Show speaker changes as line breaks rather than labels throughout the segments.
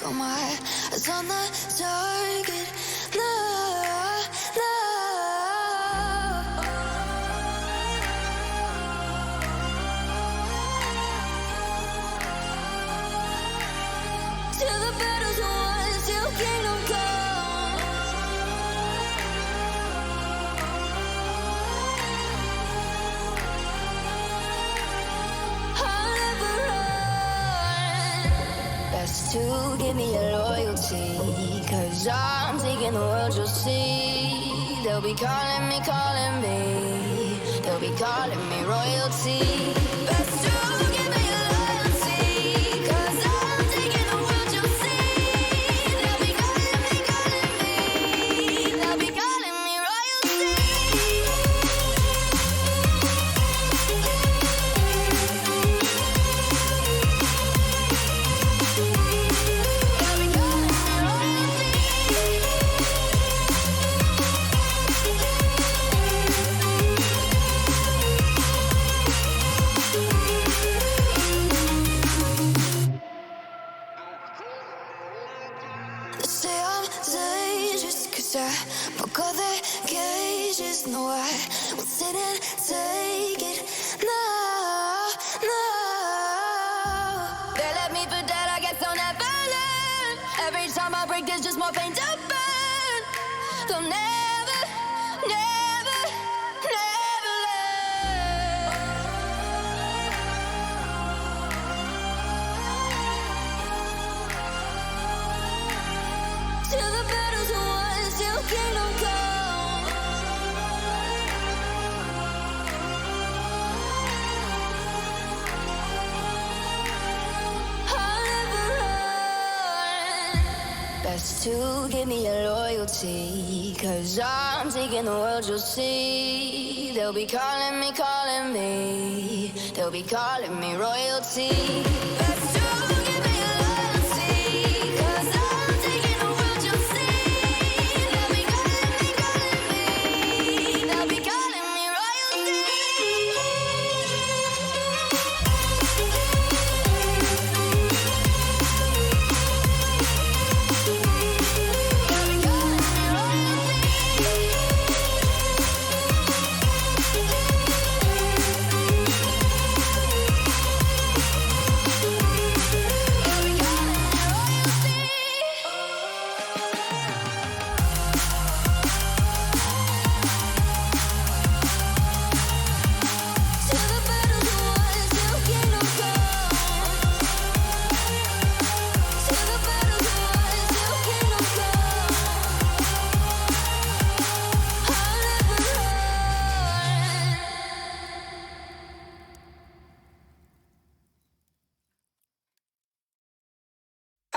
Got my eyes on the target. No, no. Till the battle's won, till kingdom come. I'll never run. Best to give me your loyalty, 'cause I'm taking the world, you'll see. They'll be calling me, they'll be calling me royalty. Best to give me your loyalty, 'cause I'm taking the world, you'll see. They'll be calling me, they'll be calling me royalty. They say I'm dangerous, 'cause I broke all their cages. No, I won't sit and take it. No, no. They left me for dead, I guess I'll never learn. Every time I break, there's just more pain to burn. They'll never, never, never learn. Till the battle's won, till kingdom come. I'll never run. Best to give me your loyalty, 'cause I'm taking the world, you'll see. They'll be calling me, they'll be calling me royalty. Best to give me your loyalty, 'cause I'm taking the world, you'll see. They'll be calling me, they'll be calling me royalty.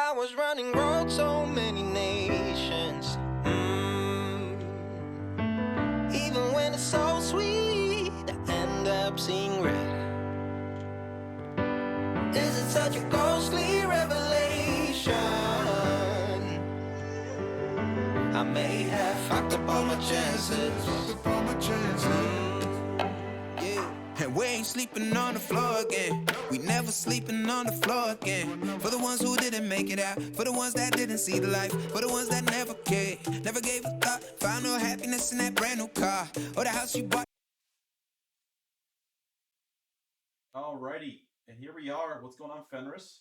I was running road so many nations. Even when it's so sweet, I end up seeing red. Is it such a ghostly revelation? I may have fucked up all my chances.
And we ain't sleeping on the floor again. We never sleeping on the floor again. For the ones who didn't make it out, for the ones that didn't see the life, for the ones that never cared, never gave a thought, found no happiness in that brand new car or the house you bought.
Alrighty, and here we are. What's going on, Fenris?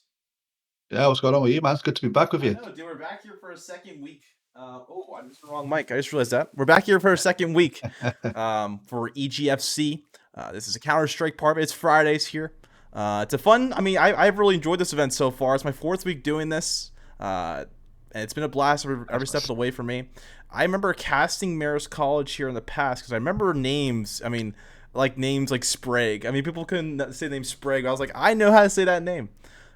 Yeah, what's going on with you, man? It's good to be back with you.
I know, dude. We're back here for a second week. I used the wrong mic. I just realized that. We're back here for a second week for EGFC. This is a Counter-Strike part of it. It's Fridays here. It's a fun. I mean, I've really enjoyed this event so far. It's my 4th week doing this, and it's been a blast every step of the way for me. I remember casting Marist College here in the past because I remember names. I mean, like names like Sprague. I mean, people couldn't say the name Sprague. I was like, I know how to say that name.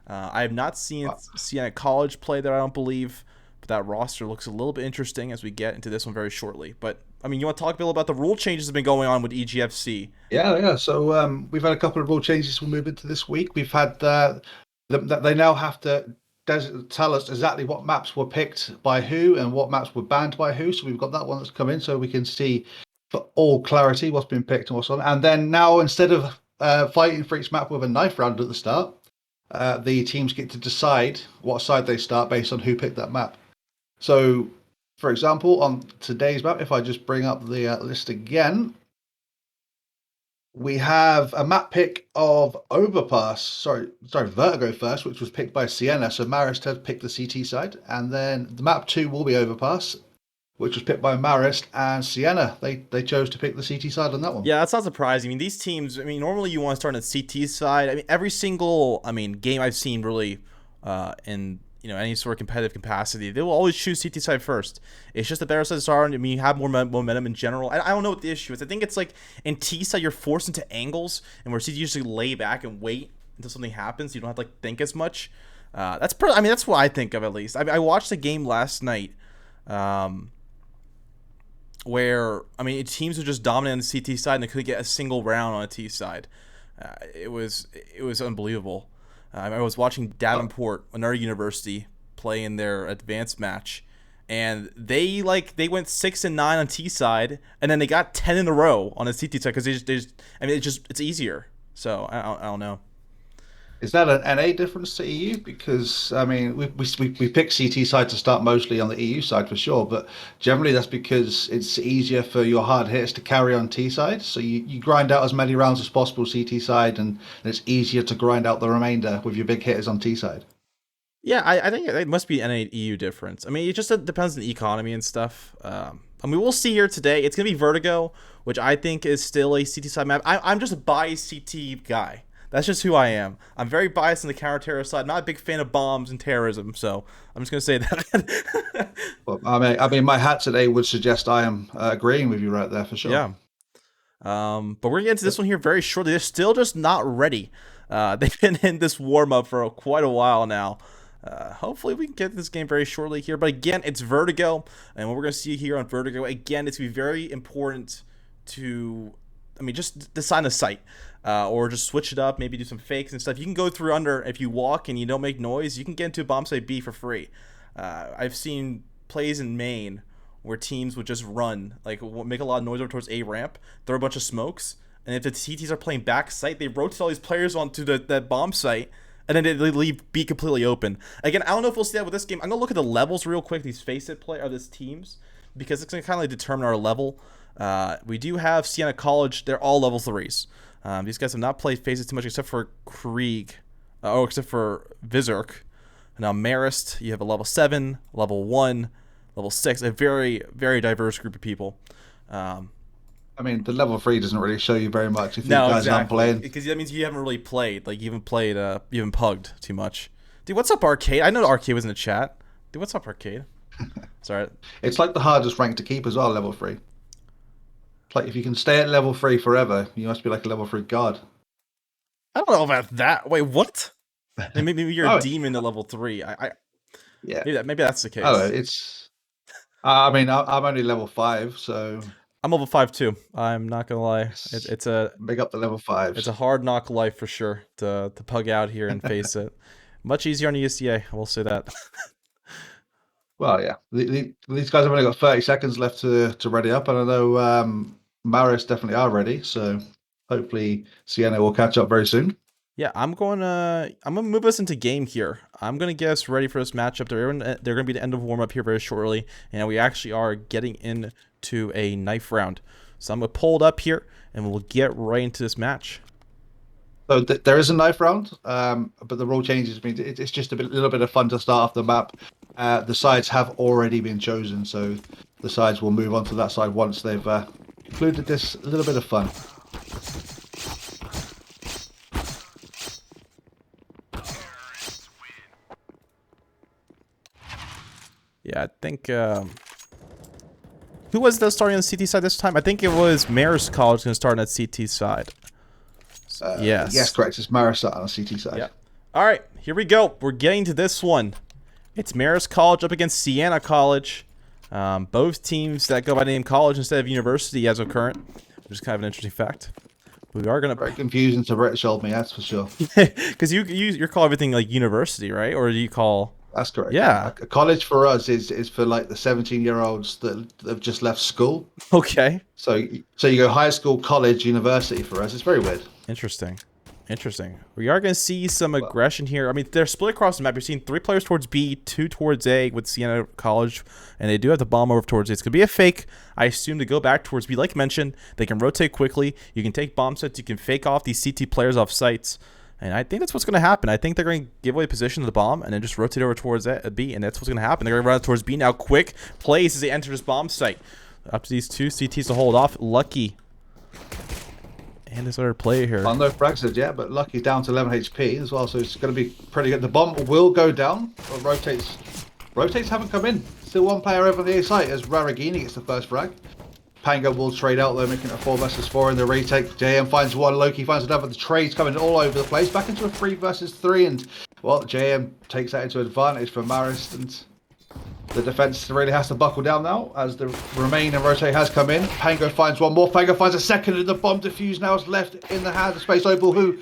I have not seen Siena College play there, I don't believe. But that roster looks a little bit interesting as we get into this one very shortly. But I mean, you want to talk, Bill, about the rule changes that have been going on with EGFC?
Yeah. So we've had a couple of rule changes we'll move into this week. We've had they now have to tell us exactly what maps were picked by who and what maps were banned by who. So we've got that one that's come in, so we can see for all clarity what's been picked and what's on. And then now, instead of fighting for each map with a knife round at the start, the teams get to decide what side they start based on who picked that map. So, for example, on today's map, if I just bring up the list again, we have a map pick of Overpass. Sorry, Vertigo first, which was picked by Siena. So Marist has picked the CT side, and then the map 2 will be Overpass, which was picked by Marist and Siena. They chose to pick the CT side on that one.
Yeah, that's not surprising. I mean, these teams. I mean, normally you want to start on the CT side. I mean, every single game I've seen really in any sort of competitive capacity, they will always choose CT side first. It's just the better sides are. I mean, you have more momentum in general. I don't know what the issue is. I think it's like in T side you're forced into angles, and where CT usually lay back and wait until something happens. You don't have to think as much. That's what I think of, at least. I watched a game last night, where teams were just dominant on the CT side and they couldn't get a single round on a T side. It was unbelievable. I was watching Davenport, another university, play in their advanced match, and they went 6-9 on T side, and then they got 10 in a row on the CT side because it's easier. So I don't know.
Is that an NA difference to EU? Because we pick CT side to start mostly on the EU side for sure, but generally that's because it's easier for your hard hitters to carry on T side. So you grind out as many rounds as possible CT side, and it's easier to grind out the remainder with your big hitters on T side.
Yeah, I think it must be an NA EU difference. I mean, it just depends on the economy and stuff. We'll see here today. It's gonna be Vertigo, which I think is still a CT side map. I'm just a biased CT guy. That's just who I am. I'm very biased on the counter-terror side. Not a big fan of bombs and terrorism, so I'm just going to say that.
Well, my hat today would suggest I am agreeing with you right there for sure.
Yeah. But we're going to get into this one here very shortly. They're still just not ready. They've been in this warm-up for quite a while now. Hopefully we can get this game very shortly here. But again, it's Vertigo. And what we're going to see here on Vertigo, again, it's going to be very important to, just design the site. Or just switch it up, maybe do some fakes and stuff. You can go through under, if you walk and you don't make noise, you can get into a bomb site B for free. I've seen plays in Maine where teams would just run, make a lot of noise over towards A ramp, throw a bunch of smokes, and if the CTs are playing back site, they rotate all these players onto that bomb site, and then they leave B completely open. Again, I don't know if we'll see that with this game. I'm going to look at the levels real quick, these face-it play, or these teams, because it's going to kind of determine our level. We do have Siena College. They're all level 3s. These guys have not played phases too much except for Krieg, except for Vizurk. Now Marist, you have a level 7, level 1, level 6, a very, very diverse group of people.
The level 3 doesn't really show you very much if you guys aren't playing.
Because that means you haven't really played. You haven't played, you haven't pugged too much. Dude, what's up, Arcade? I know Arcade was in the chat. Dude, what's up, Arcade? Sorry.
It's like the hardest rank to keep as well, level 3. Like if you can stay at level 3 forever, you must be like a level 3 god.
I don't know about that. Wait, what? Maybe you're a demon at level 3.
Yeah.
Maybe that's the case.
Oh, it's. I'm only level 5, so.
I'm level 5 too. I'm not gonna lie. It's a
big up the level 5.
It's a hard knock life for sure to pug out here and face it. Much easier on ESCA. I will say that.
Well, yeah. These guys have only got 30 seconds left to ready up, and I know Marist definitely are ready, so hopefully Siena will catch up very soon.
Yeah, I'm gonna move us into game here. I'm gonna get us ready for this matchup. They're gonna be the end of warm up here very shortly, and we actually are getting into a knife round. So I'm gonna pull it up here, and we'll get right into this match.
So there is a knife round, but the rule changes. It's just a little bit of fun to start off the map. The sides have already been chosen, so the sides will move on to that side once they've included this little bit of fun.
Yeah, I think who was the starting on the CT side this time? I think it was Marist College going to start on that CT side.
Yes, correct. It's Marist on the CT side.
Yeah. All right, here we go. We're getting to this one. It's Marist College up against Siena College. Both teams that go by the name college instead of university as of current, which is kind of an interesting fact. We are gonna
very confusing to British old me, that's for sure.
Because you call everything like university, right? Or do you call?
That's correct.
Yeah.
A college for us is for like the 17-year-olds that have just left school.
Okay.
So you go high school, college, university for us. It's very weird.
Interesting. Interesting. We are going to see some aggression here. I mean, they're split across the map. You're seeing 3 players towards B, 2 towards A with Siena College, and they do have the bomb over towards A. It's going to be a fake, I assume, to go back towards B. Like mentioned, they can rotate quickly. You can take bomb sets. You can fake off these CT players off sites. And I think that's what's going to happen. I think they're going to give away position to the bomb and then just rotate over towards B, and that's what's going to happen. They're going to run towards B now. Quick plays as they enter this bomb site. Up to these 2 CTs to hold off. Lucky. And this other player here.
Well, no frags yet, but Lucky's down to 11 HP as well, so it's going to be pretty good. The bomb will go down, but rotates haven't come in. Still 1 player over the A site as Raragini gets the first frag. Pango will trade out though, making it a 4 versus 4 in the retake. JM finds 1, Loki finds another. The trades coming all over the place. Back into a 3 versus 3, and well, JM takes that into advantage for Marist, and the defense really has to buckle down now as the remain and rotate has come in. Pango finds 1 more. Pango finds a second, and the bomb defuse now is left in the hands of Space Opal, who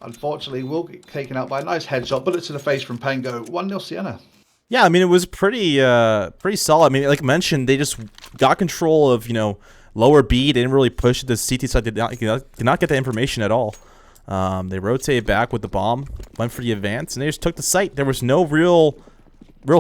unfortunately will get taken out by a nice headshot. Bullet to the face from Pango. 1-0 Siena.
Yeah, I mean, it was pretty solid. I mean, like mentioned, they just got control of, lower B. They didn't really push the CT side. Did not get the information at all. They rotated back with the bomb, went for the advance, and they just took the site. There was no real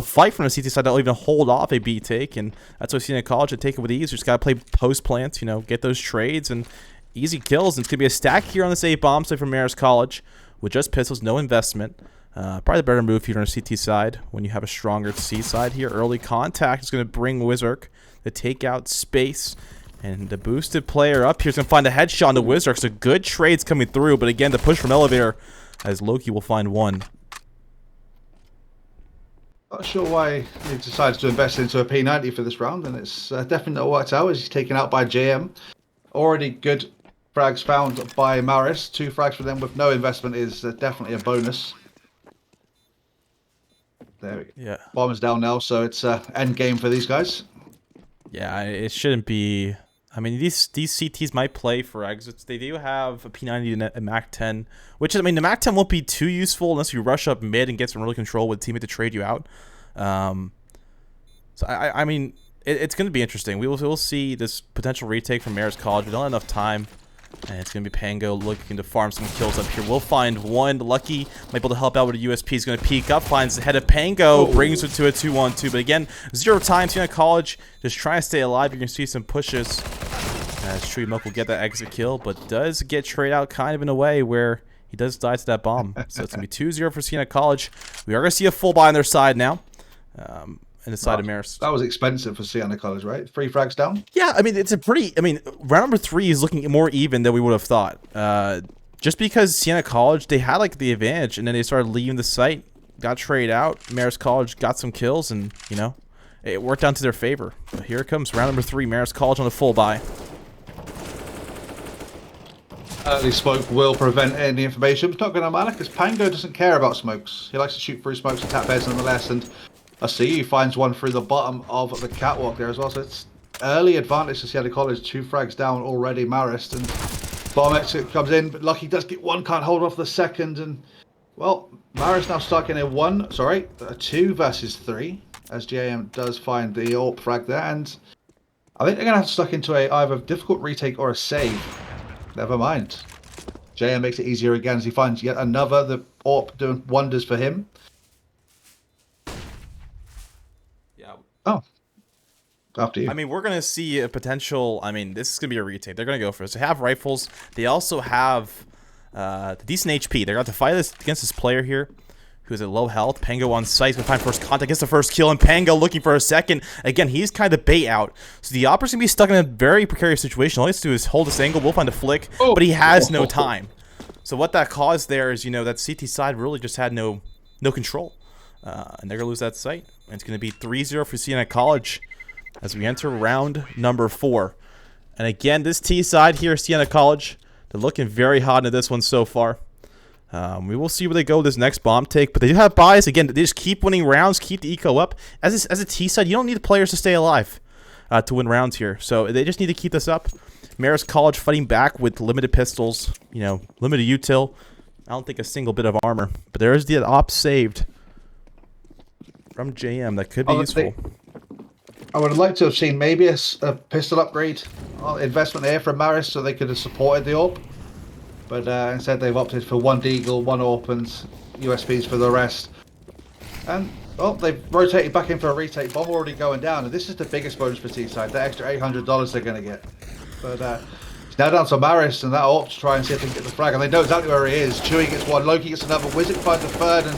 fight from the CT side that'll even hold off a B take, and that's why Siena College would take it with ease. You just gotta play post plants, get those trades and easy kills. And it's gonna be a stack here on this A bomb site from Marist College with just pistols, no investment. Probably the better move here on the CT side when you have a stronger C side here. Early contact is gonna bring Wizark to take out space. And the boosted player up here is going to find a headshot on the Wizark. So good trades coming through. But again, the push from Elevator as Loki will find 1.
Not sure why he decided to invest into a P90 for this round. And it's definitely not worked out as he's taken out by JM. Already good frags found by Maris. 2 frags for them with no investment is definitely a bonus. There we go. Yeah. Bomb is down now. So it's end game for these guys.
Yeah, it shouldn't be. I mean, these CTs might play for exits. They do have a P90 and a MAC-10, which is, I mean, the MAC-10 won't be too useful unless you rush up mid and get some really control with a teammate to trade you out. So I mean, it's going to be interesting. We'll see this potential retake from Marist College. We don't have enough time, and it's going to be Pango looking to farm some kills up here. We'll find 1. Lucky might be able to help out with a USP. He's going to peek up, finds the head of Pango, brings it to a 2-1-2. But again, 0 time. Siena College just trying to stay alive. You're going to see some pushes. As Tree Muck will get that exit kill, but does get trade out kind of in a way where he does die to that bomb. So it's going to be 2-0 for Siena College. We are going to see a full buy on their side now. In the side of Marist.
That was expensive for Siena College, right? 3 frags down?
Yeah, I mean, it's a pretty... I mean, round number 3 is looking more even than we would have thought. Just because Siena College, they had, like, the advantage, and then they started leaving the site, got traded out. Marist College got some kills, and, it worked out to their favor. But here it comes, round number 3, Marist College on the full buy.
Early smoke will prevent any information. It's not going to matter because Pango doesn't care about smokes. He likes to shoot through smokes and tap heads nonetheless. And I see he finds 1 through the bottom of the catwalk there as well. So it's early advantage to Siena College. 2 frags down already, Marist. And bomb exit comes in, but Lucky does get 1, can't hold off the second. And well, Marist now stuck in a 2 versus 3 as JM does find the AWP frag there. And I think they're going to have to stuck into a either difficult retake or a save. Never mind. JM makes it easier again as he finds yet another. The AWP doing wonders for him.
Yeah.
Oh. After you.
I mean, we're going to see a potential... I mean, this is going to be a retake. They're going to go for it. They have rifles. They also have decent HP. They're going to fight against this player here who's at low health. Pango on site. Going to find first contact. Gets the first kill. And Pango looking for a second. Again, he's kind of the bait out. So the Opera's going to be stuck in a very precarious situation. All he has to do is hold this angle. We'll find a flick. But he has no time. So what that caused there is, that CT side really just had no control. And they're going to lose that site. And it's going to be 3-0 for Siena College as we enter round number 4. And again, this T side here, Siena College, they're looking very hot into this one so far. We will see where they go with this next bomb take, but they do have buys. Again, they just keep winning rounds, keep the eco up. As a T side, you don't need the players to stay alive to win rounds here. So they just need to keep this up. Marist College fighting back with limited pistols, limited util. I don't think a single bit of armor, but there is the op saved from JM that could be useful.
I would have liked to have seen maybe a pistol upgrade investment there from Marist so they could have supported the AWP. But instead they've opted for 1 deagle, 1 opens, USPs for the rest. And well, they've rotated back in for a retake. Bomb already going down, and this is the biggest bonus for T-side. The extra $800 they're going to get. But it's now down to Marist and that AWP to try and see if they can get the frag. And they know exactly where he is. Chewy gets one, Loki gets another, Wizard finds a third, and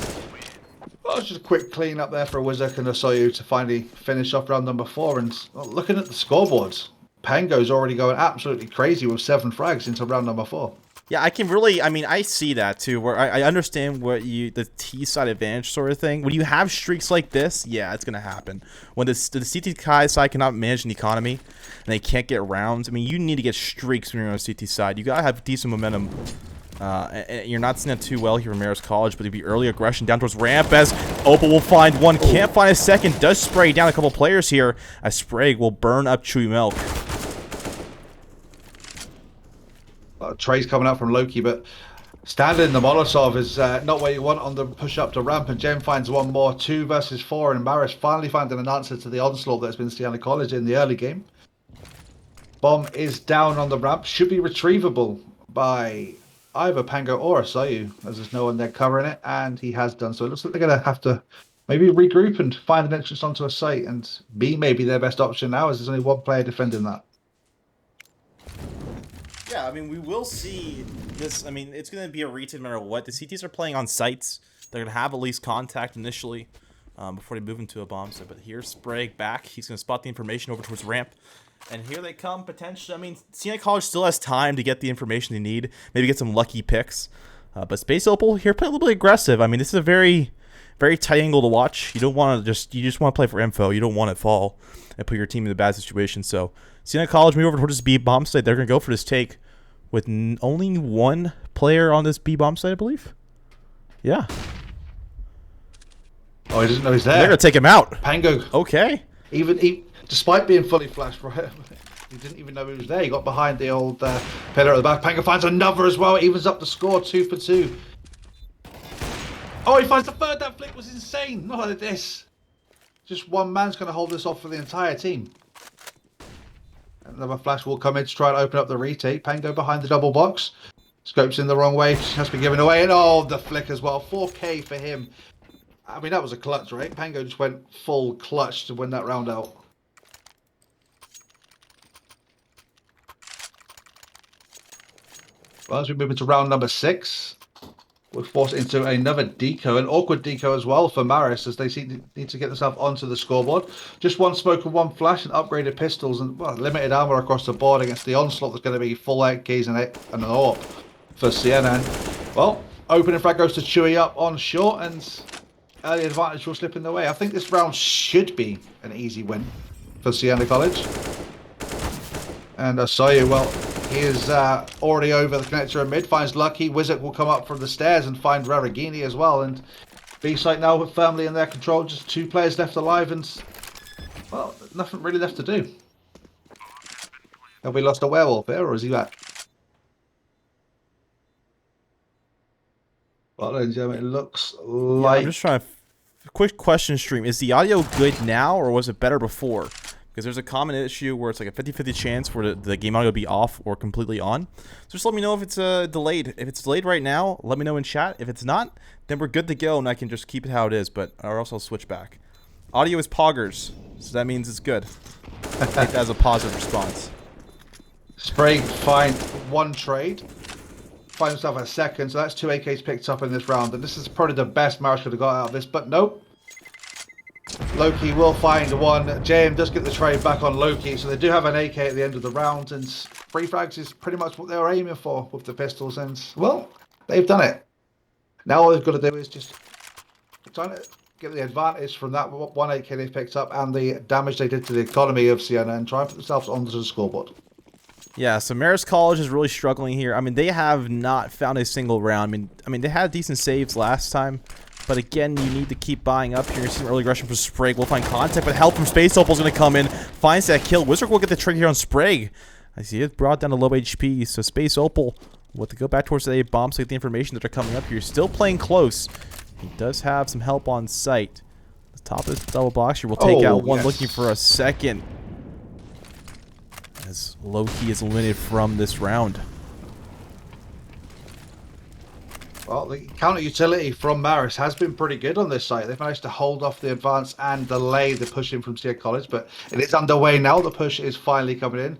well, it's just a quick clean up there for Wizard and Osoyu to finally finish off round number 4. And well, looking at the scoreboards, Pango's already going absolutely crazy with 7 frags into round number 4.
Yeah, I can really, I mean, I see that too, where I understand what the T-side advantage sort of thing. When you have streaks like this, yeah, it's going to happen. When the CT Kai side cannot manage an economy and they can't get rounds, I mean, you need to get streaks when you're on the CT side. You got to have decent momentum. And you're not seeing it too well here from Marist College, but it'd be early aggression down towards ramp as Opal will find one, can't find a second, does spray down a couple players here as Sprague will burn up Chewy Milk.
Trey's coming out from Loki, but standing in the Molotov is not what you want on the push up to ramp, and Jem finds one more, 2 versus 4, and Marist finally finding an answer to the onslaught that's been Siena College in the early game. Bomb is down on the ramp, should be retrievable by either Pango or Asayu, as there's no one there covering it, and he has done so. It looks like they're going to have to maybe regroup and find an entrance onto a site, and B may be their best option now, as there's only one player defending that.
Yeah, I mean, we will see this. I mean, it's going to be a retake no matter what. The CTs are playing on sites. They're going to have at least contact initially before they move into a bomb set. But here's Sprague back. He's going to spot the information over towards ramp. And here they come, potentially. I mean, Siena College still has time to get the information they need. Maybe get some lucky picks. But Space Opal here playing a little bit aggressive. I mean, this is a very, very tight angle to watch. You don't want to you just want to play for info. You don't want to fall and put your team in a bad situation. So Siena College move over towards this B bomb site. They're going to go for this take with only 1 player on this B bomb site, I believe. Yeah.
Oh, he doesn't know he's there.
They're going to take him out.
Pango.
Okay.
Despite being fully flashed, right, he didn't even know he was there. He got behind the old pillar at the back. Pango finds another as well. Evens up the score, 2 for 2. Oh, he finds the third. That flick was insane. Not like this. Just one man's going to hold this off for the entire team. Another flash will come in to try and open up the retake. Pango behind the double box. Scopes in the wrong way. Has been given away. And oh, the flick as well. 4K for him. I mean, that was a clutch, right? Pango just went full clutch to win that round out. Well, as we move into round number 6, we're forced into another deco, an awkward deco as well for Marist, as they need to get themselves onto the scoreboard. Just 1 smoke and 1 flash and upgraded pistols and well, limited armor across the board against the onslaught that's going to be full 8 keys and an AWP for Siena. Well, opening frag goes to Chewy up on short, and early advantage will slip in the way. I think this round should be an easy win for Siena College. And Asayu, well, he is already over the connector in mid, finds Lucky. Wizard will come up from the stairs and find Raragini as well. And B-site now firmly in their control, just 2 players left alive and, well, nothing really left to do. Have we lost a werewolf here, or is he back? Well, ladies and gentlemen, it looks like...
Yeah, I'm just trying to... Quick question stream. Is the audio good now, or was it better before? Because there's a common issue where it's like a 50-50 chance for the game audio to be off or completely on. So just let me know if it's delayed. If it's delayed right now, let me know in chat. If it's not, then we're good to go and I can just keep it how it is, or else I'll switch back. Audio is poggers, so that means it's good. Take that as a positive response.
Sprague finds 1 trade. Finds himself a second, so that's 2 AKs picked up in this round. And this is probably the best Marist could have got out of this, but nope. Loki will find 1. JM does get the trade back on Loki, so they do have an AK at the end of the round, and 3 frags is pretty much what they were aiming for with the pistols, and, well, they've done it. Now all they've got to do is just trying to get the advantage from that 1 AK they've picked up and the damage they did to the economy of Siena and try and put themselves onto the scoreboard.
Yeah, so Marist College is really struggling here. I mean, they have not found a single round. I mean, they had decent saves last time. But again, you need to keep buying up here. Some early aggression from Sprague. We'll find contact, but help from Space Opal is going to come in. Finds that kill. Wizard will get the trick here on Sprague. I see it brought down to low HP. So Space Opal will have to go back towards the bomb to get the information that are coming up here. Still playing close. He does have some help on site. The top of this double box here will take out 1, looking for a second. As Loki is eliminated from this round.
Well, the counter utility from Marist has been pretty good on this site. They've managed to hold off the advance and delay the push in from Siena College, but it is underway now. The push is finally coming in.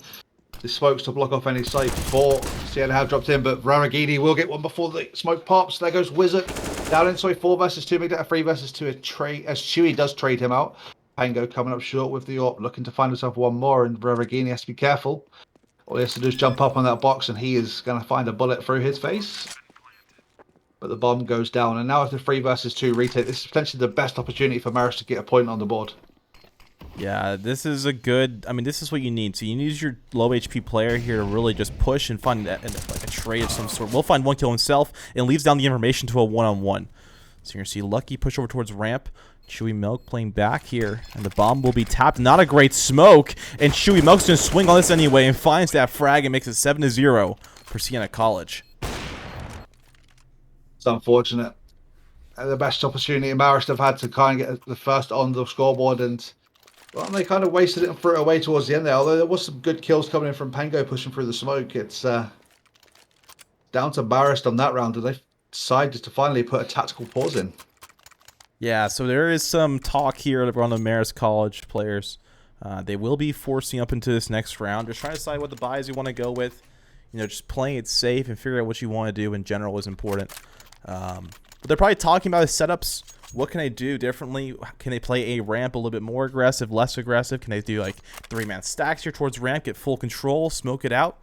The smokes to block off any site before Siena have dropped in, but Ramagini will get one before the smoke pops. There goes Wizard down in 4 versus 2, make that a 3 versus 2 a trade as Chewy does trade him out. Pango coming up short with the AWP, looking to find himself one more, and Ramagini has to be careful. All he has to do is jump up on that box, and he is going to find a bullet through his face. But the bomb goes down, and now it's the 3 versus 2 retake. This is potentially the best opportunity for Marist to get a point on the board.
Yeah, this is a good... I mean, this is what you need. So you use your low HP player here to really just push and find like a trade of some sort. We'll find one kill himself and leaves down the information to a one-on-one. So you're going to see Lucky push over towards ramp. Chewy Milk playing back here, and the bomb will be tapped. Not a great smoke, and Chewy Milk's going to swing on this anyway and finds that frag and makes it 7-0 for Siena College.
It's unfortunate. The best opportunity Marist have had to kind of get the first on the scoreboard, and well, they kind of wasted it and threw it away towards the end there. Although there was some good kills coming in from Pango pushing through the smoke. It's down to Marist on that round, and they decided to finally put a tactical pause in.
Yeah, so there is some talk here around the Marist College players. They will be forcing up into this next round. Just trying to decide what the buys you want to go with. You know, just playing it safe and figure out what you want to do in general is important. But they're probably talking about the setups. What can they do differently? Can they play a ramp a little bit more aggressive, less aggressive? Can they do like 3-man stacks here towards ramp, get full control, smoke it out?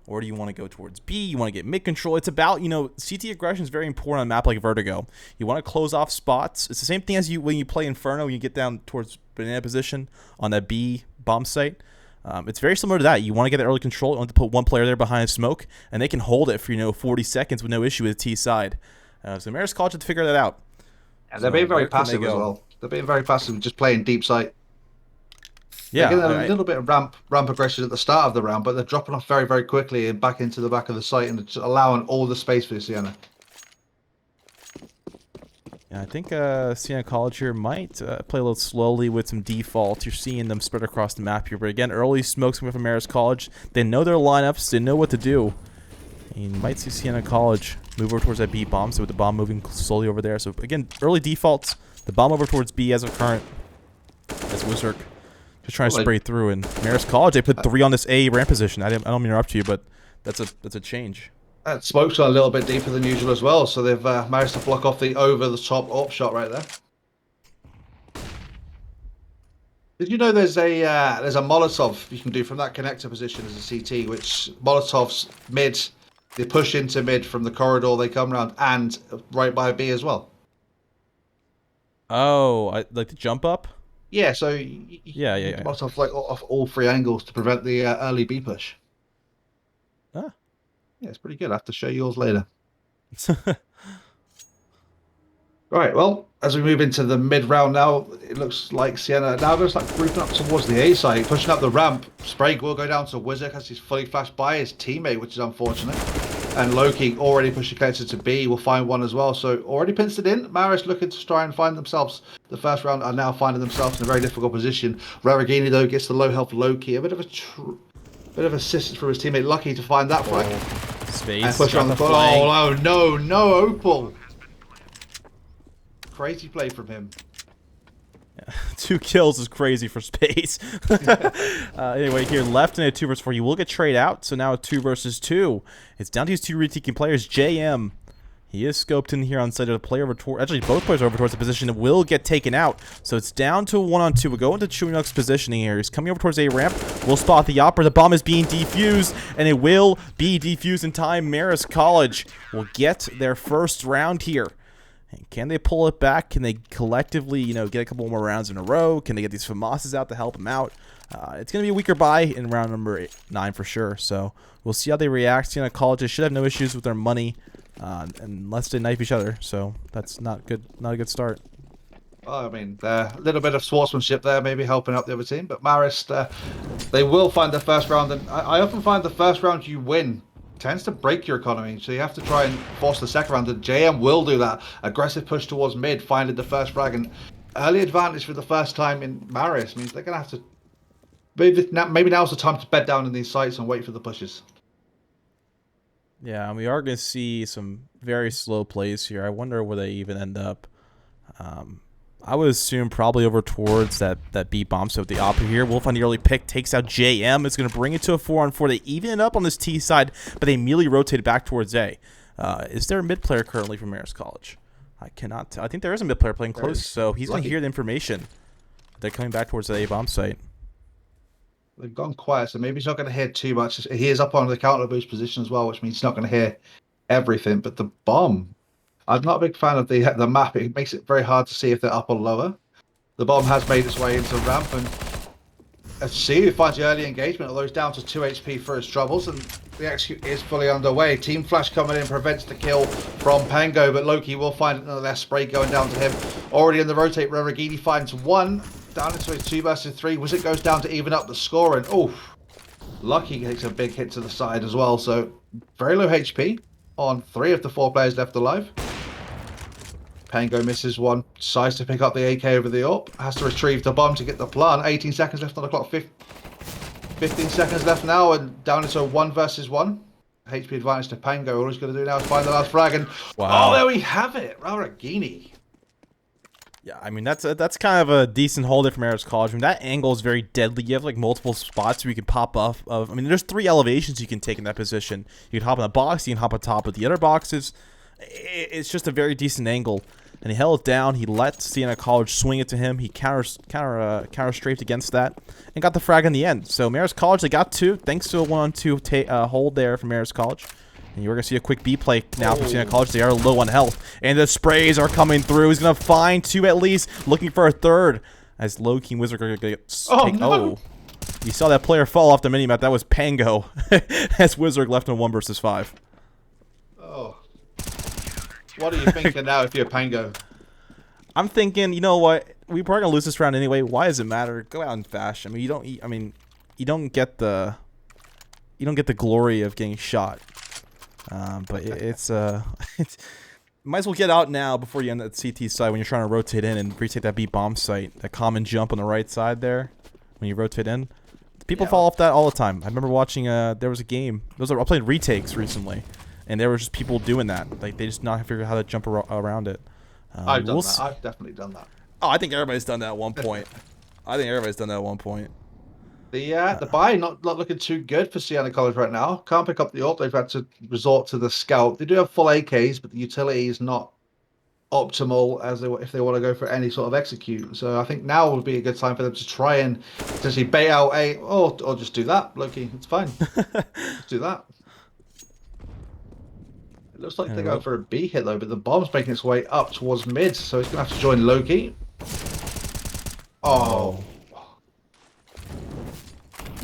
Or do you want to go towards B? You want to get mid control? It's about, you know, CT aggression is very important on a map like Vertigo. You want to close off spots. It's the same thing as when you play Inferno, you get down towards banana position on that B bomb site. It's very similar to that. You want to get the early control. You want to put one player there behind smoke, and they can hold it for, 40 seconds with no issue with T side. So Marist College has to figure that out.
Yeah, they're being very passive as well. They're being very passive, just playing deep sight.
Yeah,
they're getting a little bit of ramp aggression at the start of the round, but they're dropping off very, very quickly and back into the back of the site and just allowing all the space for Siena.
Yeah, I think Siena College here might play a little slowly with some defaults. You're seeing them spread across the map here, but again, early smokes coming from Marist College. They know their lineups. They know what to do. And you might see Siena College move over towards that B bomb, so with the bomb moving slowly over there. So again, early defaults. The bomb over towards B as of current. That's Wizard. Just trying to spray through, and Marist College, they put 3 on this A ramp position. I don't mean to interrupt you, but that's a change.
Smoke's gone a little bit deeper than usual as well, so they've managed to block off the over-the-top AWP shot right there. Did you know there's a Molotov you can do from that connector position as a CT, which Molotov's mid, they push into mid from the corridor, they come around, and right by B as well.
Oh, like the jump up?
Yeah, so
yeah.
Molotov like off all 3 angles to prevent the early B push.
Ah.
Yeah, it's pretty good. I have to show you yours later. Right, well, as we move into the mid-round now, it looks like Siena now looks like grouping up towards the A side, pushing up the ramp. Sprague will go down to Wizard as he's fully flashed by his teammate, which is unfortunate. And Loki already pushing closer to B, will find one as well. So already pinched it in. Marist looking to try and find themselves. The first round are now finding themselves in a very difficult position. Ramagini, though, gets the low health Loki. A bit of assistance from his teammate. Lucky to find that flag.
Space.
And push around the flag. Oh, no, Opal. Crazy play from him.
2 kills is crazy for Space. Anyway, here left in a 2 versus 4. You will get trade out, so now a 2 versus 2. It's down to these 2 retaking players. JM, he is scoped in here on side of the player over towards. Actually, both players are over towards the position and will get taken out. So it's down to a 1-on-2. We'll go into Chewinook's positioning here. He's coming over towards A ramp. We'll spot the opera. The bomb is being defused, and it will be defused in time. Marist College will get their first round here. Can they pull it back? Can they collectively, get a couple more rounds in a row? Can they get these FAMASs out to help them out? It's going to be a weaker buy in round number 9 for sure. So we'll see how they react. Siena College, they should have no issues with their money unless they knife each other. So that's not good. Not a good start.
Well, I mean, a little bit of sportsmanship there, maybe helping out the other team. But Marist, they will find the first round. And I often find the first round you win tends to break your economy, so you have to try and force the second round, and JM will do that. Aggressive push towards mid, finding the first frag, and early advantage for the first time in Marist means they're going to have to... Maybe now's the time to bed down in these sites and wait for the pushes.
Yeah, and we are going to see some very slow plays here. I wonder where they even end up. I would assume probably over towards that B bomb. So the opera here, Wolf on the early pick takes out JM. It's going to bring it to a 4-on-4. They even it up on this T side, but they immediately rotated back towards A. Is there a mid player currently from Marist College? I cannot tell. I think there is a mid player playing close, so he's going to hear the information. They're coming back towards the A bomb site.
They've gone quiet, so maybe he's not going to hear too much. He is up on the counter boost position as well, which means he's not going to hear everything. But the bomb, I'm not a big fan of the map. It makes it very hard to see if they're up or lower. The bomb has made its way into ramp, and see finds the early engagement, although he's down to 2 HP for his troubles, and the execute is fully underway. Team Flash coming in prevents the kill from Pango, but Loki will find it nonetheless. Spray going down to him. Already in the rotate, Raragini finds one. Down into a 2 versus 3. Wizard goes down to even up the score, and Lucky takes a big hit to the side as well. So very low HP on 3 of the 4 players left alive. Pango misses one. Decides to pick up the AK over the AWP. Has to retrieve the bomb to get the plant. 18 seconds left on the clock. 15 seconds left now, and down into a 1 versus 1. HP advantage to Pango. All he's going to do now is find the last frag, and
wow.
there we have it. Raragini.
Yeah, I mean, that's kind of a decent hold there from Marist College. I mean, that angle is very deadly. You have, like, multiple spots where you can pop off of. I mean, there's 3 elevations you can take in that position. You can hop on the box, you can hop on top of the other boxes. It's just a very decent angle. And he held it down. He let Siena College swing it to him. He counter strafed against that and got the frag in the end. So Marist College, they got 2 thanks to a 1-on-2 hold there from Marist College. And you're going to see a quick B play now from Siena College. They are low on health. And the sprays are coming through. He's going to find 2 at least. Looking for a 3rd. As Loki and Wizard are going to get... You saw that player fall off the minimap. That was Pango. As Wizard left in 1 versus 5.
Oh. What are you thinking now if you're Pango?
I'm thinking, you know what? We're probably going to lose this round anyway. Why does it matter? Go out and fash. I mean, you don't get the glory of getting shot. But it's might as well get out now before you end at CT side when you're trying to rotate in and retake that B bomb site. That common jump on the right side there when you rotate in. People fall off that all the time. I remember watching there was a game. I played retakes recently, and there were just people doing that. Like they just not figure out how to jump around it.
I've done that. I've definitely done that.
Oh, I think everybody's done that at one point.
The buy not looking too good for Siena College right now. Can't pick up the AWP. They've had to resort to the scout. They do have full AKs, but the utility is not optimal if they want to go for any sort of execute. So I think now would be a good time for them to try and essentially bait out or just do that, Loki. It's fine. Just do that. It looks like they're going for a B hit though, but the bomb's making its way up towards mid, so he's gonna have to join Loki.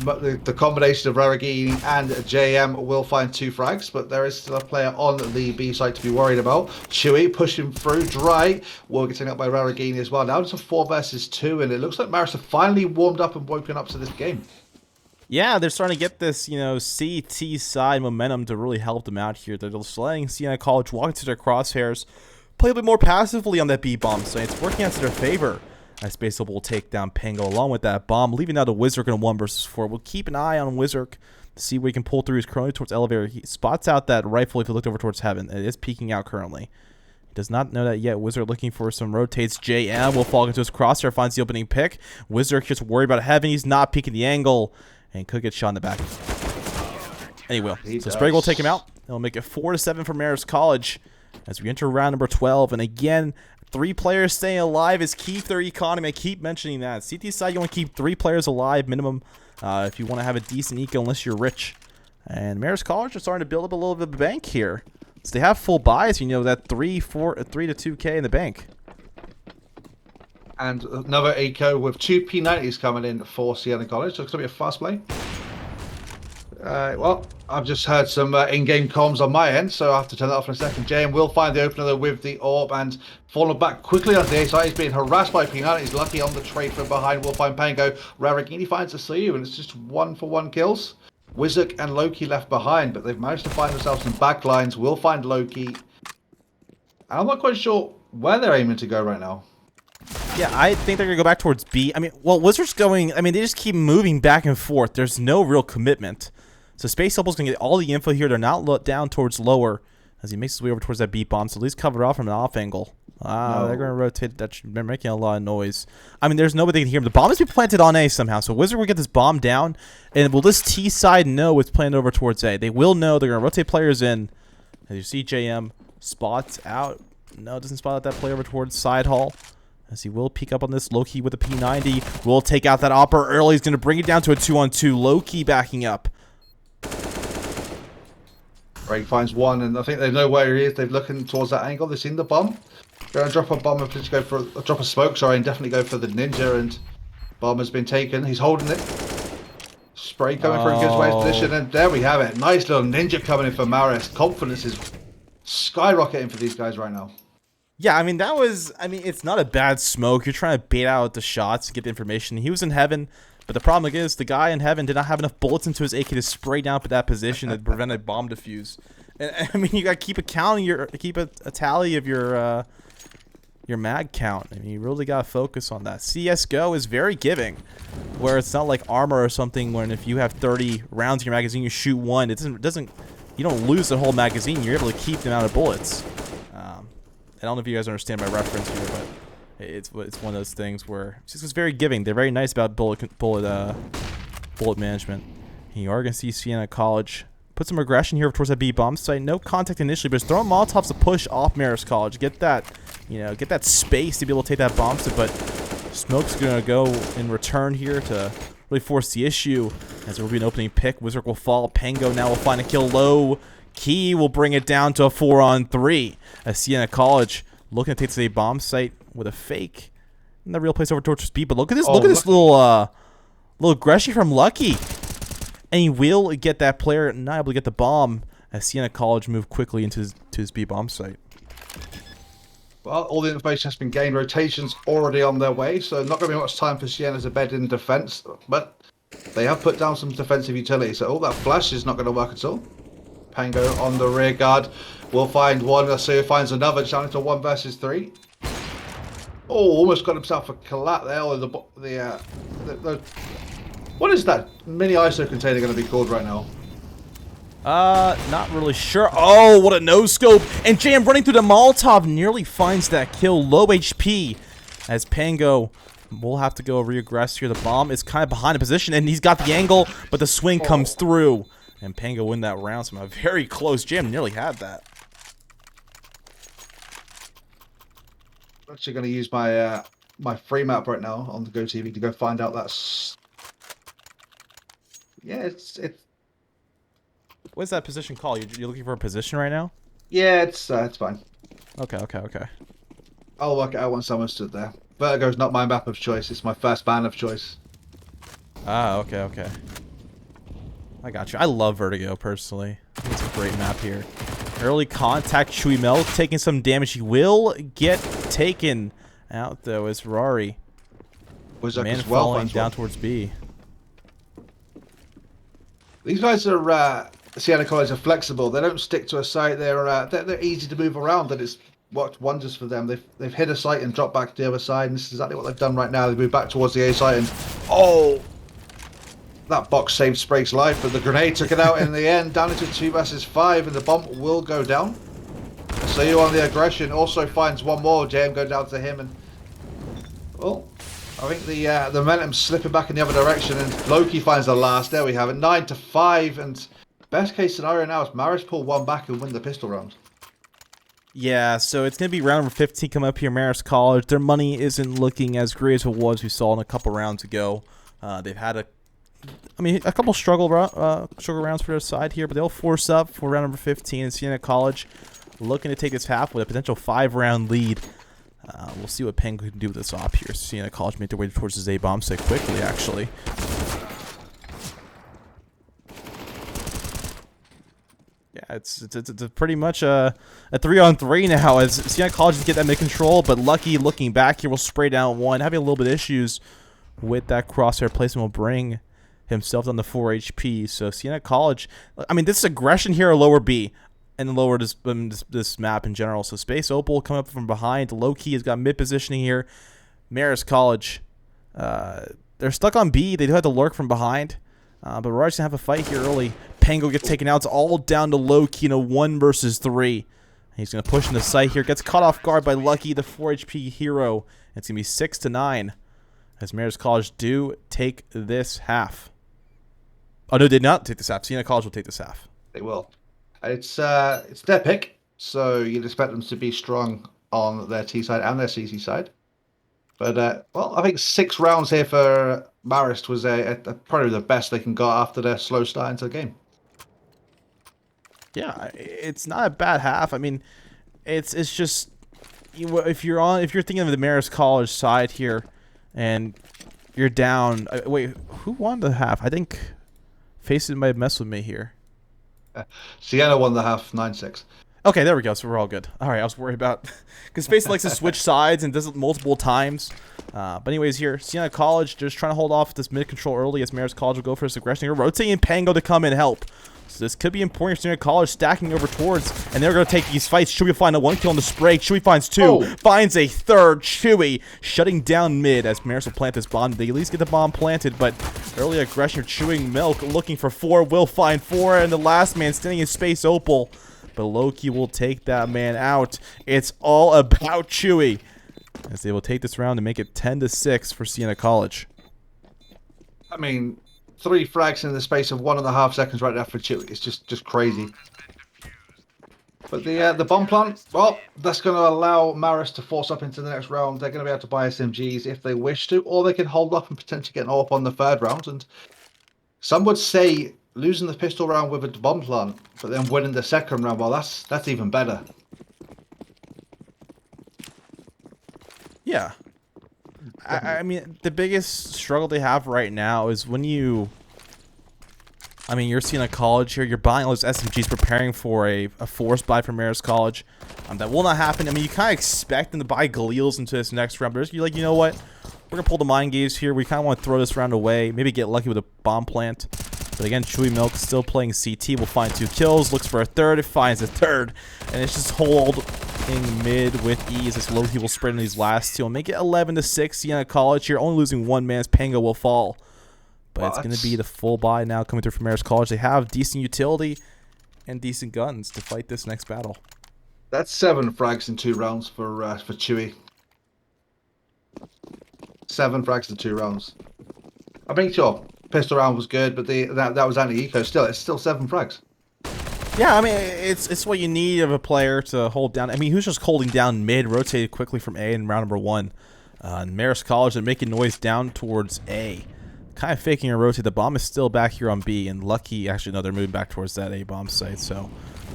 But the combination of Raragini and JM will find 2 frags, but there is still a player on the B site to be worried about. Chewy pushing through, dry. Will get taken up by Raragini as well. Now it's a 4 versus 2, and it looks like Marist have finally warmed up and woken up to this game.
Yeah, they're starting to get this, CT side momentum to really help them out here. They're just letting Siena College walk into their crosshairs, play a bit more passively on that B bomb, so it's working out to their favor. As Space will take down Pango along with that bomb, leaving out a Wizard in 1 versus 4. We'll keep an eye on Wizard to see where he can pull through his currently towards elevator. He spots out that rifle if you looked over towards heaven. It is peeking out currently. He does not know that yet. Wizard looking for some rotates. JM will fall into his crosshair, finds the opening pick. Wizard just worried about heaven. He's not peeking the angle and could get shot in the back. And he will. So Sprague will take him out. It'll make it 4-7 for Marist College as we enter round number 12. And again, 3 players staying alive is key for their economy. I keep mentioning that. CT side, you want to keep 3 players alive minimum if you want to have a decent eco, unless you're rich. And Marist College are starting to build up a little bit of a bank here. So they have full buys, that 3 to 2K in the bank.
And another eco with 2 P90s coming in for Siena College. So it's going to be a fast play. Well, I've just heard some in-game comms on my end, so I have to turn that off in a second. JM will find the opener though with the AWP and falling back quickly onto the A side. He's being harassed by P90. He's lucky on the trade from behind. We'll find Pango. Raragini finds a CU, and it's just 1-for-1 kills. Wizard and Loki left behind, but they've managed to find themselves some backlines. We'll find Loki. And I'm not quite sure where they're aiming to go right now.
Yeah, I think they're going to go back towards B. Wizards going... they just keep moving back and forth. There's no real commitment. So Space Opal's going to get all the info here. They're not down towards lower as he makes his way over towards that B bomb. So at least cover it off from an off angle.
No.
They're going to rotate. They're making a lot of noise. I mean, there's nobody that can hear him. The bomb has been planted on A somehow. So Wizard will get this bomb down. And will this T side know it's planted over towards A? They will know. They're going to rotate players in. As you see, JM spots out. No, doesn't spot out that player over towards side hall. As he will peek up on this. Low-key with a P90. Will take out that Opper early. He's going to bring it down to a 2-on-2. Low-key backing up.
Ray finds one, and I think they know where he is. They're looking towards that angle. They've seen the bomb. They're going to drop a bomb and just go for a drop of smoke. Sorry, and definitely go for the ninja. And bomb has been taken. He's holding it. Spray coming for a good way position, and there we have it. Nice little ninja coming in for Marist. Confidence is skyrocketing for these guys right now.
Yeah, I mean, it's not a bad smoke. You're trying to bait out the shots to get the information. He was in heaven, but the problem is the guy in heaven did not have enough bullets into his AK to spray down at that position to prevent a bomb defuse. And I mean, you got to keep a tally of your mag count. I mean, you really got to focus on that. CSGO is very giving, where it's not like armor or something when if you have 30 rounds in your magazine, you shoot one, it doesn't you don't lose the whole magazine. You're able to keep the amount of bullets. I don't know if you guys understand my reference here, but it's one of those things where it's just very giving. They're very nice about bullet management. You are going to see Siena College put some aggression here towards that B bomb site. No contact initially, but it's throwing Molotovs to push off Marist College. Get that space to be able to take that bomb site, but Smoke's going to go in return here to really force the issue. As there will be an opening pick, Wizard will fall. Pango now will find a kill low. Key will bring it down to a 4-on-3 as Siena College looking to take to a bomb site with a fake. And the real place over towards B. But look at this! Look at this little aggression from Lucky, and he will get that player not able to get the bomb as Siena College move quickly into his B bomb site.
Well, all the information has been gained. Rotations already on their way, so not going to be much time for Siena to bed in defense. But they have put down some defensive utility, so all that flash is not going to work at all. Pango on the rear guard will find one. Let's see who finds another. Challenge to 1 versus 3. Oh, almost got himself a collat there. Or the what is that mini ISO container going to be called right now?
Not really sure. Oh, what a no scope! And Jam running through the Molotov nearly finds that kill. Low HP as Pango will have to go re-aggress here. The bomb is kind of behind the position, and he's got the angle, but the swing comes through. And Pango win that round somehow. Very close. Jam nearly had that.
I'm actually going to use my my free map right now on the GoTV to go find out that's. Yeah, it's.
What's that position called? You're looking for a position right now?
Yeah, it's fine.
Okay.
I'll work it out once someone stood there. Vertigo's not my map of choice. It's my first ban of choice.
Ah, okay. I got you. I love Vertigo, personally. I think it's a great map here. Early contact, Chewy Mel taking some damage. He will get taken out, though, as Rari. Man falling down towards B.
These guys are, Siena College are flexible. They don't stick to a site. They're easy to move around, and it's worked wonders for them. They've hit a site and dropped back to the other side, and this is exactly what they've done right now. They move back towards the A site, and oh! That box saved Sprague's life, but the grenade took it out in the end, down into 2 versus 5, and the bomb will go down. So you on the aggression also finds one more. JM go down to him, and well, I think the momentum's slipping back in the other direction, and Loki finds the last. There we have it, 9-5, and best case scenario now is Marist pull one back and win the pistol round.
Yeah, so it's going to be round number 15 coming up here, Marist College. Their money isn't looking as great as it was we saw in a couple rounds ago. They've had a couple struggle rounds for their side here, but they'll force up for round number 15. And Siena College looking to take this half with a potential 5-round lead. We'll see what Penguin can do with this op here. Siena College made their way towards his A bomb site quickly, actually. Yeah, it's pretty much a 3-on-3 now as Siena College get that mid-control, but Lucky looking back here will spray down one, having a little bit of issues with that crosshair placement will bring himself down to 4 HP. So Siena College, I mean, this is aggression here or lower B and lower this map in general. So Space Opal coming up from behind. Low key has got mid positioning here. Marist College, they're stuck on B. They do have to lurk from behind. But we're always going to have a fight here early. Pango gets taken out. It's all down to Loki in a 1 versus 3. He's going to push in the site here. Gets caught off guard by Lucky, the 4 HP hero. It's going to be 6-9 as Marist College do take this half. Oh, no, they did not take this half. Siena College will take this half.
They will. It's their pick, so you'd expect them to be strong on their T side and their CC side. But, well, I think 6 rounds here for Marist was probably the best they can get after their slow start into the game.
Yeah, it's not a bad half. I mean, it's just if you're thinking of the Marist College side here, and you're down. Wait, who won the half? I think Faces might mess with me here.
Siena won the half 9-6.
Okay, there we go. So we're all good. All right, I was worried about because Faces likes to switch sides and does it multiple times. But anyways, here Siena College just trying to hold off this mid control early as Marist College will go for his aggression. They're rotating Pango to come and help. So this could be important for Siena College stacking over towards, and they're going to take these fights. Chewy find a 1 kill on the spray. Chewy finds 2, finds a 3rd. Chewy shutting down mid as Marist will plant this bomb. They at least get the bomb planted, but early aggression, chewing milk, looking for 4, will find 4, and the last man standing in space, Opal. But Loki will take that man out. It's all about Chewy as they will take this round and make it 10-6 for Siena College.
I mean, 3 frags in the space of 1.5 seconds right there for Chewy. It's just crazy. But the bomb plant, well, that's going to allow Marist to force up into the next round. They're going to be able to buy SMGs if they wish to, or they can hold up and potentially get an AWP on the 3rd round. And some would say losing the pistol round with a bomb plant, but then winning the 2nd round, well, that's even better.
Yeah. I mean, the biggest struggle they have right now is when you're seeing a college here, you're buying all those SMGs, preparing for a forced buy from Marist College. That will not happen. I mean, you kind of expect them to buy Galeals into this next round, but you're like, you know what? We're going to pull the mind games here. We kind of want to throw this round away, maybe get lucky with a bomb plant. But again, Chewy Milk still playing CT. Will find 2 kills, looks for a 3rd, it finds a 3rd, and it's just holding mid with ease. This low will spread in these last 2 and make it 11-6. Siena College here, only losing 1 man as Pango will fall. But it's going to be the full buy now coming through from Marist College. They have decent utility and decent guns to fight this next battle.
That's 7 frags in 2 rounds for Chewy. 7 frags in 2 rounds. I mean, sure, pistol round was good, but that was anti-eco. Still, it's still 7 frags.
Yeah, I mean, it's what you need of a player to hold down. I mean, who's just holding down mid, rotated quickly from A in round number 1. Marist College, they're making noise down towards A. Kind of faking a rotate. The bomb is still back here on B, and Lucky, actually, no, they're moving back towards that A bomb site. So,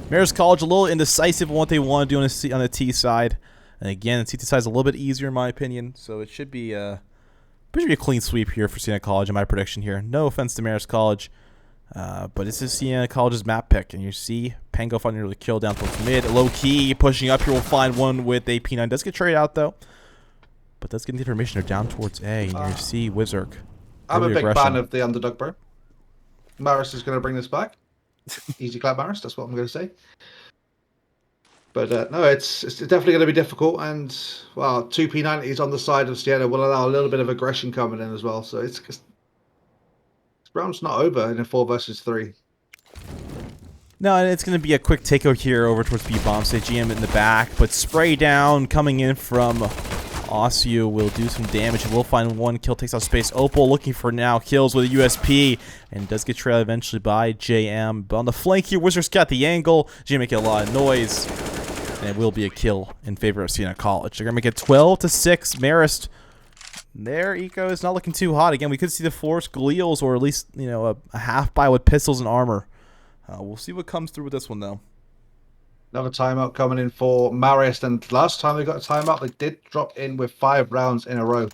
Marist College a little indecisive on what they want to do on the T side. And again, the CT side is a little bit easier in my opinion, so it should be a clean sweep here for Siena College in my prediction here. No offense to Marist College, but this is Siena College's map pick, and you see Pango finding the kill down towards mid. Low key pushing up here. We'll find one with a P9. Does get traded out though, but does get the information. They're down towards A, and you see Wizark.
I'm a big fan of the underdog, bro. Marist is going to bring this back. Easy clap, Marist. That's what I'm going to say. But no, it's definitely going to be difficult. And, well, 2 P90s on the side of Siena will allow a little bit of aggression coming in as well. So it's this round's not over in a 4 versus 3.
No, and it's going to be a quick takeout here over towards B bomb. Say GM in the back, but spray down coming in from Osu will do some damage. We'll find 1 kill, takes out space. Opal looking for now kills with a USP and does get trailed eventually by JM. But on the flank here, Wizards got the angle. GM making a lot of noise, and it will be a kill in favor of Siena College. They're going to make it 12-6. Marist, their eco is not looking too hot. Again, we could see the forced Galeals or at least a half buy with pistols and armor. We'll see what comes through with this one though.
Another timeout coming in for Marist, and last time they got a timeout, they did drop in with 5 rounds in a row.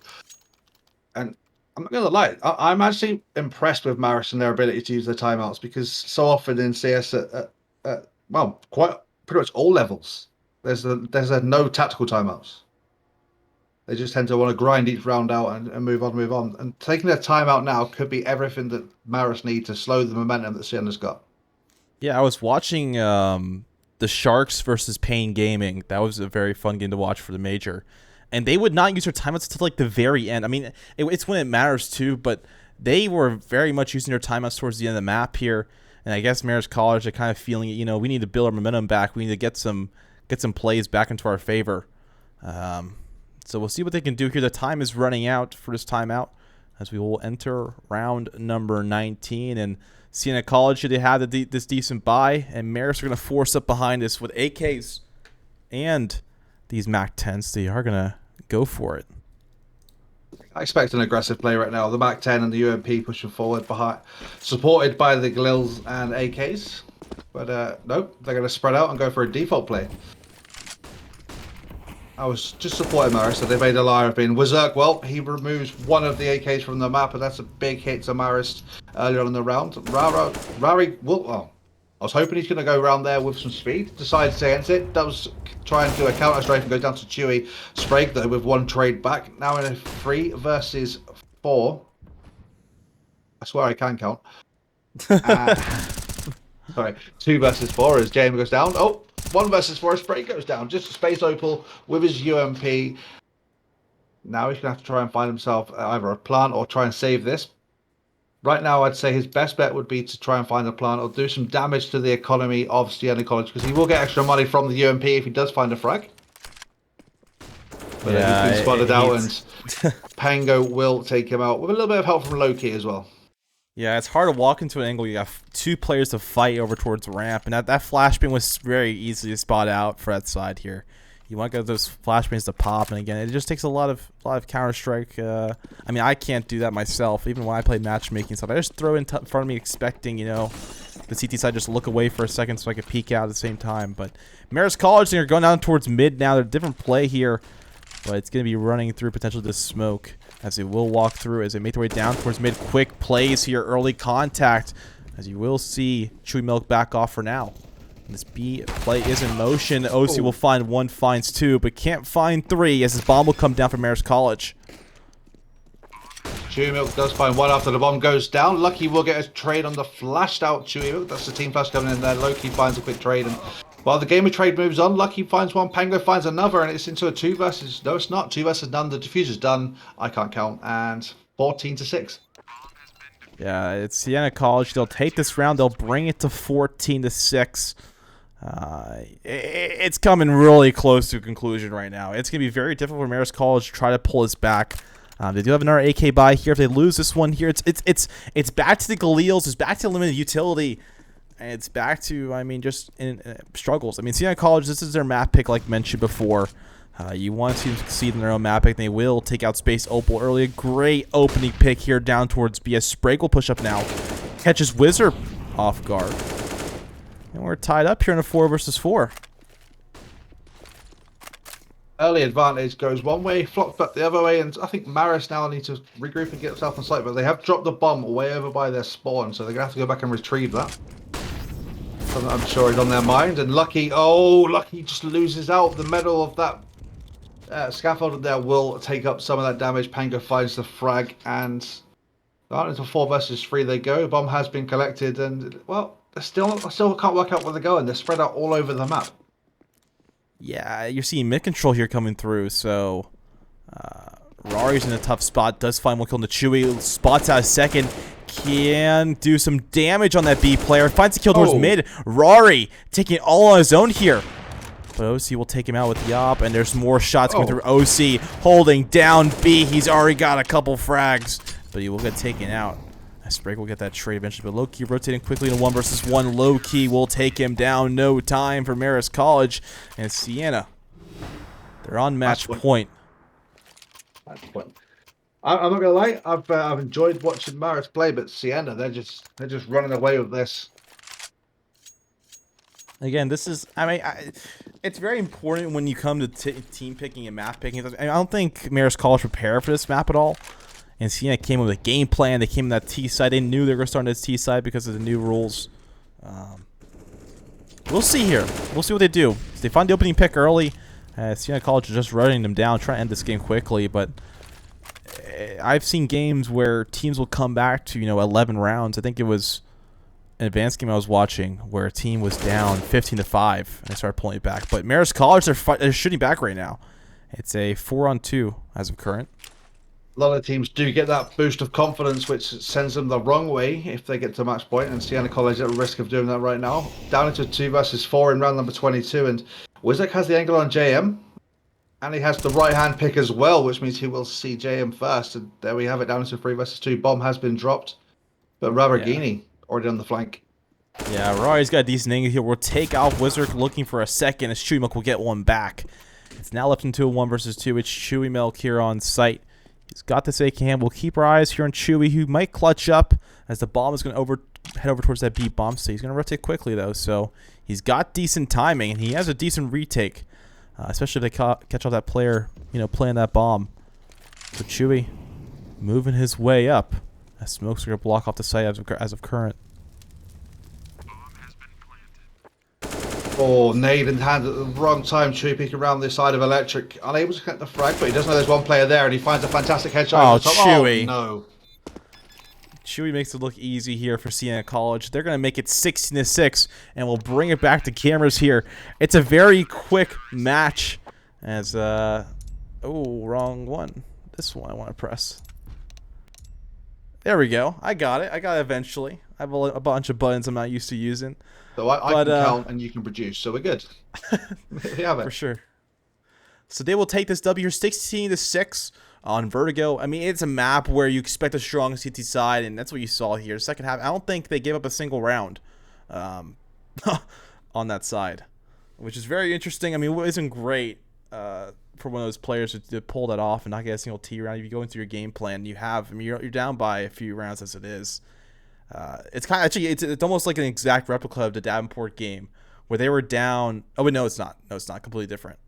And I'm not going to lie, I'm actually impressed with Marist and their ability to use their timeouts, because so often in CS, well, quite pretty much all levels, there's a no tactical timeouts. They just tend to want to grind each round out and move on. And taking a timeout now could be everything that Marist need to slow the momentum that Siena's got.
Yeah, I was watching the Sharks versus Pain Gaming. That was a very fun game to watch for the major. And they would not use their timeouts until like the very end. I mean, it's when it matters too, but they were very much using their timeouts towards the end of the map here. And I guess Marist College are kind of feeling it. You know, we need to build our momentum back. We need to get some plays back into our favor. So we'll see what they can do here. The time is running out for this timeout as we will enter round number 19. And Siena College, they have this decent buy. And Marist are going to force up behind us with AKs and these MAC-10s. They are going to go for it.
I expect an aggressive play right now. The MAC-10 and the UMP pushing forward behind, supported by the Glils and AKs. But nope, they're going to spread out and go for a default play. I was just supporting Marist, so they made a liar of being Wizark. Well, he removes one of the AKs from the map, and that's a big hit to Marist earlier on in the round. Rari, well, I was hoping he's going to go around there with some speed. Decides to enter it. Does try and do a counter strike and go down to Chewy. Sprague, though, with one trade back. Now in a 3 versus 4. I swear I can count. Sorry, 2 versus 4 as James goes down. Oh, 1 versus 4 as Sprague goes down. Just a space opal with his UMP. Now he's going to have to try and find himself either a plant or try and save this. Right now, I'd say his best bet would be to try and find a plant or do some damage to the economy of Siena College, because he will get extra money from the UMP if he does find a frag. But yeah, he's been spotted out, and Pango will take him out with a little bit of help from Loki as well.
Yeah, it's hard to walk into an angle. You got 2 players to fight over towards the ramp, and that flashbang was very easy to spot out for that side here. You want to get those flashbangs to pop, and again, it just takes a lot of counter strike. I mean, I can't do that myself, even when I play matchmaking stuff. I just throw it in front of me, expecting, you know, the CT side just look away for a second so I can peek out at the same time. But Marist College, they're going down towards mid now. They're a different play here, but it's going to be running through potentially the smoke as they will walk through as they make their way down towards mid. Quick plays here, early contact, as you will see Chewy Milk back off for now. This B play is in motion. OC will find 1, finds 2, but can't find 3 as his bomb will come down from Marist College.
Chewy Milk does find 1 after the bomb goes down. Lucky will get a trade on the flashed out Chewy Milk. That's the team flash coming in there. Loki finds a quick trade, and while the game of trade moves on, Lucky finds 1, Pango finds another, and it's into a 2 versus. No, it's not 2 versus none. The diffuser's done. I can't count, and 14-6.
Yeah, it's Siena College. They'll take this round. They'll bring it to 14-6. It's coming really close to a conclusion right now. It's going to be very difficult for Marist College to try to pull this back. They do have another AK buy here. If they lose this one here, it's back to the Galils. It's back to limited utility. And it's back to, I mean, just in struggles. I mean, Siena College, this is their map pick like mentioned before. You want to succeed in their own map pick. They will take out Space Opal early. A great opening pick here down towards BS. Sprague will push up now. Catches Wizard off guard. And we're tied up here in a 4 versus 4.
Early advantage goes one way, flops back the other way, and I think Marist now needs to regroup and get himself on site, but they have dropped the bomb way over by their spawn, so they're going to have to go back and retrieve that. Something I'm sure is on their mind, and Lucky just loses out. The middle of that scaffold there will take up some of that damage. Pango finds the frag, and into 4 versus 3 they go. Bomb has been collected, and, well, I still can't work out where they're going. They're spread out all over the map.
Yeah, you're seeing mid control here coming through, so Rari's in a tough spot. Does find 1 kill on the Chewy. Spots out a second. Can do some damage on that B player. Finds a kill towards mid. Rari taking it all on his own here. But OC will take him out with the op, and there's more shots coming through. OC holding down B. He's already got a couple frags, but he will get taken out. Sprague will get that trade eventually, but Low-Key rotating quickly in a 1 versus 1. Low-Key will take him down. No time for Marist College. And Siena, they're on match point.
I'm not gonna lie, I've enjoyed watching Marist play, but Siena, they're just running away with this.
Again, this is, I mean, it's very important when you come to team picking and map picking. I don't think Marist College prepared for this map at all. And Siena came with a game plan. They came in that T side. They knew they were going to start on this T side because of the new rules. We'll see here. We'll see what they do. They find the opening pick early. Siena College is just running them down, trying to end this game quickly. But I've seen games where teams will come back to 11 rounds. I think it was an advanced game I was watching where a team was down 15-5 and they started pulling it back. But Marist College, they're shooting back right now. It's a 4-on-2 as of current.
A lot of teams do get that boost of confidence, which sends them the wrong way if they get to match point, and Siena College at risk of doing that right now. Down into 2 versus 4 in round number 22, and Wizak has the angle on JM, and he has the right-hand pick as well, which means he will see JM first, and there we have it, down into 3 versus 2. Bomb has been dropped, but Rabarghini already on the flank.
Yeah, Rory's got a decent angle here. We'll take out Wizard looking for a second as Chewy Milk will get one back. It's now left into a 1 versus 2. It's Chewy Milk here on site. He's got this AK hand. We'll keep our eyes here on Chewy, who might clutch up as the bomb is going to head over towards that B bomb. So he's going to rotate quickly, though. So he's got decent timing, and he has a decent retake, especially if they catch all that player, playing that bomb. So Chewy moving his way up. As Smoke's going to block off the site as of current.
Oh, nade in hand at the wrong time. Chewy peeking around this side of Electric. Unable to connect the frag, but he does know there's one player there, and he finds a fantastic headshot.
Oh,
at the top.
Chewy.
Oh, no.
Chewy makes it look easy here for Siena College. They're going to make it 16-6, and we'll bring it back to cameras here. It's a very quick match as, oh, wrong one. This one I want to press. There we go. I got it. I got it eventually. I have a bunch of buttons I'm not used to using.
So I can count and you can produce, so we're good. We have it.
For sure. So they will take this W here 16-6 on Vertigo. I mean, it's a map where you expect a strong CT side, and that's what you saw here. Second half, I don't think they gave up a single round on that side, which is very interesting. I mean, it isn't great for one of those players to pull that off and not get a single T round. If you go into your game plan, you're down by a few rounds as it is. It's kind of actually it's almost like an exact replica of the Davenport game where they were down. Oh wait, no, it's not. No, it's not. Completely different.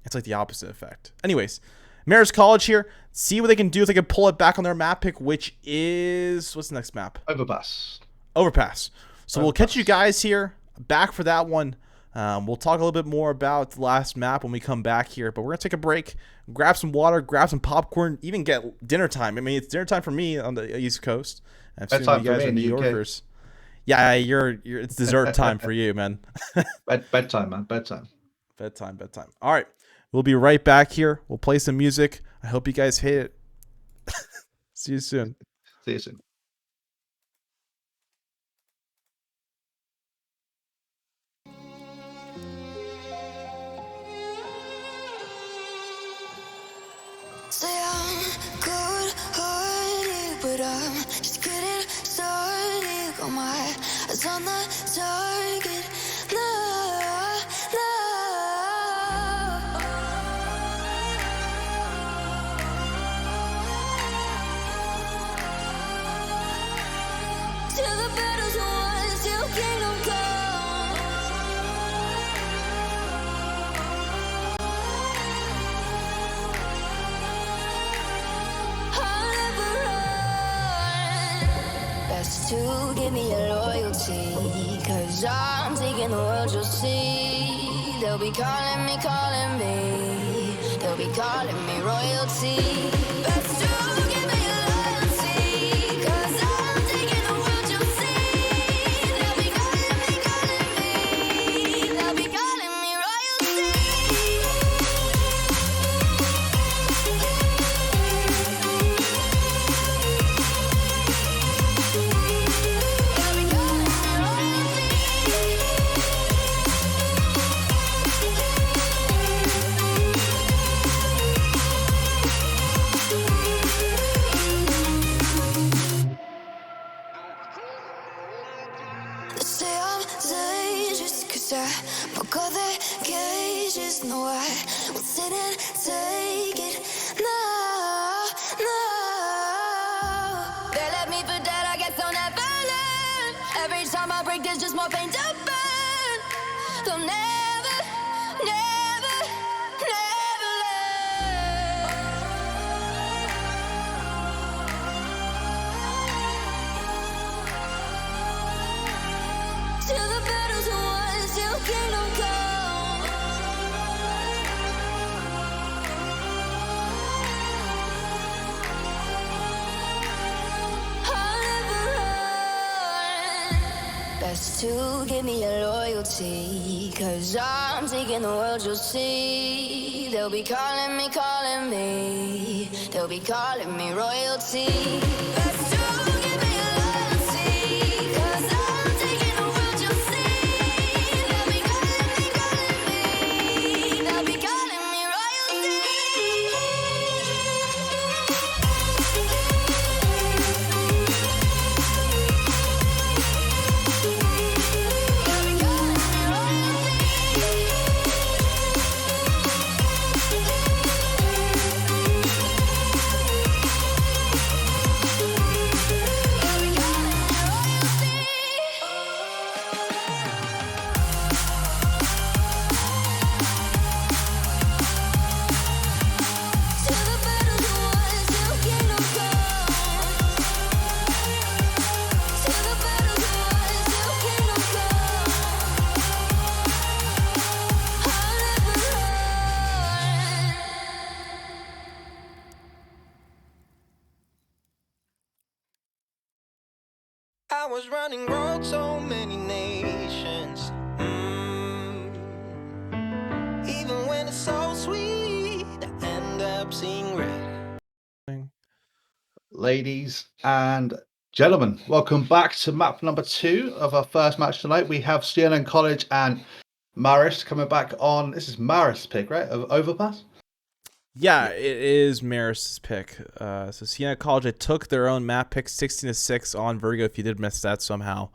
It's like the opposite effect. Anyways, Marist College here. See what they can do if they can pull it back on their map pick, which is what's the next map?
Overpass.
Overpass. So we'll catch you guys here back for that one. We'll talk a little bit more about the last map when we come back here, but we're gonna take a break, grab some water, grab some popcorn, even get dinner time. I mean, it's dinner time for me on the East Coast. I'm assuming you guys are New Yorkers. Yeah, it's dessert time for you, man.
Bedtime, man. Bedtime.
Bedtime. All right. We'll be right back here. We'll play some music. I hope you guys hate it. See you soon.
See you soon.
Say I'm good-hearted, but I'm just getting started. Got my eyes on the target. No, till the battle's won, till kingdom come. I'll never run. Best to give me your loyalty, 'cause I'm taking the world, you'll see. They'll be calling me. They'll be calling me royalty. Best to give me your loyalty, 'cause I'm taking the world, you'll see. They'll be calling me. They'll be calling me royalty. They say I'm dangerous 'cause I broke all their cages. No, I won't sit and take it. No. They left me for dead, I guess I'll never learn. Every time I break, there's just more pain to burn. They'll never learn. Till the battle's won, till kingdom come. I'll never run. Best to give me your loyalty, 'cause I'm taking the world, you'll see. They'll be calling me. They'll be calling me royalty. Best to give me your loyalty, 'cause I'm taking the world, you'll see. They'll be calling me. They'll be calling me royalty.
I was running road so many nations. Even when it's so sweet, I end up seeing red.
Ladies and gentlemen, welcome back to map number 2 of our first match tonight. We have Siena College and Marist coming back on. This is Marist's pick, right? Of Overpass?
Yeah, it is Marist's pick. So Siena College, they took their own map pick, 16-6 on Virgo, if you did miss that somehow.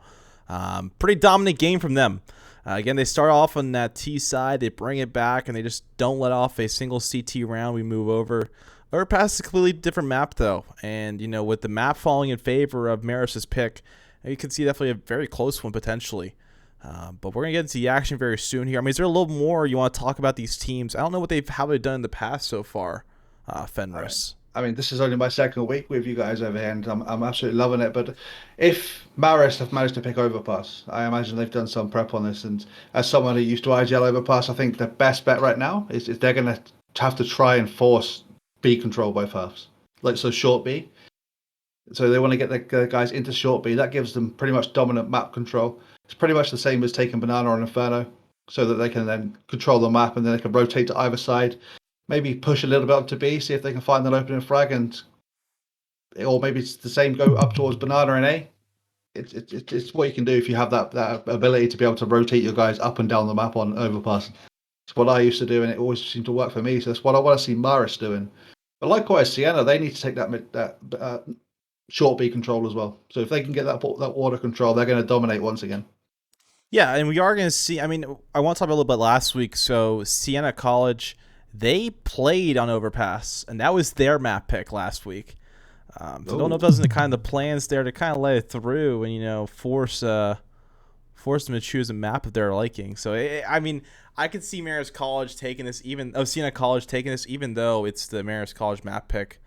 Pretty dominant game from them. Again, they start off on that T side, they bring it back, and they just don't let off a single CT round. We move over. Overpass is a completely different map, though. And, with the map falling in favor of Marist's pick, you can see definitely a very close one, potentially. But we're going to get into the action very soon here. I mean, is there a little more you want to talk about these teams? I don't know how they've done in the past so far, Fenris.
I mean, this is only my second week with you guys over here, and I'm absolutely loving it. But if Marist have managed to pick Overpass, I imagine they've done some prep on this. And as someone who used to IGL Overpass, I think the best bet right now is they're going to have to try and force B control both halves. So short B. So they want to get the guys into short B. That gives them pretty much dominant map control. It's pretty much the same as taking Banana on Inferno, so that they can then control the map and then they can rotate to either side. Maybe push a little bit up to B, see if they can find an opening frag, or maybe it's the same, go up towards Banana and A. It's what you can do if you have that ability to be able to rotate your guys up and down the map on Overpass. It's what I used to do, and it always seemed to work for me. So that's what I want to see Marist doing. But likewise, Siena, they need to take that short B control as well. So if they can get that water control, they're going to dominate once again.
Yeah, and we are going to see, I want to talk about a little bit last week. So Siena College, they played on Overpass, and that was their map pick last week. So I don't know if those are the kind of the plans there to kind of let it through and, force them to choose a map of their liking. So, I could see Marist College taking this, Siena College taking this, even though it's the Marist College map pick.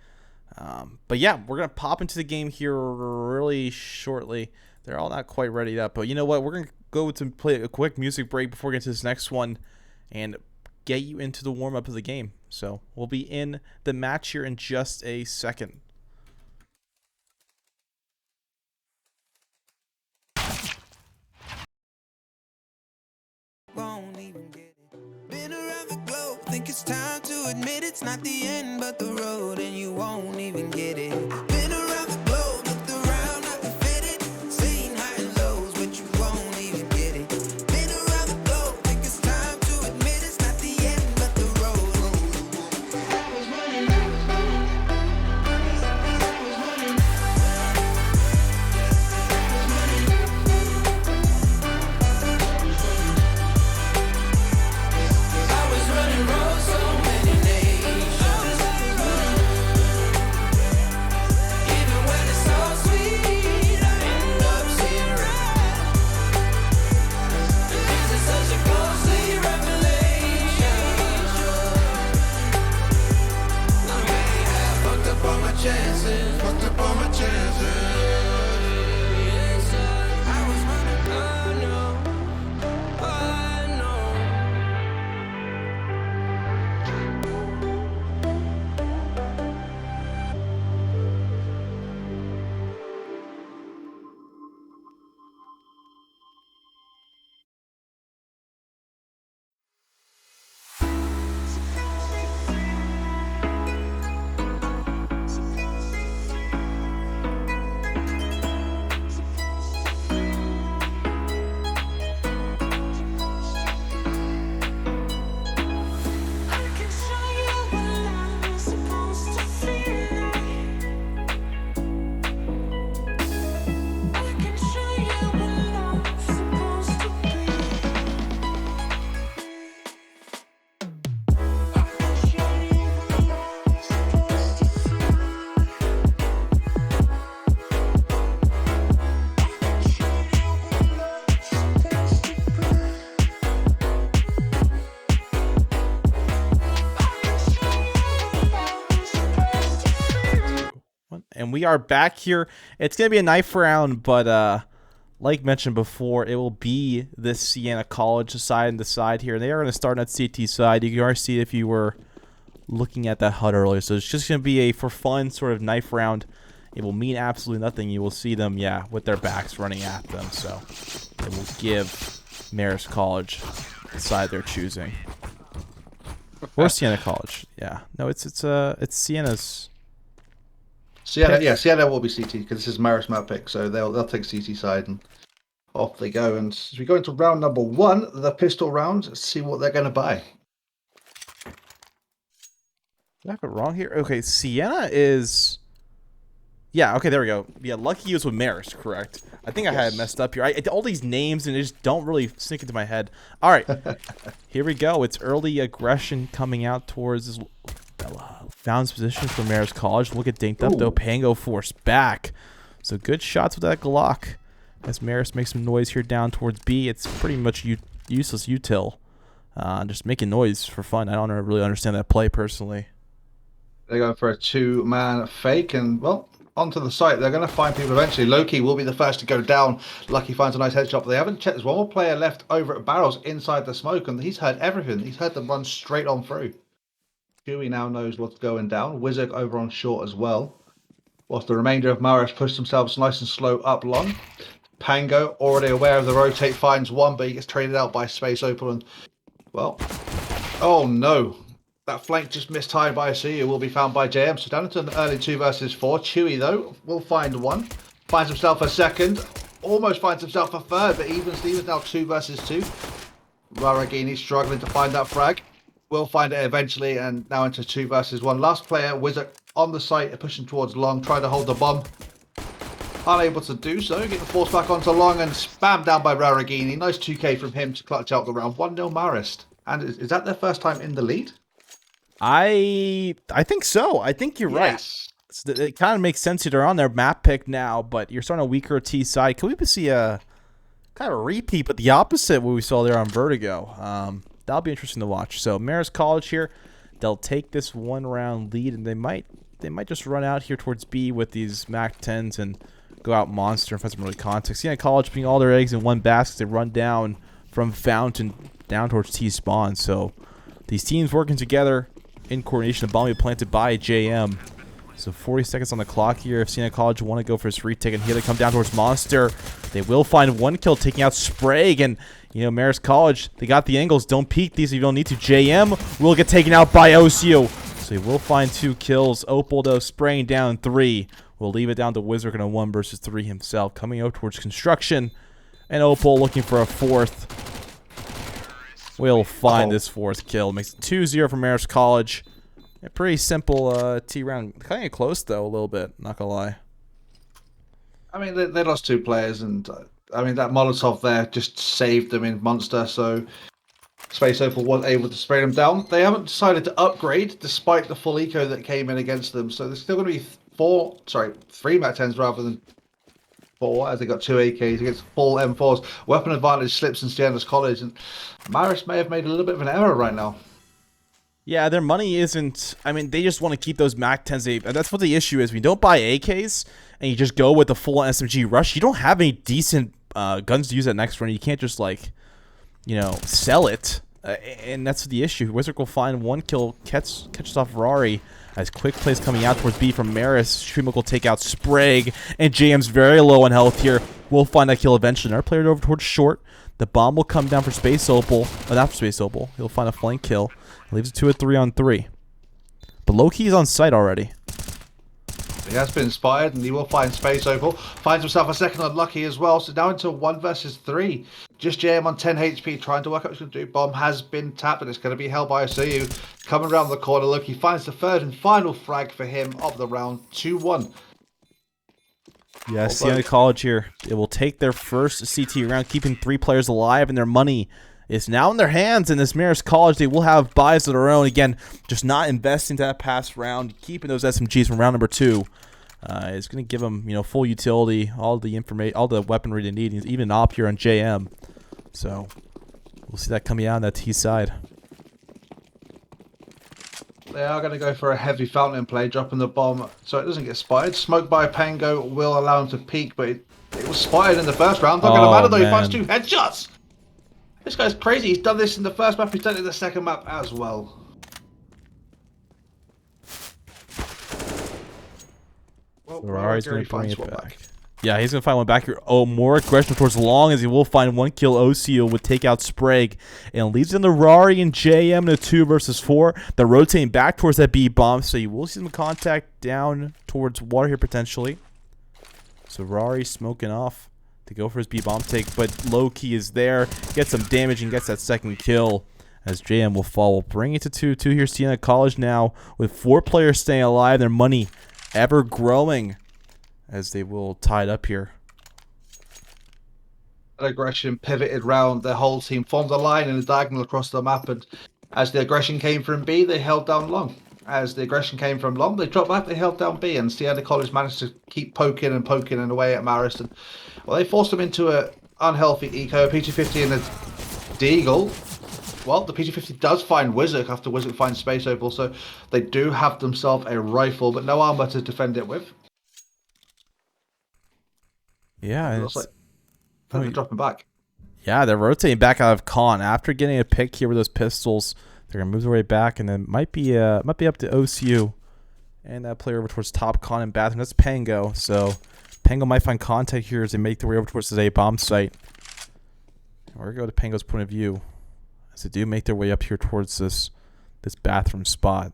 But yeah, we're going to pop into the game here really shortly. They're all not quite ready up, but you know what? We're going to go to play a quick music break before we get to this next one and get you into the warm-up of the game. So we'll be in the match here in just a second.
Won't even get it. Been around the globe, think it's time to admit it's not the end, but the road, and you won't even get it. Been around the globe, looked around, nothing fitted. Seen high and lows, but you won't even get it. Been around the globe, think it's time to admit it's not the end, but the road. I was running. Road so many nations.
and we are back here. It's going to be a knife round, but like mentioned before, it will be this Siena College side and the side here. They are going to start on that CT side. You can already see if you were looking at that HUD earlier. So it's just going to be a for fun sort of knife round. It will mean absolutely nothing. You will see them, yeah, with their backs running at them. So it will give Marist College the side they're choosing. Or Siena College. Yeah. No, it's Siena's.
Siena will be CT because this is Marist map pick, so they'll take CT side and off they go. And as we go into round number 1, the pistol round, let's see what they're going to buy.
Did I have it wrong here? Okay, Siena is. Yeah, okay, there we go. Yeah, Lucky was with Marist, correct? I think I had it messed up here. All these names and they just don't really sink into my head. All right, here we go. It's early aggression coming out towards this. Found position for Marist College. Look at dinked up though. Pango forced back. So good shots with that Glock. As Marist makes some noise here down towards B. It's pretty much useless util. Just making noise for fun. I don't really understand that play personally.
They're going for a 2-man fake, and well, onto the site. They're going to find people eventually. Loki will be the first to go down. Lucky finds a nice headshot, but they haven't checked. There's one more player left over at Barrels inside the smoke, and he's heard everything. He's heard them run straight on through. Huey now knows what's going down. Wizard over on short as well. Whilst the remainder of Marist push themselves nice and slow up long. Pango, already aware of the rotate, finds one, but he gets traded out by Space Opal. And, well, oh no. That flank just mistimed by Siena will be found by JM. So down into an early 2 versus 4. Chewy, though, will find one. Finds himself a second. Almost finds himself a third, but even Stevens now 2 versus 2. Raragini struggling to find that frag. Will find it eventually, and now into 2 versus 1. Last player, Wizard, on the site, pushing towards long, trying to hold the bomb. Unable to do so, getting forced back onto long and spammed down by Raragini. Nice 2K from him to clutch out the round. 1-0 Marist. And is that their first time in the lead?
I think so. I think you're right. So it kind of makes sense that they're on their map pick now, but you're starting a weaker T side. Can we see a kind of a repeat, but the opposite of what we saw there on Vertigo? That'll be interesting to watch. So Marist College here, they'll take this 1-round lead, and they might just run out here towards B with these Mac 10s and go out monster and find some early context. Siena College putting all their eggs in one basket. They run down from Fountain down towards T spawn. So these teams working together in coordination. The bomb will be planted by JM. So 40 seconds on the clock here. If Siena College want to go for his retake, and here they come down towards Monster. They will find one kill, taking out Sprague. And, you know, Marist College, they got the angles. Don't peek these if you don't need to. JM will get taken out by Osio. So he will find 2 kills. Opal, though, spraying down 3. We'll leave it down to Wizard in a 1 versus 3 himself. Coming out towards construction. And Opal looking for a 4th. We'll find this 4th kill. Makes it 2-0 for Marist College. A pretty simple T round. Kind of close, though, a little bit. Not going to lie.
I mean, they lost 2 players, and I mean, that Molotov there just saved them in Monster, so Space Opal was able to spray them down. They haven't decided to upgrade, despite the full eco that came in against them, so there's still going to be 3 Mac 10s rather than 4, as they got 2 AKs against full M4s. Weapon advantage slips in Siena's College, and Marist may have made a little bit of an error right now.
Yeah, their money isn't. I mean, they just want to keep those Mac 10s. That's what the issue is. When you don't buy AKs and you just go with the full SMG rush, you don't have any decent guns to use that next run. You can't just, like, you know, sell it. And that's the issue. Wizard will find 1 kill, catches off Rari. As quick plays coming out towards B from Marist. Streamok will take out Sprague. And JM's very low on health here. We'll find that kill eventually. Another player over towards short. The bomb will come down for Space Opal. Not for Space Opal. He'll find a flank kill. Leaves it to a 3-on-3. But low-key is on site already.
He has been inspired, and he will find Space Opal. Finds himself a second unlucky as well. So now into 1 versus 3. Just JM on 10 HP, trying to work out what he's going to do. Bomb has been tapped, and it's going to be held by Osu. Coming around the corner, look, he finds the 3rd and final frag for him of the round. 2-1.
Yeah, Siena College here. It will take their first CT round, keeping 3 players alive, and their money is now in their hands. In this Marist College, they will have buys of their own. Again, just not investing that past round, keeping those SMGs from round number 2. Is going to give them, you know, full utility, all the information, all the weaponry they need, even an op here on JM. So we'll see that coming out on that T side.
They are going to go for a heavy fountain play, dropping the bomb so it doesn't get spotted. Smoke by Pango will allow him to peek, but it was spotted in the first round. Not going to matter though, he finds 2 headshots. This guy's crazy. He's done this in the first map, he's done it in the second map as well. Well,
Ferrari's going to bring it back. Yeah, he's going to find one back here. Oh, more aggression towards Long as he will find 1 kill. OCO would take out Sprague and leaves in the Rari and JM in a 2 versus 4. They're rotating back towards that B bomb, so you will see some contact down towards water here potentially. So Rari smoking off to go for his B bomb take, but low-key is there. Gets some damage and gets that second kill as JM will fall. We'll bring it to 2-2 here. Siena College now with 4 players staying alive. Their money ever growing as they will tie it up here.
Aggression pivoted round. The whole team formed a line in a diagonal across the map, and as the aggression came from B, they held down long. As the aggression came from long, they dropped back, they held down B, and Siena College managed to keep poking and away at Marist. And well, they forced them into a unhealthy eco, a PG-50 and a Deagle. Well, the PG-50 does find Wizard after Wizard finds Space Opal, so they do have themselves a rifle, but no armor to defend it with.
Yeah,
it looks like they're dropping back. Yeah,
they're rotating back out of Con after getting a pick here with those pistols. They're gonna move their way back, and then might be up to OCU and that player over towards top Con and bathroom. That's Pango. So Pango might find contact here as they make their way over towards the A bomb site. We're gonna go to Pango's point of view as they do make their way up here towards this bathroom spot.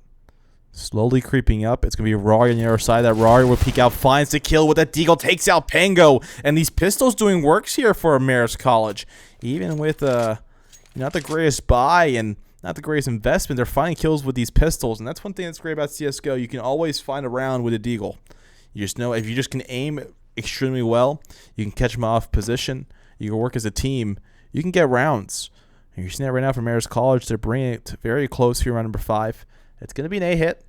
Slowly creeping up. It's going to be Rari on the other side. That Rari will peek out, finds the kill with that Deagle, takes out Pango. And these pistols doing works here for Marist College. Even with not the greatest buy and not the greatest investment, they're finding kills with these pistols. And that's one thing that's great about CSGO. You can always find a round with a Deagle. You just know if you just can aim extremely well, you can catch them off position, you can work as a team, you can get rounds. And you're seeing that right now from Marist College. They're bringing it very close here around number 5. It's going to be an A hit.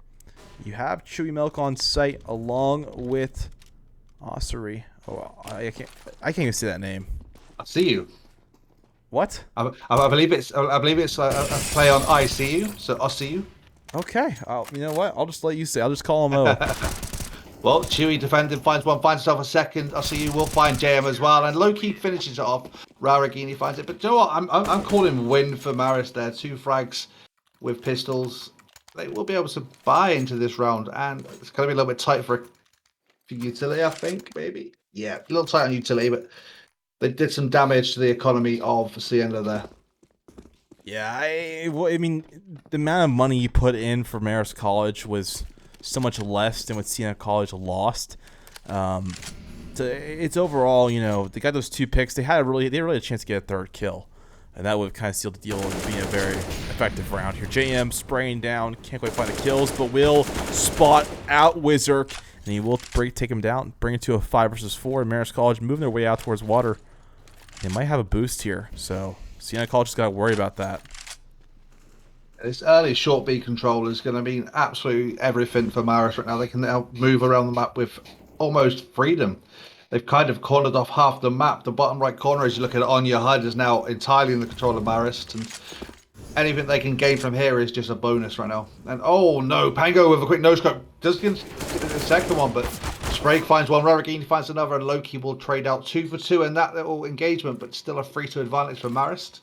You have Chewy Milk on site along with Ossery. Oh, I can't even say that name.
I see you.
What?
I believe it's a play on I see you. So I see you.
Okay. You know what? I'll just let you say. I'll just call him O.
Well, Chewy defending, finds himself a second. I see you will find JM as well, and low-key finishes it off. Raragini finds it, but you know what? I'm calling win for Marist there. 2 frags with pistols. They will be able to buy into this round, and it's going to be a little bit tight for utility, I think, maybe. Yeah, a little tight on utility, but they did some damage to the economy of Siena there.
Yeah, I mean, the amount of money you put in for Marist College was so much less than what Siena College lost. It's overall, they got those 2 picks. They really had a chance to get a 3rd kill. And that would have kind of sealed the deal and be a very effective round here. JM spraying down. Can't quite find the kills, but will spot out Wizard. And he will take him down. Bring it to a 5 versus 4. And Marist College moving their way out towards water. They might have a boost here. So Siena College just got to worry about that.
This early short B control is going to mean absolutely everything for Marist right now. They can now move around the map with almost freedom. They've kind of cornered off half the map. The bottom right corner, as you look at it on your HUD, is now entirely in the control of Marist. And anything they can gain from here is just a bonus right now. And oh no, Pango with a quick no-scope. Does get the second one, but Sprague finds one, Raragini finds another, and Loki will trade out 2 for 2 in that little engagement, but still a 3-2 advantage for Marist.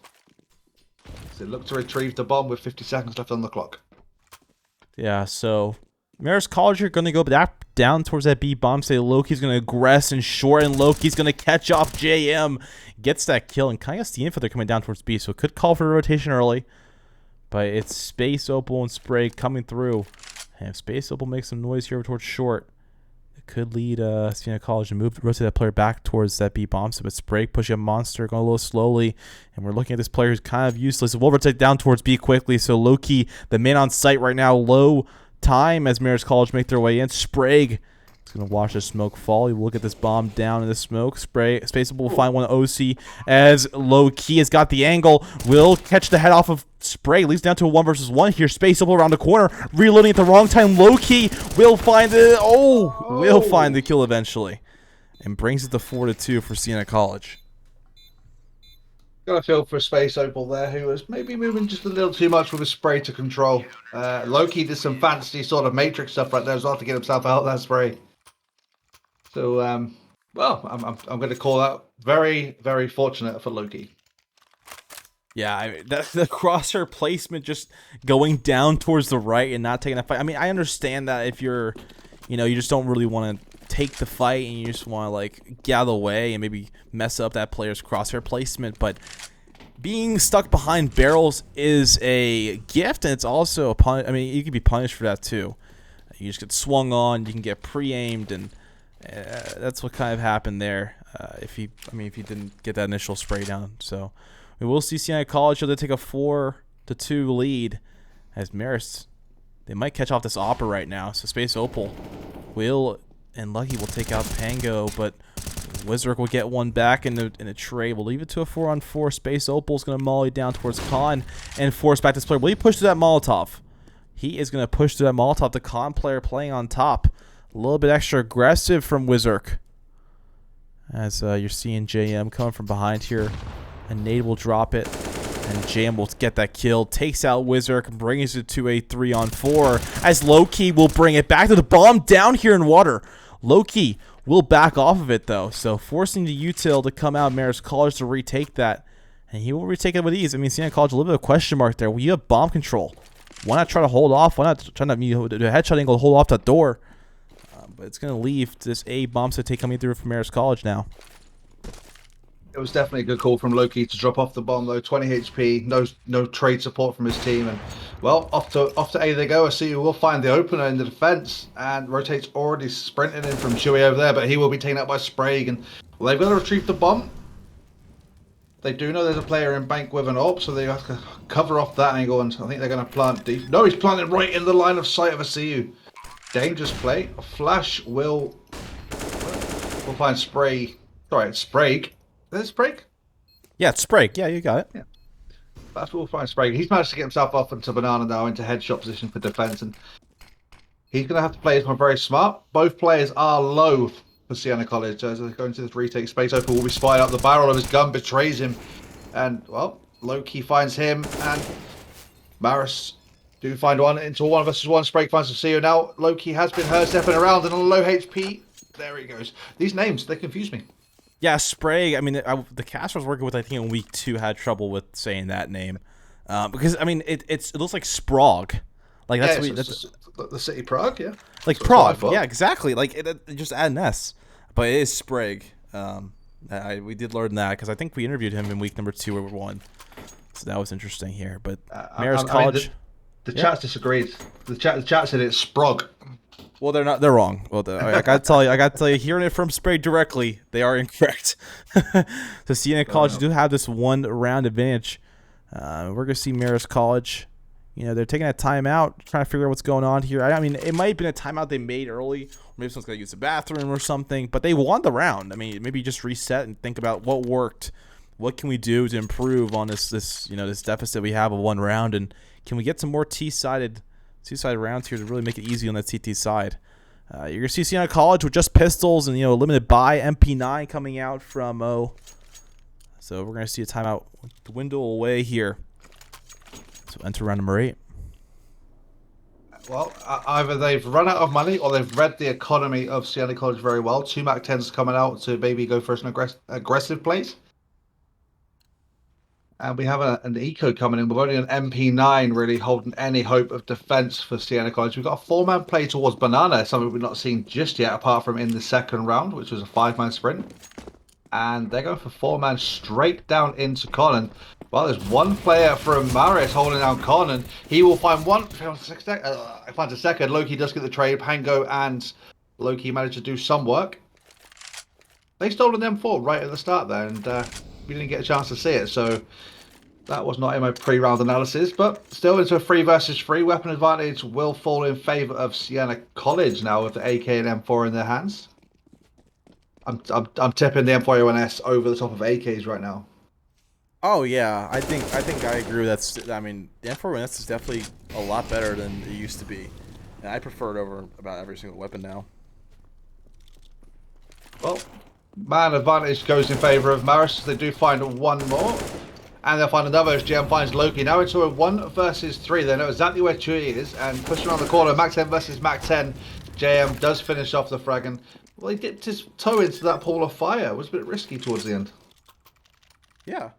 So look to retrieve the bomb with 50 seconds left on the clock.
Yeah, so Marist College are going to go back down towards that B bomb. Say Loki's going to aggress and short, and Loki's going to catch off JM. Gets that kill, and kind of the info they're coming down towards B. So it could call for a rotation early. But it's Space Opal and Spray coming through. And if Space Opal makes some noise here towards short, it could lead Siena College to rotate that player back towards that B bomb. So but Spray pushing a monster, going a little slowly. And we're looking at this player who's kind of useless. We'll rotate down towards B quickly. So Loki, the man on site right now, low time as Marist College make their way in. Sprague is going to watch the smoke fall. He will look at this bomb down in the smoke. Spaceable will find one OC as Low Key has got the angle. Will catch the head off of Sprague. Leads down to a 1 versus 1 here. Spaceable around the corner. Reloading at the wrong time. Low Key will find the will find the kill eventually. And brings it to 4-2 for Siena College.
Got a feel for Space Opal there, who was maybe moving just a little too much with his spray to control. Loki did some fancy sort of Matrix stuff right there as well to get himself out of that spray. So, well, I'm going to call that very, very fortunate for Loki.
Yeah, the crosshair placement just going down towards the right and not taking a fight. I mean, I understand that if you're, you just don't really want to take the fight and you just want to like get out of the way and maybe mess up that player's crosshair placement, but being stuck behind barrels is a gift, and it's also a pun. I mean, you can be punished for that too. You just get swung on, you can get pre-aimed, and that's what kind of happened there. If he didn't get that initial spray down. So we will see Siena College. They'll take a 4-2 lead as Marist. They might catch off this Opera right now. So Space Opal and Lucky will take out Pango, but Wizard will get one back in the tray. We'll leave it to a 4-on-4. Space Opal's going to molly down towards Khan and force back this player. Will he push to that Molotov? He is going to push to that Molotov. The Khan player playing on top. A little bit extra aggressive from Wizard. As you're seeing JM coming from behind here. And Nade will drop it. And JM will get that kill. Takes out Wizard. Brings it to a 3-on-4. As Loki will bring it back to the bomb down here in water. Loki will back off of it, though. So forcing the util to come out of Marist College to retake that. And he will retake it with ease. I mean, Siena College, a little bit of a question mark there. Well, you have bomb control. Why not try to hold off? Why not try to do a headshot angle to hold off that door? But it's going to leave this A bomb to take coming through from Marist College now.
It was definitely a good call from Loki to drop off the bomb, though. 20 HP, no trade support from his team, and well, off to A they go. I see you will find the opener in the defense, and Rotate's already sprinting in from Chewy over there, but he will be taken out by Sprague, and well, they've got to retrieve the bomb. They do know there's a player in bank with an AWP, so they have to cover off that angle, and I think they're going to plant deep. No, he's planted right in the line of sight of a CU. Dangerous play. A flash will find Spray. Sorry, it's Sprague. Is it Sprague?
Yeah, it's Sprague. Yeah, you got it.
Yeah. That's what we'll find Sprague. He's managed to get himself off into Banana now into headshot position for defense, and he's going to have to play this one very smart. Both players are low for Siena College, so as they go into this retake, Space Opal will be spied out. The barrel of his gun betrays him, and well, Loki finds him, and Marist do find one into 1 versus 1. Sprague finds the CEO now. Loki has been heard stepping around and on low HP. There he goes. These names, they confuse me.
Yeah, Sprague. I mean, the cast I was working with, I think in week 2, had trouble with saying that name because I mean, it looks like Sprague, like that's
yeah,
that's
the city Prague, yeah,
like
so
Prague, yeah, exactly. Like it just add an S, but it is Sprague. We did learn that because I think we interviewed him in week number 2 or 1, so that was interesting here. But Marist College.
I mean, the chat's disagreed. The chat said it's Sprague.
Well, they're not. They're wrong. Well, I gotta tell you, hearing it from Sprague directly, they are incorrect. So Siena College do have this 1 round advantage. We're gonna see Marist College. They're taking a timeout, trying to figure out what's going on here. I mean, it might have been a timeout they made early, or maybe someone's gonna use the bathroom or something. But they won the round. I mean, maybe just reset and think about what worked. What can we do to improve on this deficit we have of 1 round, and can we get some more two-sided rounds here to really make it easy on that CT side? You're going to see Siena College with just pistols and, limited buy MP9 coming out from O. So we're going to see a timeout dwindle away here. So enter round number 8.
Well, either they've run out of money or they've read the economy of Siena College very well. 2 Mac 10s coming out to maybe go for some aggressive plays. And we have an eco coming in with only an MP9 really holding any hope of defense for Siena College. We've got a 4-man play towards Banana, something we've not seen just yet, apart from in the second round, which was a 5-man sprint. And they're going for 4-man straight down into Conan. Well, there's 1 player from Marist holding down Conan. He will find one. Finds a second. Loki does get the trade. Pango and Loki managed to do some work. They stolen them 4 right at the start there, and we didn't get a chance to see it, so that was not in my pre-round analysis. But still, into a 3 versus 3, weapon advantage will fall in favour of Siena College now with the AK and M4 in their hands. I'm tipping the M4A1S over the top of AKs right now.
Oh yeah, I think I agree. I mean, the M4A1S is definitely a lot better than it used to be, and I prefer it over about every single weapon now.
Well, man advantage goes in favour of Marist. They do find 1 more. And they'll find another as GM finds Loki. Now into a 1 versus 3. They know exactly where Chewie is and push around the corner. Mac 10 versus Mac 10. JM does finish off the frag, and well, he dipped his toe into that pool of fire. It was a bit risky towards the end.
Yeah.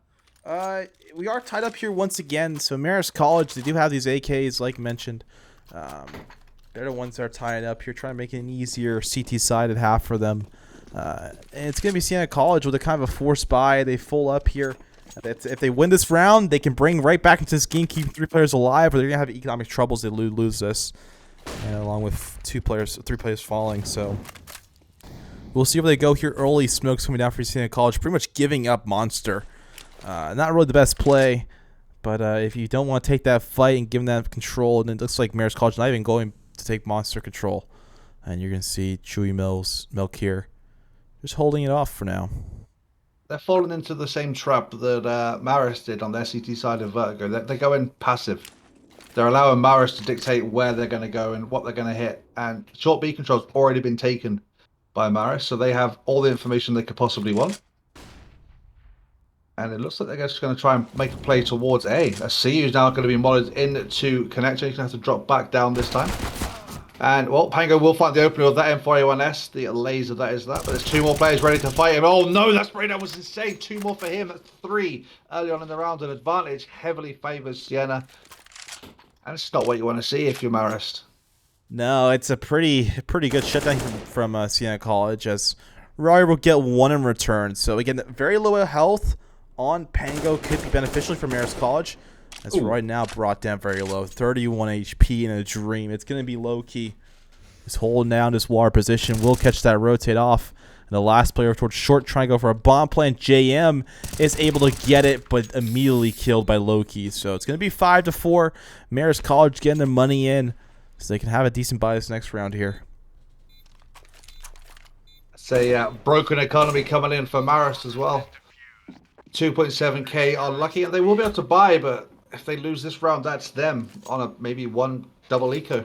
We are tied up here once again. So Marist College, they do have these AKs, like mentioned. They're the ones that are tied up here, trying to make it an easier CT-sided half for them. And it's going to be Siena College with a kind of a forced buy. They full up here. If they win this round, they can bring right back into this game, keep 3 players alive, or they're going to have economic troubles. They lose this, and along with 3 players falling. So we'll see where they go here early. Smoke's coming down for Siena College, pretty much giving up Monster. Not really the best play, but if you don't want to take that fight and give them that control, then it looks like Marist College not even going to take Monster control. And you're going to see Chewy Milk here just holding it off for now.
They're falling into the same trap that Marist did on their CT side of Vertigo. They're going passive. They're allowing Marist to dictate where they're going to go and what they're going to hit. And short B control's already been taken by Marist, so they have all the information they could possibly want. And it looks like they're just going to try and make a play towards A. A C is now going to be modded into connector. He's going to have to drop back down this time. And, well, Pango will find the opening of that M4A1S. The laser that is that. But there's 2 more players ready to fight him. Oh, no, that spray that was insane. 2 more for him. That's 3 early on in the round. An advantage heavily favors Siena. And it's not what you want to see if you're Marist.
No, it's a pretty good shutdown from Siena College, as Rory will get 1 in return. So, again, very low health on Pango could be beneficial for Marist College. That's right now brought down very low. 31 HP in a dream. It's going to be low-key. Just holding down this water position. Will catch that rotate off. And the last player towards short trying to go for a bomb plant. JM is able to get it, but immediately killed by Loki. So it's going to be 5-4. Marist College getting their money in so they can have a decent buy this next round here.
It's a broken economy coming in for Marist as well. 2.7k unlucky, and they will be able to buy, but if they lose this round, that's them on a maybe 1 double eco.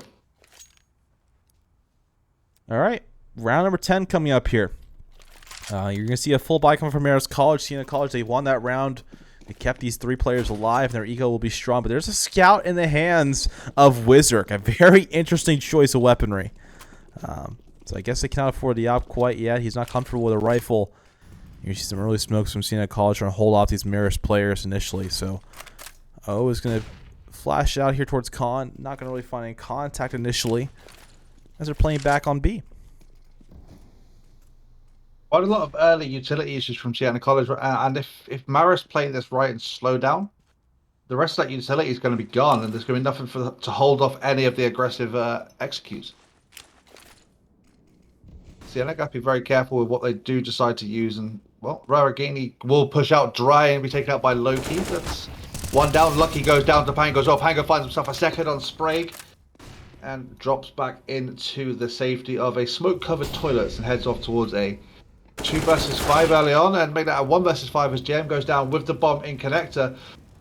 All right, round number 10 coming up here. You're going to see a full buy coming from Marist College. Siena College, they won that round. They kept these 3 players alive, and their eco will be strong. But there's a scout in the hands of Wizark, a very interesting choice of weaponry. So I guess they cannot afford the op quite yet. He's not comfortable with a rifle. You see some early smokes from Siena College trying to hold off these Marist players initially. So O is going to flash out here towards Con. Not going to really find any contact initially as they're playing back on B.
Quite a lot of early utility issues from Siena College, and if Marist play this right and slow down, the rest of that utility is going to be gone, and there's going to be nothing to hold off any of the aggressive executes. Siena got to be very careful with what they do decide to use, and well, Raragini will push out dry and be taken out by Loki. That's 1 down. Lucky goes down to Pango as well. Pango finds himself a second on Sprague and drops back into the safety of a smoke-covered toilets and heads off towards a 2 versus 5 early on, and make that a 1 versus 5 as JM goes down with the bomb in connector.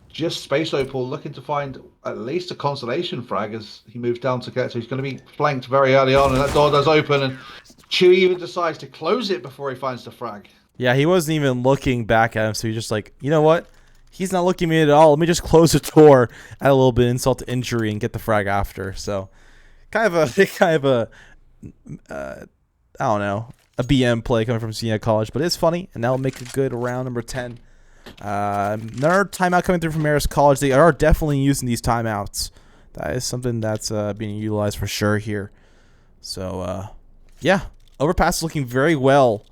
Just Space Opal looking to find at least a consolation frag as he moves down to connector. He's going to be flanked very early on, and that door does open, and Chewie even decides to close it before he finds the frag.
Yeah, he wasn't even looking back at him, so he's just like, you know what? He's not looking at me at all. Let me just close the door, add a little bit of insult to injury, and get the frag after. So, I don't know, a BM play coming from Siena College, but it's funny, and that'll make a good round number 10. Another timeout coming through from Marist College. They are definitely using these timeouts. That is something that's being utilized for sure here. So, yeah, Overpass is looking very well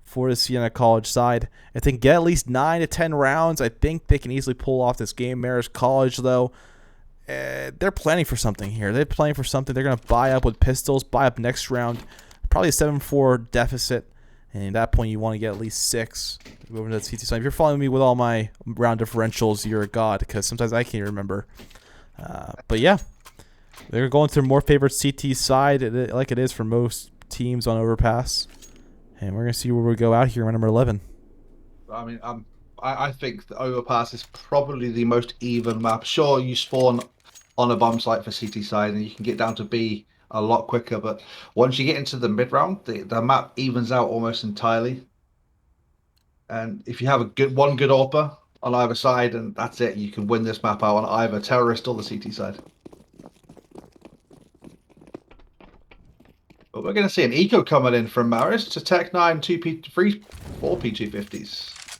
for the Siena College side. If they can get at least 9 to 10 rounds, I think they can easily pull off this game. Marist College, though, they're planning for something here. They're planning for something. They're going to buy up with pistols, buy up next round. Probably a 7-4 deficit. And at that point, you want to get at least 6. Moving to the CT side. If you're following me with all my round differentials, you're a god, because sometimes I can't remember. But yeah, they're going to more favorite CT side, like it is for most teams on Overpass. And we're going to see where we go out here on number 11.
I mean, I think the Overpass is probably the most even map. Sure, you spawn on a bomb site for CT side, and you can get down to B a lot quicker, but once you get into the mid round, the map evens out almost entirely. And if you have one good AWPer, on either side, and that's it. You can win this map out on either terrorist or the CT side. But we're going to see an eco coming in from Marist to Tech 9, 2P3, 4 P250s.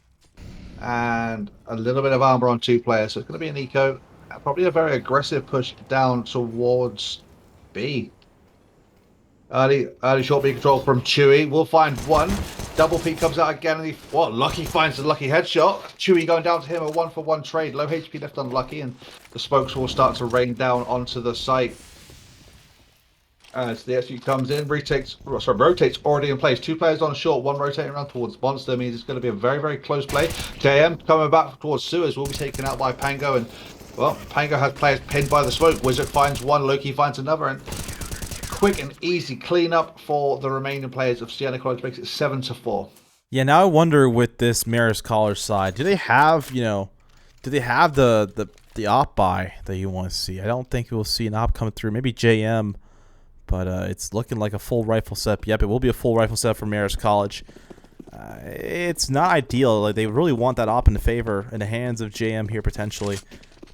And a little bit of armor on 2 players. So it's going to be an eco. Probably a very aggressive push down towards B. Early short B control from Chewy. We'll find one. Double P comes out again, and Lucky finds the lucky headshot. Chewy going down to him, a 1-for-1 trade. Low HP left on Lucky, and the smokes will start to rain down onto the site. As the SU comes in, rotates already in place. 2 players on short, 1 rotating around towards Monster. Means it's going to be a very, very close play. JM coming back towards Sewers will be taken out by Pango, and well, Pango has players pinned by the smoke. Wizard finds one, Loki finds another, and quick and easy cleanup for the remaining players of Siena College makes it 7-4.
Yeah, now I wonder with this Marist College side, do they have, the op buy that you want to see? I don't think we'll see an op come through. Maybe JM. But it's looking like a full rifle set. Yep, it will be a full rifle set for Marist College. It's not ideal. Like, they really want that op in the hands of JM here potentially,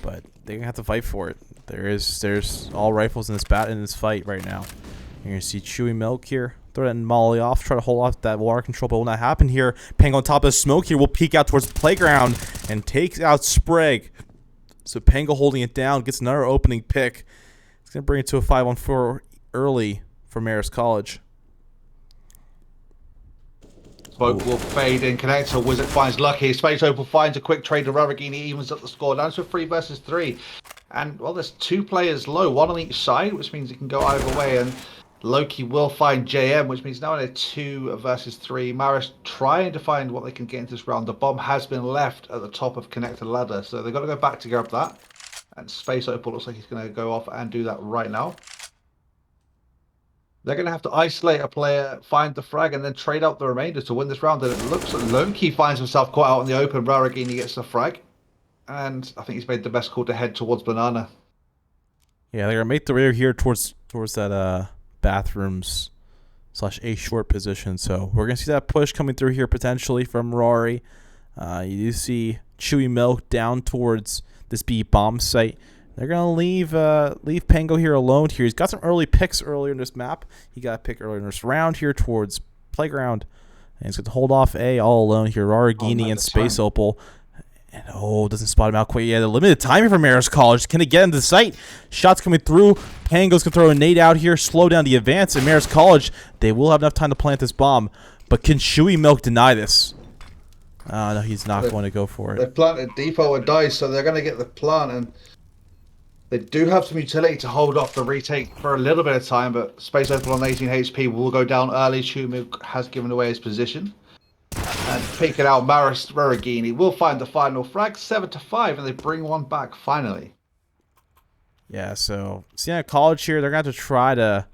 but they're gonna have to fight for it. There's all rifles in this fight right now. You're gonna see Chewy Milk here. Throw that Molly off, try to hold off that water control, but will not happen here. Pango on top of smoke here will peek out towards the playground and takes out Sprague. So Pango holding it down, gets another opening pick. It's gonna bring it to a 5-on-4 early for Marist College.
Smoke will fade in. Connector. Wizard finds Lucky. Space Opal finds a quick trade. Raragini evens up the score. Down to 3 versus 3. And, well, there's 2 players low. 1 on each side, which means it can go either way. And Loki will find JM, which means now in a 2 versus 3. Marist trying to find what they can get into this round. The bomb has been left at the top of Connector ladder. So they've got to go back to grab that. And Space Opal looks like he's going to go off and do that right now. They're going to have to isolate a player, find the frag, and then trade out the remainder to win this round. And it looks like Loki finds himself caught out in the open. Raragini gets the frag. And I think he's made the best call to head towards Banana.
Yeah, they're going to make the rear here towards that bathrooms / A short position. So we're going to see that push coming through here potentially from Rory. You do see Chewy Milk down towards this B bomb site. They're going to leave Pango here alone here. He's got some early picks earlier in this map. He got a pick earlier in this round here towards Playground. And he's going to hold off A all alone here. Raragini and Space Opal. And doesn't spot him out quite yet. The limited timing for Marist College. Can he get into the site? Shots coming through. Pango's going to throw a nade out here. Slow down the advance. And Marist College, they will have enough time to plant this bomb. But can Chewy Milk deny this? No, he's not going to go for it.
They planted Depot and Dice, so they're going to get the plant. And they do have some utility to hold off the retake for a little bit of time, but Space Opal on 18 HP will go down early. Chewy has given away his position. And peeking out, Marist Raragini will find the final frag, 7-5, and they bring one back finally.
Yeah, so Siena College here, they're going to have to try to,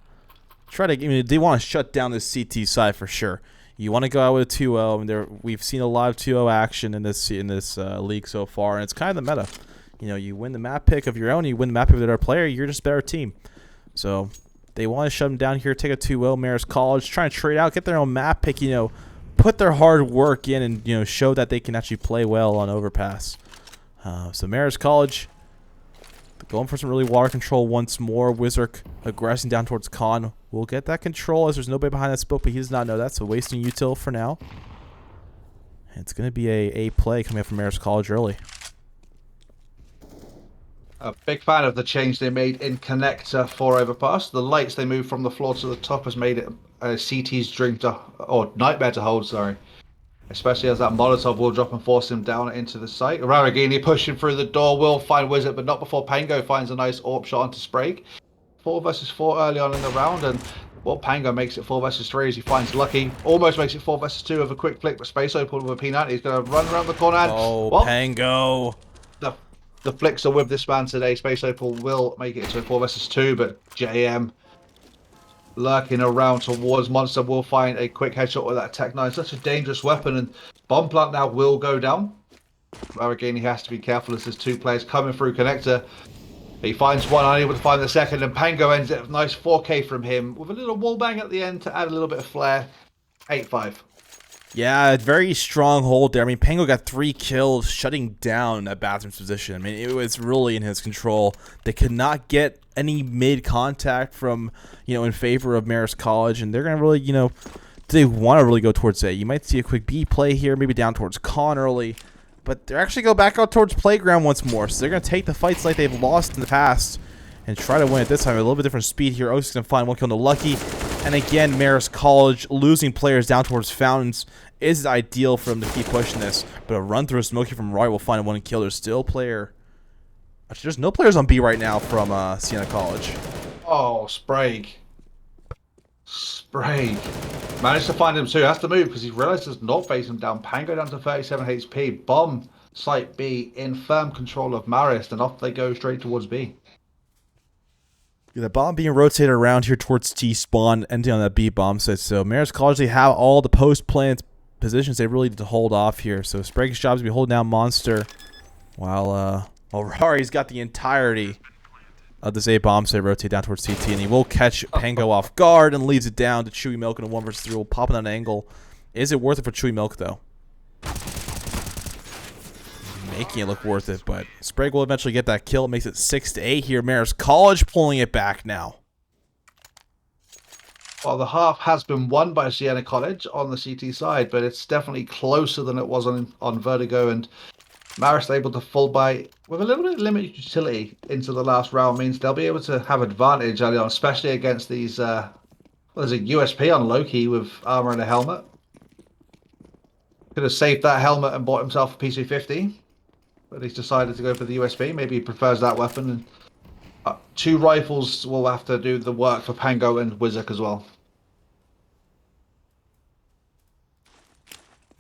they want to shut down this CT side for sure. You want to go out with a 2-0, and we've seen a lot of 2-0 action in this league so far, and it's kind of the meta. You win the map pick of your own, you win the map pick of their player, you're just a better team. So they want to shut them down here, take a 2-0, Marist College, try and trade out, get their own map pick, put their hard work in and, show that they can actually play well on Overpass. So Marist College going for some early water control once more. Wizard aggressing down towards Khan. We'll get that control as there's nobody behind that smoke, but he does not know that, so wasting util for now. And it's going to be a play coming up from Marist College early.
A big fan of the change they made in Connector for Overpass. The lights they moved from the floor to the top has made it CT's dream or nightmare to hold, sorry. Especially as that Molotov will drop and force him down into the site. Raragini pushing through the door will find Wizard, but not before Pango finds a nice AWP shot onto Sprague. 4 versus 4 early on in the round, and Pango makes it 4 versus 3 as he finds Lucky. Almost makes it 4 versus 2 with a quick flick, but Space Opal with a P90. He's going to run around the corner and...
Pango!
The flicks are with this man today. Space Opal will make it to 4 versus 2, but JM lurking around towards Monster will find a quick headshot with that Tech 9. Such a dangerous weapon, and bomb plant now will go down. Raragini has to be careful as there's 2 players coming through Connector. He finds one, unable to find the second, and Pango ends it. Nice 4K from him with a little wall bang at the end to add a little bit of flair. 8-5.
Yeah, very strong hold there. I mean, Pango got 3 kills, shutting down that Bathroom's position. I mean, it was really in his control. They could not get any mid contact from, in favor of Marist College, and they're going to really, they want to really go towards A. You might see a quick B play here, maybe down towards Con early, but they're actually go back out towards Playground once more. So they're going to take the fights like they've lost in the past and try to win it this time at a little bit different speed here. O's going to find 1 kill on the Lucky. And again, Marist College losing players down towards Fountains is ideal for them to keep pushing this. But a run through a smoke here from Roy will find 1 kill. There's still player. Actually, there's no players on B right now from Siena College.
Oh, Sprague. Sprague. Managed to find him too. Has to move because he realized there's not facing down. Pango down to 37 HP. Bomb site B in firm control of Marist. And off they go straight towards B.
The bomb being rotated around here towards T spawn, ending on that B bomb site. So Marist College, they have all the post plant positions they really need to hold off here. So Sprague's job is to be holding down Monster, while Rari's got the entirety of this A bomb site rotate down towards CT, and he will catch Pango off guard and leaves it down to Chewy Milk in a 1 vs 3. Will pop on that angle. Is it worth it for Chewy Milk though? Making it look worth it, but Sprague will eventually get that kill. It makes it 6-8 here. Marist College pulling it back now.
Well, the half has been won by Siena College on the CT side, but it's definitely closer than it was on Vertigo, and Marist able to fall by with a little bit of limited utility into the last round means they'll be able to have advantage early on, especially against these. Well, there's a USP on Loki with armor and a helmet. Could have saved that helmet and bought himself a PC-50. But he's decided to go for the USB. Maybe he prefers that weapon. And 2 rifles will have to do the work for Pango and Wizard as well.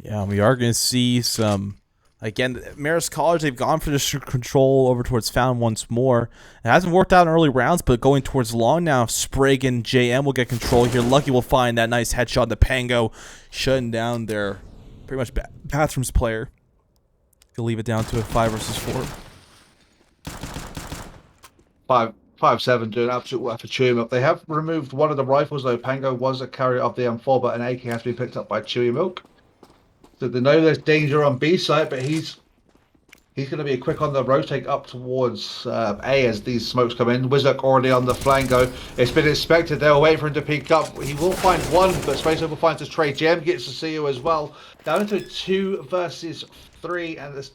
Yeah, we are going to see some... Again, Marist College, they've gone for this control over towards Fountain once more. It hasn't worked out in early rounds, but going towards long now, Sprague and JM will get control here. Lucky will find that nice headshot to Pango, shutting down their pretty much Bathrooms player. He'll leave it down to a 5 vs 4.
5-7 doing absolute work for Chewy Milk. They have removed one of the rifles though. Pango was a carrier of the M4, but an AK has to be picked up by Chewy Milk. So they know there's danger on B side, but he's going to be quick on the rotate up towards A as these smokes come in. Wizard already on the flango. It's been inspected. They'll wait for him to peek up. He will find 1, but Space Opal finds his trade. JM gets to see you as well. Down into 2 vs 3, and there's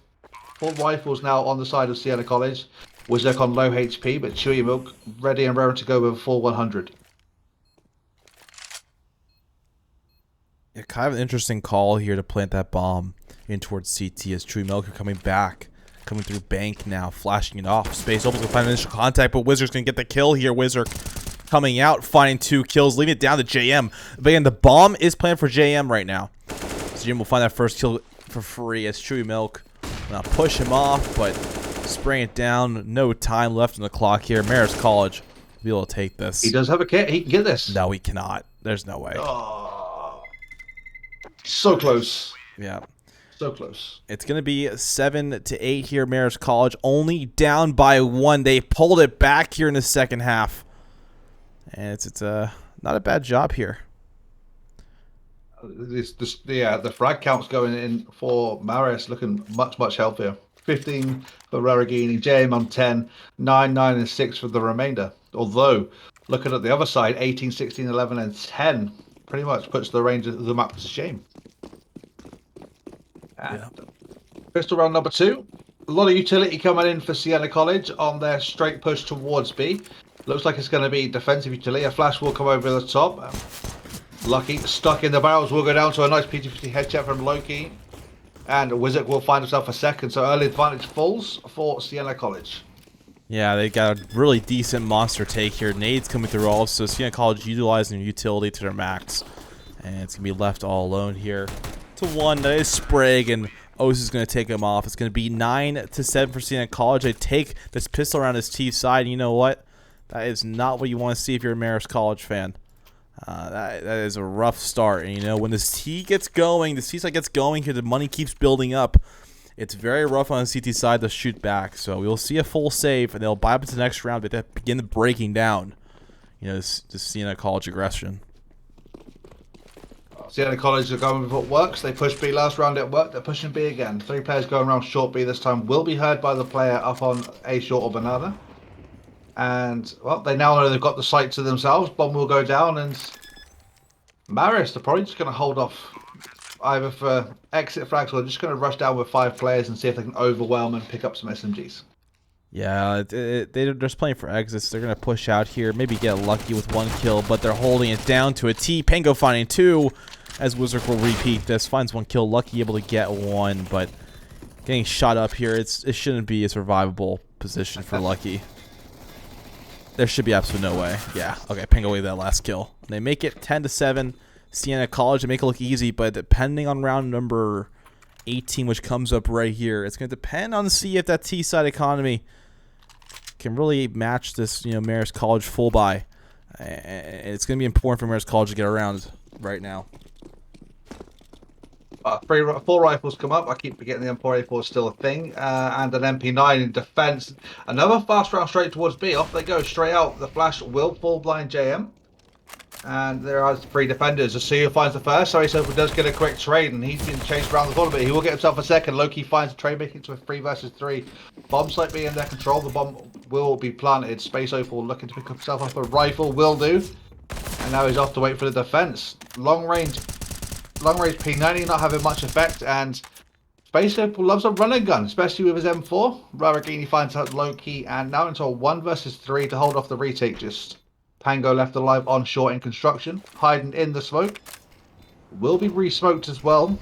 4 rifles now on the side of Siena College. Wizard on low HP, but Chewy Milk ready and raring to go with a full 100.
Yeah, kind of an interesting call here to plant that bomb in towards CT as Chewy Milk are coming back. Coming through Bank now, flashing it off. Space Opal's going to find initial contact, but Wizard's going to get the kill here. Wizard coming out, finding 2 kills, leaving it down to JM. But again, the bomb is planned for JM right now. So JM will find that first kill for free as Chewy Milk now push him off, but spraying it down. No time left on the clock here. Marist College will be able to take this.
He does have a kit. He can get this.
No, he cannot. There's no way.
Oh, so close.
Yeah.
So close.
It's going to be 7-8 here. Marist College only down by 1. They pulled it back here in the second half. And it's not a bad job here.
The frag count's going in for Marist looking much healthier. 15 for Raragini, JM on 10, 9, 9, and 6 for the remainder. Although, looking at the other side, 18, 16, 11, and 10 pretty much puts the range of the map to shame.
Yeah.
Pistol round number 2. A lot of utility coming in for Siena College on their straight push towards B. Looks like it's going to be defensive utility. A flash will come over the top. Lucky stuck in the barrels will go down to a nice PT-50 headshot from Loki. And Wizard will find himself a second. So early advantage falls for Siena College.
Yeah, they got a really decent monster take here. Nades coming through also. Siena College utilizing utility to their max. And it's going to be left all alone here. To 1, that is Sprague, and O's is going to take him off. It's going to be 9-7 for Siena College. They take this pistol around his T side, and you know what? That is not what you want to see if you're a Marist College fan. That is a rough start, and you know when this T gets going, the C side gets going here, the money keeps building up. It's very rough on the CT side to shoot back, so we'll see a full save, and they'll buy up into the next round, but they begin breaking down, you know, this Siena College aggression.
Siena College are going with what works. They push B last round, it worked. They're pushing B again. 3 players going around short B this time will be heard by the player up on A short or banana. And, well, they now know they've got the site to themselves. Bomb will go down, and Marist are probably just going to hold off either for exit frags or just going to rush down with 5 players and see if they can overwhelm and pick up some SMGs.
Yeah, they're just playing for exits. They're going to push out here, maybe get lucky with 1 kill, but they're holding it down to a T. Pango finding 2, as Wizard will repeat this. Finds 1 kill, Lucky able to get 1, but getting shot up here, it shouldn't be a survivable position for Lucky. There should be absolutely no way. Yeah, okay, Pango away that last kill. They make it 10-7. Siena College, they make it look easy, but depending on round number 18, which comes up right here, it's going to depend on see if that T-side economy can really match this, Marist College full buy. It's going to be important for Marist College to get around right now.
4 rifles come up. I keep forgetting the M4A4 is still a thing. And an MP9 in defense. Another fast round straight towards B. Off they go, straight out. The flash will fall blind JM. And there are 3 defenders. Asuya finds the first. Sorry, so does get a quick trade, and he's been chased around the corner, but he will get himself a second. Loki finds a trade, making it to a 3 versus 3. Bomb site being in their control. The bomb will be planted. Space Opal looking to pick himself up a rifle. Will do. And now he's off to wait for the defense. Long range P90 not having much effect, and Space Opal loves a running gun, especially with his M4. Raragini finds out Loki, and now into a 1 versus 3 to hold off the retake. Just Pango left alive on short in construction, hiding in the smoke. Will be re-smoked as well.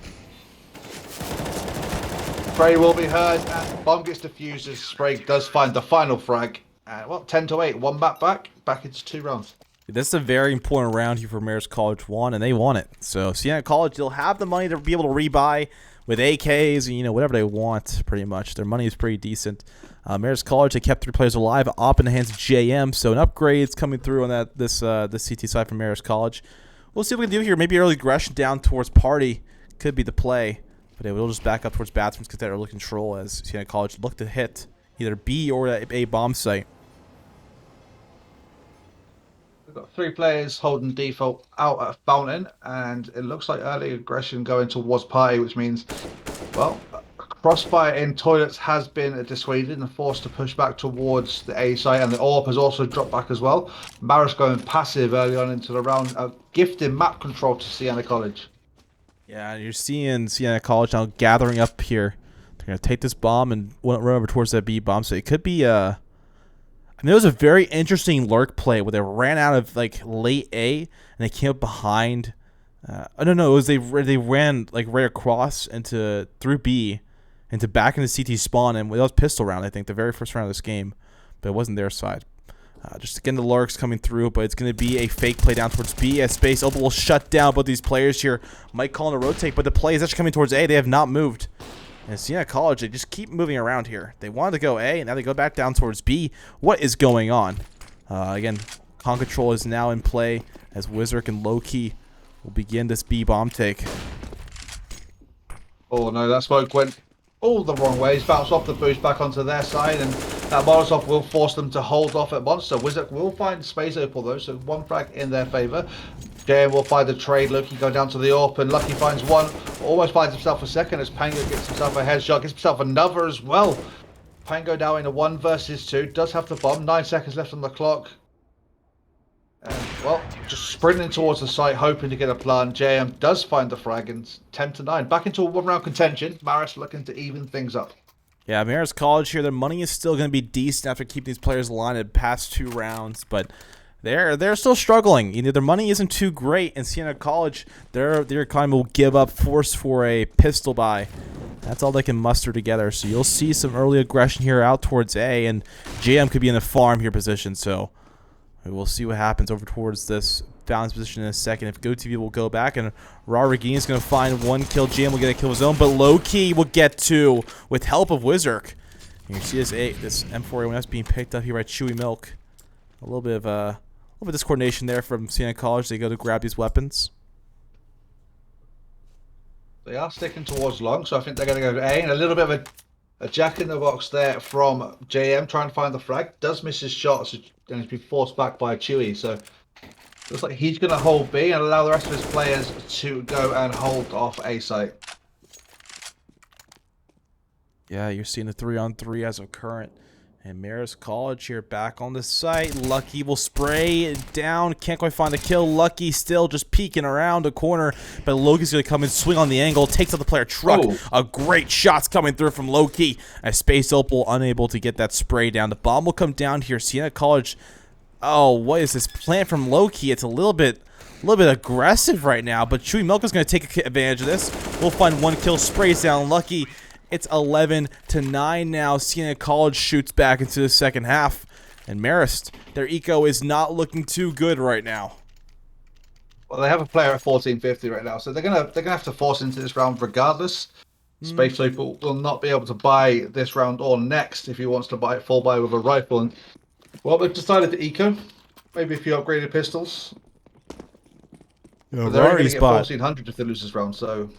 Spray will be heard, and bomb gets defused as Spray does find the final frag. 10-8, 1 back into 2 rounds.
This is a very important round here for Marist College 1, and they want it. So Siena College, they'll have the money to be able to rebuy with AKs and, whatever they want, pretty much. Their money is pretty decent. Marist College, they kept 3 players alive, up in the hands of JM, so an upgrade's coming through on this CT side from Marist College. We'll see what we can do here. Maybe early aggression down towards Party could be the play, but they will just back up towards bathrooms, get that early control as Siena College look to hit either B or A bomb site.
We've got 3 players holding default out at Fountain, and it looks like early aggression going towards Party, which means, well, crossfire in toilets has been dissuaded and forced to push back towards the A site, and the AWP has also dropped back as well. Marist going passive early on into the round, gifting map control to Siena College. Yeah,
you're seeing Siena College now gathering up here. They're going to take this bomb and run over towards that B bomb, so it could be and there was a very interesting lurk play where they ran out of late A and they came up behind. I don't know. It was they ran right across through B into back into CT spawn, and that was pistol round. I think the very first round of this game, but it wasn't their side. Just again the lurks coming through, but it's going to be a fake play down towards B as Space Opal will shut down both these players here. Mike calling a rotate, but the play is actually coming towards A. They have not moved. And Siena College, they just keep moving around here. They wanted to go A, and now they go back down towards B. What is going on? Again, Con Control is now in play as Wizard and Loki will begin this B bomb take.
Oh no, that smoke went all the wrong ways. Bounced off the boost back onto their side, and that Molotov will force them to hold off at Monster. Wizard will find Space Opal though, so 1 frag in their favour. JM will find the trade. Loki go down to the AWP, and Lucky finds 1. Almost finds himself a second as Pango gets himself a headshot, gets himself another as well. Pango now in a 1 versus 2. Does have the bomb. 9 seconds left on the clock. And, well, just sprinting towards the site, hoping to get a plan. JM does find the frag, and 10-9. Back into a 1-round contention. Marist looking to even things up.
Yeah, Marist College here, their money is still going to be decent after keeping these players aligned in past 2 rounds, but they're still struggling. Their money isn't too great, and Siena College, their economy will give up force for a pistol buy. That's all they can muster together. So you'll see some early aggression here out towards A, and JM could be in the farm here position. So we'll see what happens over towards this balance position in a second. If GoTV will go back, and Raragini is going to find 1 kill. JM will get a kill of his own, but Low-Key will get 2 with help of Wizard. You see this M4A1S being picked up here by Chewy Milk. A little bit of discoordination there from Siena College. They go to grab these weapons.
They are sticking towards long, so I think they're going to go to A. And a little bit of a jack in the box there from JM trying to find the frag. Does miss his shot, and he's been forced back by Chewy. So Looks like he's going to hold B and allow the rest of his players to go and hold off A site.
Yeah, you're seeing a 3-on-3 as of current. And Marist College here back on the site. Lucky will spray it down. Can't quite find a kill. Lucky still just peeking around the corner. But Loki's going to come and swing on the angle. Takes out the player truck.
Oh.
A great shot's coming through from Loki. As Space Opal unable to get that spray down. The bomb will come down here. Siena College. Oh, what is this plant from Loki? It's a little bit aggressive right now. But Chewy Milk is going to take advantage of this. We'll find one kill. Sprays down Lucky. It's 11-9 now. Siena College shoots back into the second half. And Marist, their eco is not looking too good right now.
Well, they have a player at 1450 right now, so they're gonna have to force into this round regardless. Space Opal will not be able to buy this round or next if he wants to buy full buy with a rifle. And well, they've decided to eco. Maybe a few upgraded pistols.
Yeah,
But they're only going to get 1400 if they lose this round. So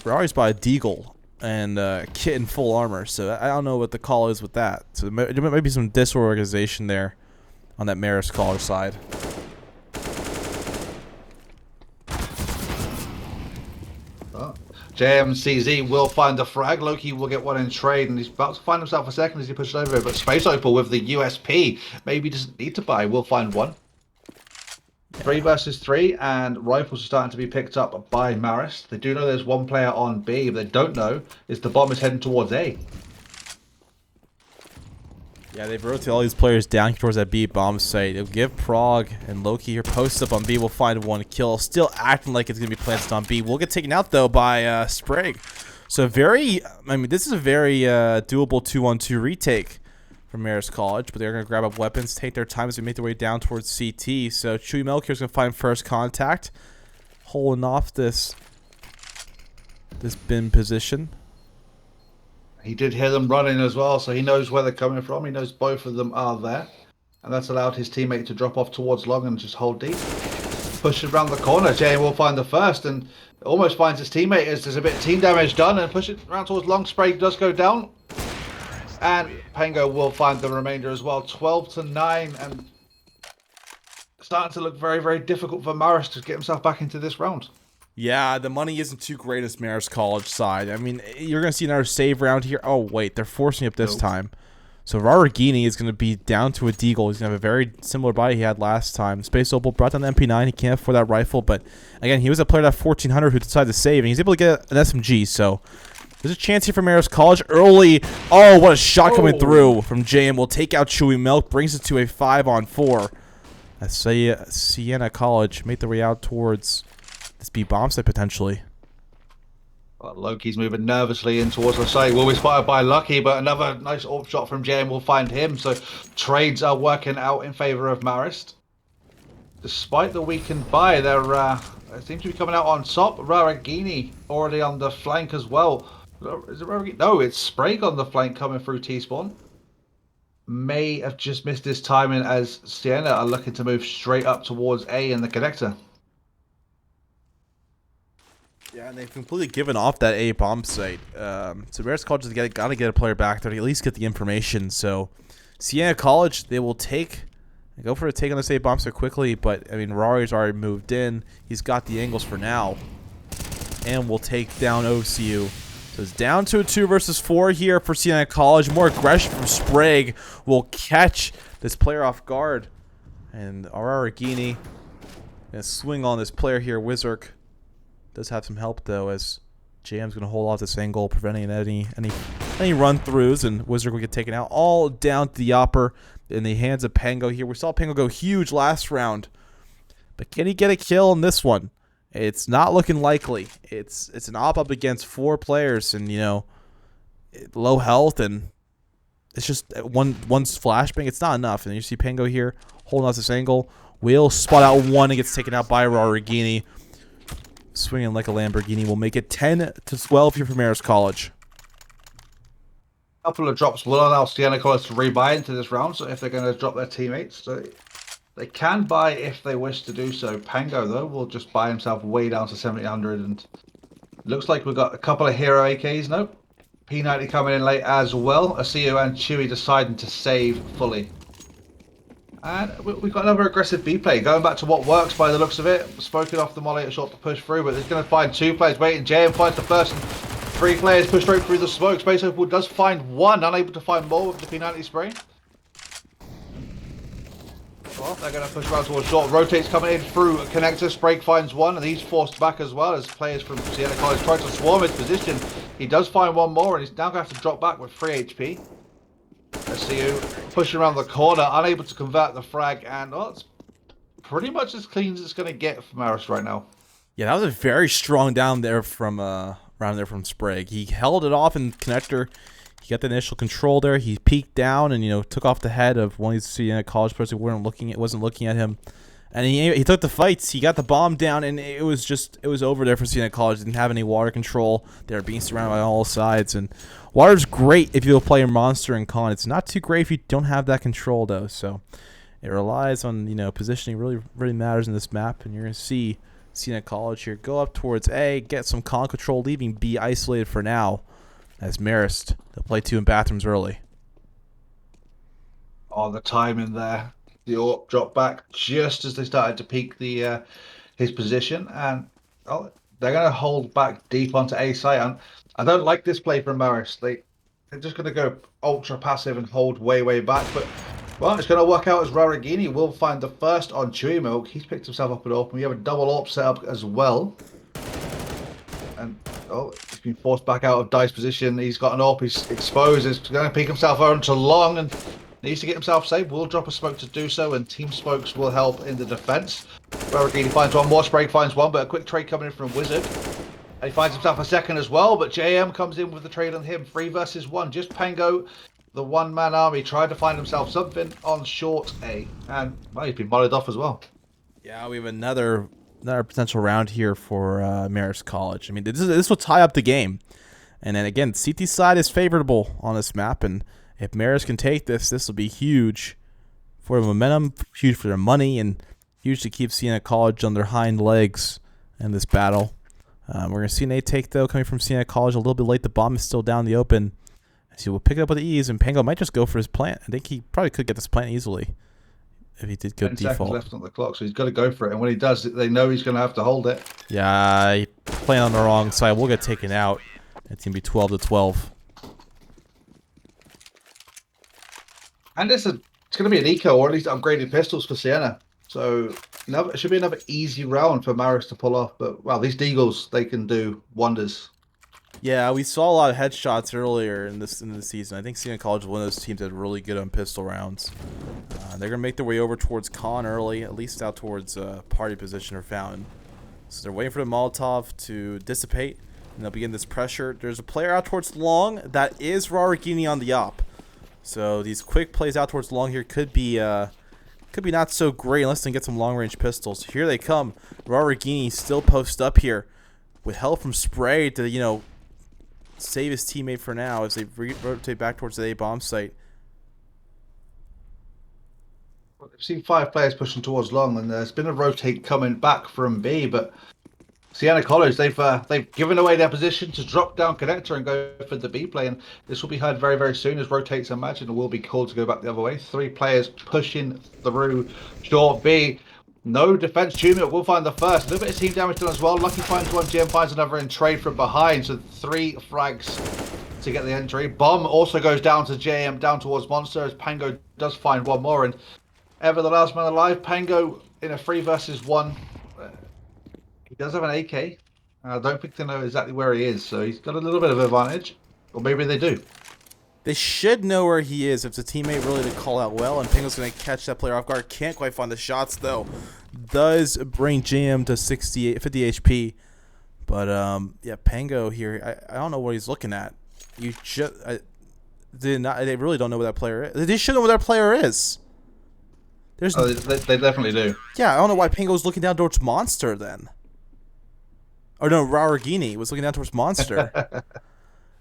Rari's by a Deagle and Kit in full armor, so I don't know what the call is with that. So there might be some disorganization there on that Marist College side.
JMCZ will find the frag. Loki will get one in trade, and he's about to find himself a second as he pushes over it. But Space Opal with the USP maybe doesn't need to buy. We'll find one. 3 versus 3, and rifles are starting to be picked up by Marist. They do know there's one player on B. What they don't know is the bomb is heading towards A.
Yeah, they've rotated all these players down towards that B bomb site. They'll give Prague and Loki here post up on B. We'll find one kill. Still acting like it's going to be planted on B. We'll get taken out, though, by Sprague. So this is a very doable 2-on-2 retake from Marist College, but they're going to grab up weapons, take their time as we make their way down towards CT. So Chewy Milk here is going to find first contact, holding off this bin position.
He did hear them running as well, so he knows where they're coming from. He knows both of them are there. And that's allowed his teammate to drop off towards long and just hold deep. Push it around the corner. Jay will find the first and almost finds his teammate as there's a bit of team damage done, and push it around towards long. Spray does go down. And Pango will find the remainder as well. 12-9, and starting to look very, very difficult for Marist to get himself back into this round.
Yeah, the money isn't too great as Marist College side. I mean, you're going to see another save round here. Oh, wait, they're forcing up this time. So Raragini is going to be down to a Deagle. He's going to have a very similar body he had last time. Space Opal brought down the MP9. He can't afford that rifle, but again, he was a player at 1400 who decided to save, and he's able to get an SMG, so there's a chance here for Marist College early. Oh, what a shot coming through from JM. Will take out Chewy Milk, brings it to a 5-on-4. As Siena College make their way out towards this B bomb site potentially.
Well, Loki's moving nervously in towards the site. Will be spotted by Lucky, but another nice AWP shot from JM will find him. So trades are working out in favor of Marist. Despite the weakened buy, they seem to be coming out on top. Raragini already on the flank as well. Is it Raragini? No, it's Sprague on the flank coming through T-spawn. May have just missed his timing as Siena are looking to move straight up towards A in the connector.
Yeah, and they've completely given off that A bomb site. So Marist College has got to get a player back there to at least get the information. So Siena College, they will go for a take on this A bomb site quickly, but I mean Rari's already moved in. He's got the angles for now, and will take down OCU. So it's down to a 2 versus 4 here for Siena College. More aggression from Sprague will catch this player off guard, and Raragini gonna swing on this player here. Wizark does have some help though, as JM's gonna hold off this angle, preventing any run throughs, and Wizard will get taken out. All down to the upper in the hands of Pango here. We saw Pango go huge last round, but can he get a kill in this one? It's not looking likely. It's an op up against 4 players, and low health, and it's just one's flashbang. It's not enough, and you see Pango here holding off this angle. Will spot out one and gets taken out by Raragini. Swinging like a Lamborghini will make it 10-12 here for Marist College.
A couple of drops will allow Siena College to rebuy into this round, so if they're going to drop their teammates, so they can buy if they wish to do so. Pango, though, will just buy himself way down to 7,800, and looks like we've got a couple of hero AKs. Nope. P90 coming in late as well. Asiu and Chewy deciding to save fully. And we've got another aggressive B play. Going back to what works by the looks of it. Spoken off the molly, a shot to push through, but it's going to find 2 players waiting. JM finds the first, and 3 players push straight through the smoke. Space Opal does find 1, unable to find more with the P90 spray. Well, they're going to push around towards short. Rotates coming in through connector. Sprake finds 1, and he's forced back as well as players from Siena College try to swarm his position. He does find 1 more, and he's now going to have to drop back with 3 HP. Let's see you pushing around the corner, unable to convert the frag, and well, it's pretty much as clean as it's going to get from Marist right now.
Yeah, that was a very strong down there from around there from Sprague. He held it off in connector. He got the initial control there. He peeked down and took off the head of one of these Siena College players who wasn't looking at him. And he took the fights. He got the bomb down, and it was over there for Siena College. Didn't have any water control. They were being surrounded by all sides. And water's great if you'll play a monster in con. It's not too great if you don't have that control though. So it relies on positioning. Really matters in this map. And you're gonna see Siena College here go up towards A, get some con control, leaving B isolated for now. As Marist, they'll play 2 in bathrooms early.
On the timing there. The AWP dropped back just as they started to peak his position, and they're going to hold back deep onto A site. And I don't like this play from Marist. They're just going to go ultra passive and hold way back. But well, it's going to work out as Raragini will find the first on Chewy Milk. He's picked himself up at AWP. We have a double AWP set up as well. And he's been forced back out of Dice position. He's got an AWP. He's exposed. He's going to peek himself over to long and needs to get himself safe. We'll drop a smoke to do so, and team smokes will help in the defense. Raragini finds 1 more. Sprague finds 1, but a quick trade coming in from Wizard. And he finds himself a second as well, but JM comes in with the trade on him. 3 versus 1. Just Pango, the one-man army, tried to find himself something on short A. And well, he's been mollied off as well.
Yeah, we have another potential round here for Marist College. I mean, this will tie up the game. And then again, CT side is favorable on this map, and if Marist can take this will be huge for the momentum, huge for their money, and huge to keep Siena College on their hind legs in this battle. We're going to see an A take, though, coming from Siena College a little bit late. The bomb is still down in the open. So we'll pick it up with ease, and Pango might just go for his plant. I think he probably could get this plant easily if he did good
10 seconds
default.
left on the clock, so he's got to go for it. And when he does, they know he's going to have to hold it.
Yeah, he playing on the wrong side. We'll get taken out. It's going to be 12-12.
And it's going to be an eco, or at least upgraded pistols for Siena. So it should be another easy round for Marist to pull off. But, well, these Deagles, they can do wonders.
Yeah, we saw a lot of headshots earlier in the season. I think Siena College is one of those teams that are really good on pistol rounds. They're going to make their way over towards Con early, at least out towards party position or fountain. So they're waiting for the Molotov to dissipate, and they'll begin this pressure. There's a player out towards long. That is Raragini on the op. So these quick plays out towards long here could be not so great unless they can get some long-range pistols. Here they come. Raragini still post up here with help from Spray to, save his teammate for now as they rotate back towards the A bomb site.
We've seen 5 players pushing towards long, and there's been a rotate coming back from B, but Siena College, they've given away their position to drop down connector and go for the B play, and this will be heard very soon as rotates imagine and will be called to go back the other way. 3 players pushing through short B. No defense. Tumult will find the first. A little bit of team damage done as well. Lucky finds 1. GM finds another in trade from behind. So 3 frags to get the entry. Bomb also goes down to JM, down towards Monster, as Pango does find 1 more. And ever the last man alive, Pango in a 3 versus 1. He does have an AK. I don't think they know exactly where he is, so he's got a little bit of advantage. Or maybe they do.
They should know where he is if it's a teammate really to call out well, and Pango's going to catch that player off guard. Can't quite find the shots, though. Does bring GM to 50 HP. But, yeah, Pango here, I don't know what he's looking at. They really don't know where that player is. They should know where that player is.
They definitely do.
Yeah, I don't know why Pango's looking down towards Monster, then. Or no, Raragini was looking down towards Monster.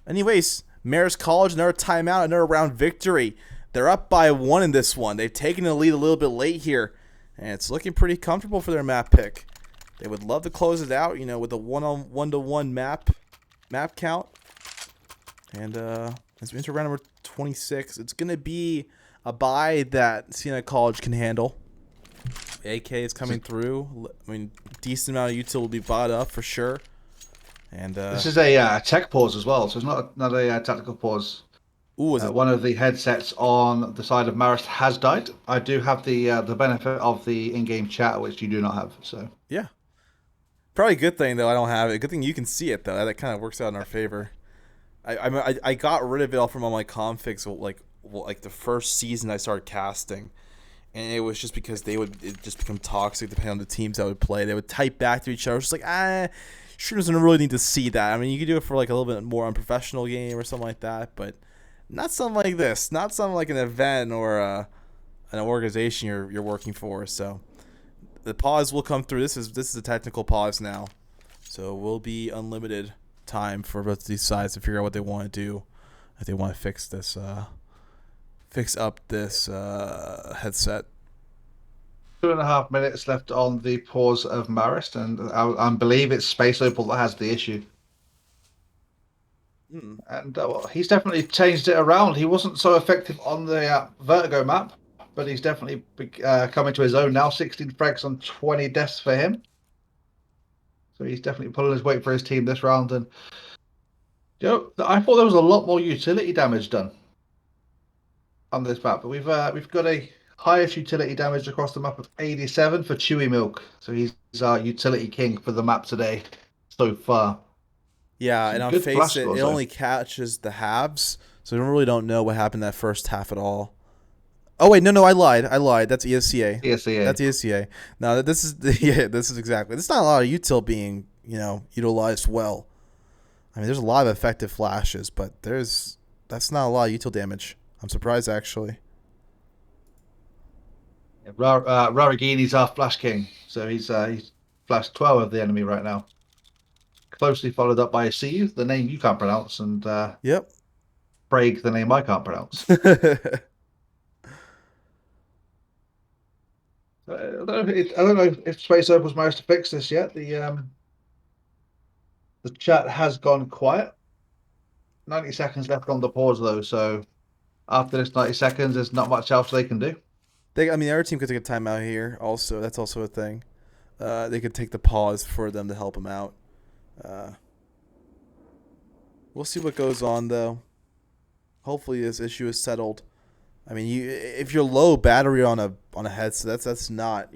Anyways, Marist College, another timeout, another round victory. They're up by 1 in this one. They've taken the lead a little bit late here, and it's looking pretty comfortable for their map pick. They would love to close it out, with a 1-on-1-to-1 map count. And as we enter round number 26, it's going to be a buy that Siena College can handle. AK is coming through. I mean, decent amount of util will be bought up for sure. And
this is a tech pause as well, so it's not a tactical pause.
ooh, is it?
One of the headsets on the side of Marist has died. I do have the benefit of the in-game chat, which you do not have. So
Yeah. Probably a good thing though. I don't have it. Good thing you can see it though. That kind of works out in our favor. I got rid of it all from all my configs like the first season I started casting, and it was just because it just become toxic depending on the teams that would play. They would type back to each other. It's just like streamers don't really need to see that. I mean, you could do it for like a little bit more unprofessional game or something like that, but not something like this. Not something like an event or an organization you're working for. So the pause will come through. This is a technical pause now, so it will be unlimited time for both these sides to figure out what they want to do. If they want to fix this, fix up this headset.
2.5 minutes left on the pause of Marist, and I believe it's Space Opal that has the issue. And well, he's definitely changed it around. He wasn't so effective on the Vertigo map, but he's definitely coming to his own now. 16 frags on 20 deaths for him. So he's definitely pulling his weight for his team this round. And I thought there was a lot more utility damage done on this map, but we've got a highest utility damage across the map of 87 for Chewy Milk. So he's our utility king for the map today so far.
Yeah, and on face it only catches the halves, so we really don't know what happened that first half at all. Oh wait, no, I lied. That's ESCA.
ESCA.
That's ESCA. No, this is this is exactly. There's not a lot of util being utilized well. I mean, there's a lot of effective flashes, but that's not a lot of util damage. I'm surprised actually.
Yeah, Raragini's our flash king, so he's flashed 12 of the enemy right now. Closely followed up by See, the name you can't pronounce, and
yep,
Prague, the name I can't pronounce. I don't know if Space Opal's managed to fix this yet. The chat has gone quiet. 90 seconds left on the pause though, so after this 90 seconds, there's not much else they can do.
The other team could take a timeout here. Also, that's also a thing. They could take the pause for them to help them out. We'll see what goes on though. Hopefully this issue is settled. I mean, if you're low battery on a headset, that's not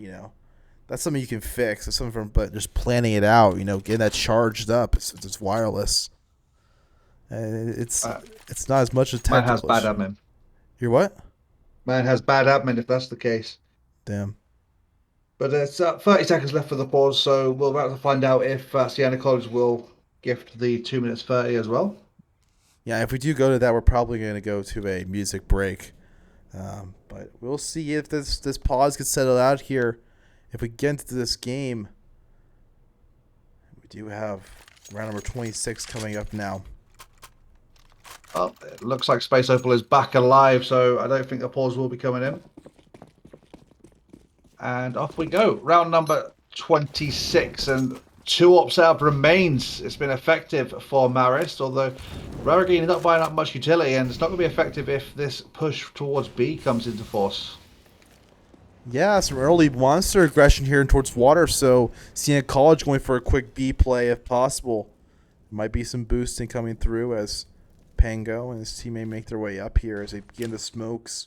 that's something you can fix. It's something but just planning it out, getting that charged up. It's wireless. It's not as much as technical.
Man has bad admin.
You're what?
Man has bad admin if that's the case.
Damn.
But it's 30 seconds left for the pause, so we'll have to find out if Siena College will gift the 2 minutes 30 as well.
Yeah, if we do go to that, we're probably going to go to a music break. But we'll see if this pause gets settled out here. If we get into this game, we do have round number 26 coming up now.
Well, it looks like Space Opal is back alive, so I don't think a pause will be coming in. And off we go. Round number 26, and 2 ops out remains. It's been effective for Marist, although Raragini is not buying up much utility, and it's not going to be effective if this push towards B comes into force.
Yeah, some early monster aggression here towards water, so Siena College going for a quick B play if possible. Might be some boosting coming through as Pango and his teammate make their way up here as they begin the smokes,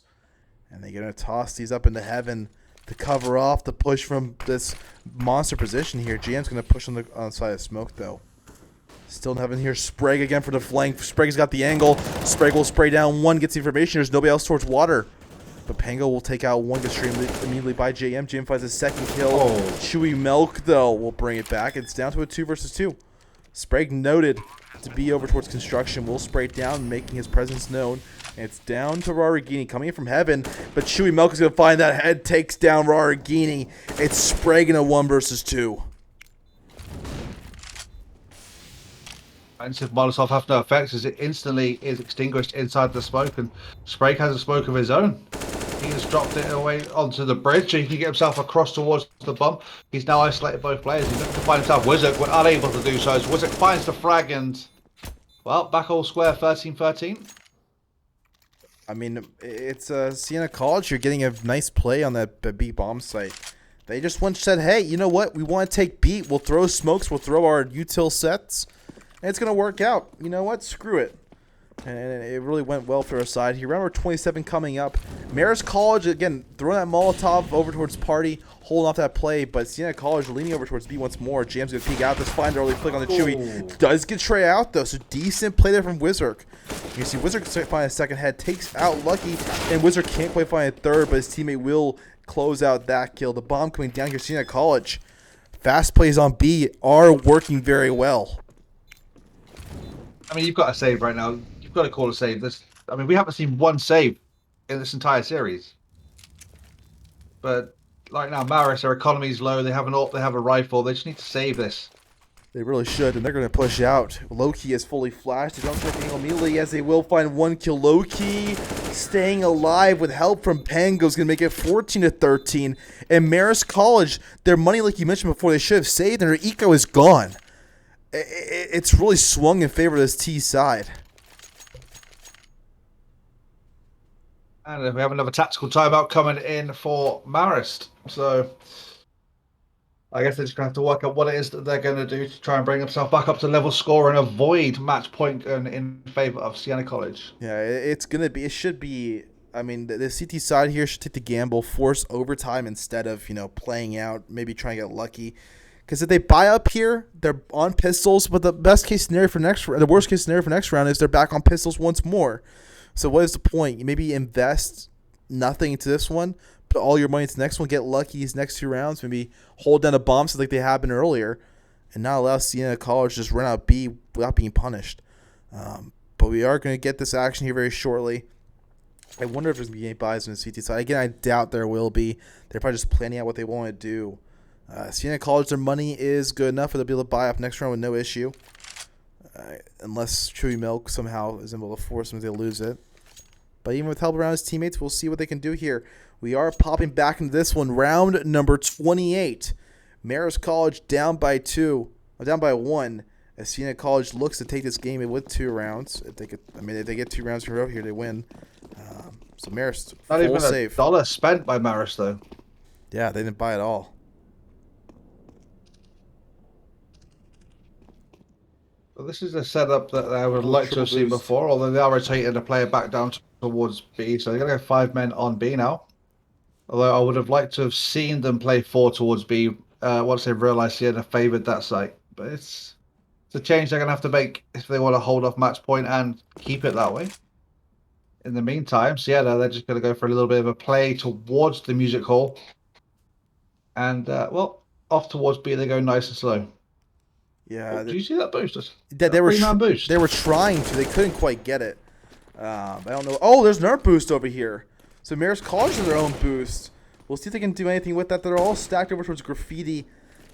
and they're going to toss these up into heaven to cover off the push from this monster position here. GM's going to push on the side of smoke, though. Still in heaven here. Sprague again for the flank. Sprague's got the angle. Sprague will spray down one, gets the information. There's nobody else towards water. But Pango will take out one, gets streamed immediately by JM. JM finds his second kill. Chewy Milk, though, will bring it back. It's down to a 2 versus 2. Sprague noted to be over towards construction. Will spray it down, making his presence known. And it's down to Raragini coming in from heaven. But Chewy Milk is going to find that head, takes down Raragini. It's Sprague in a 1 versus 2.
Offensive Molotov have no effects as it instantly is extinguished inside the smoke, and Sprague has a smoke of his own. He has dropped it away onto the bridge so he can get himself across towards the bomb. He's now isolated both players. He's looking to find himself. Wizard were unable to do so as Wizard finds the frag and, well, back all square 13-13.
I mean, it's Siena College. You're getting a nice play on that B bomb site. They just once said, hey, you know what? We want to take B. We'll throw smokes. We'll throw our util sets. And it's going to work out. You know what? Screw it. And it really went well for our side here. Round number 27 coming up. Marist College, again, throwing that Molotov over towards Party, holding off that play. But Siena College leaning over towards B once more. Jam's going to peek out this find early flick on the Chewy. Does get Trey out, though. So decent play there from Wizard. You see Wizard find a second head, takes out Lucky, and Wizard can't quite find a third, but his teammate will close out that kill. The bomb coming down here, Siena College. Fast plays on B are working very well.
I mean, you've got to save right now. You've got to call a save. I mean, we haven't seen one save in this entire series. But right now, Marist, their economy's low. They have an ult. They have a rifle. They just need to save this.
They really should, and they're going to push out. Loki is fully flashed. They don't take the angle immediately as they will find one kill. Loki staying alive with help from Pango is going to make it 14-13. And Marist College, their money, like you mentioned before, they should have saved, and their eco is gone. It's really swung in favor of this T side.
And we have another tactical timeout coming in for Marist. So I guess they're just going to have to work out what it is that they're going to do to try and bring themselves back up to level score and avoid match point in favor of Siena College.
Yeah, it should be, I mean, the CT side here should take the gamble, force overtime instead of, playing out, maybe trying to get lucky. Because if they buy up here, they're on pistols, but the worst case scenario for next round is they're back on pistols once more. So what is the point? You maybe invest nothing into this one, put all your money into the next one, get lucky these next 2 rounds, maybe hold down a bomb so like they happened earlier, and not allow Siena College to just run out B without being punished. But we are going to get this action here very shortly. I wonder if there's going to be any buys on the CT side. Again, I doubt there will be. They're probably just planning out what they want to do. Siena College, their money is good enough for them to be able to buy up next round with no issue. Unless Chewy Milk somehow is able to force them to lose it. But even with help around his teammates, we'll see what they can do here. We are popping back into this one. Round number 28. Marist College down by 1. As Siena College looks to take this game with 2 rounds. If they get 2 rounds in a row here, they win. So Marist,
not even
save.
$1 spent by Marist, though.
Yeah, they didn't buy it all.
Well, this is a setup that I would like to have seen before, although they are rotating the player back down towards B. So they're going to go 5 men on B now. Although I would have liked to have seen them play 4 towards B once they realised Siena favoured that site. But it's a change they're going to have to make if they want to hold off match point and keep it that way. In the meantime, Siena, they're just going to go for a little bit of a play towards the music hall. And, off towards B they go nice and slow.
Yeah.
Do you see that boost?
They were
boost.
They were trying to. They couldn't quite get it. I don't know. Oh, there's another boost over here. So Marist College has their own boost. We'll see if they can do anything with that. They're all stacked over towards graffiti,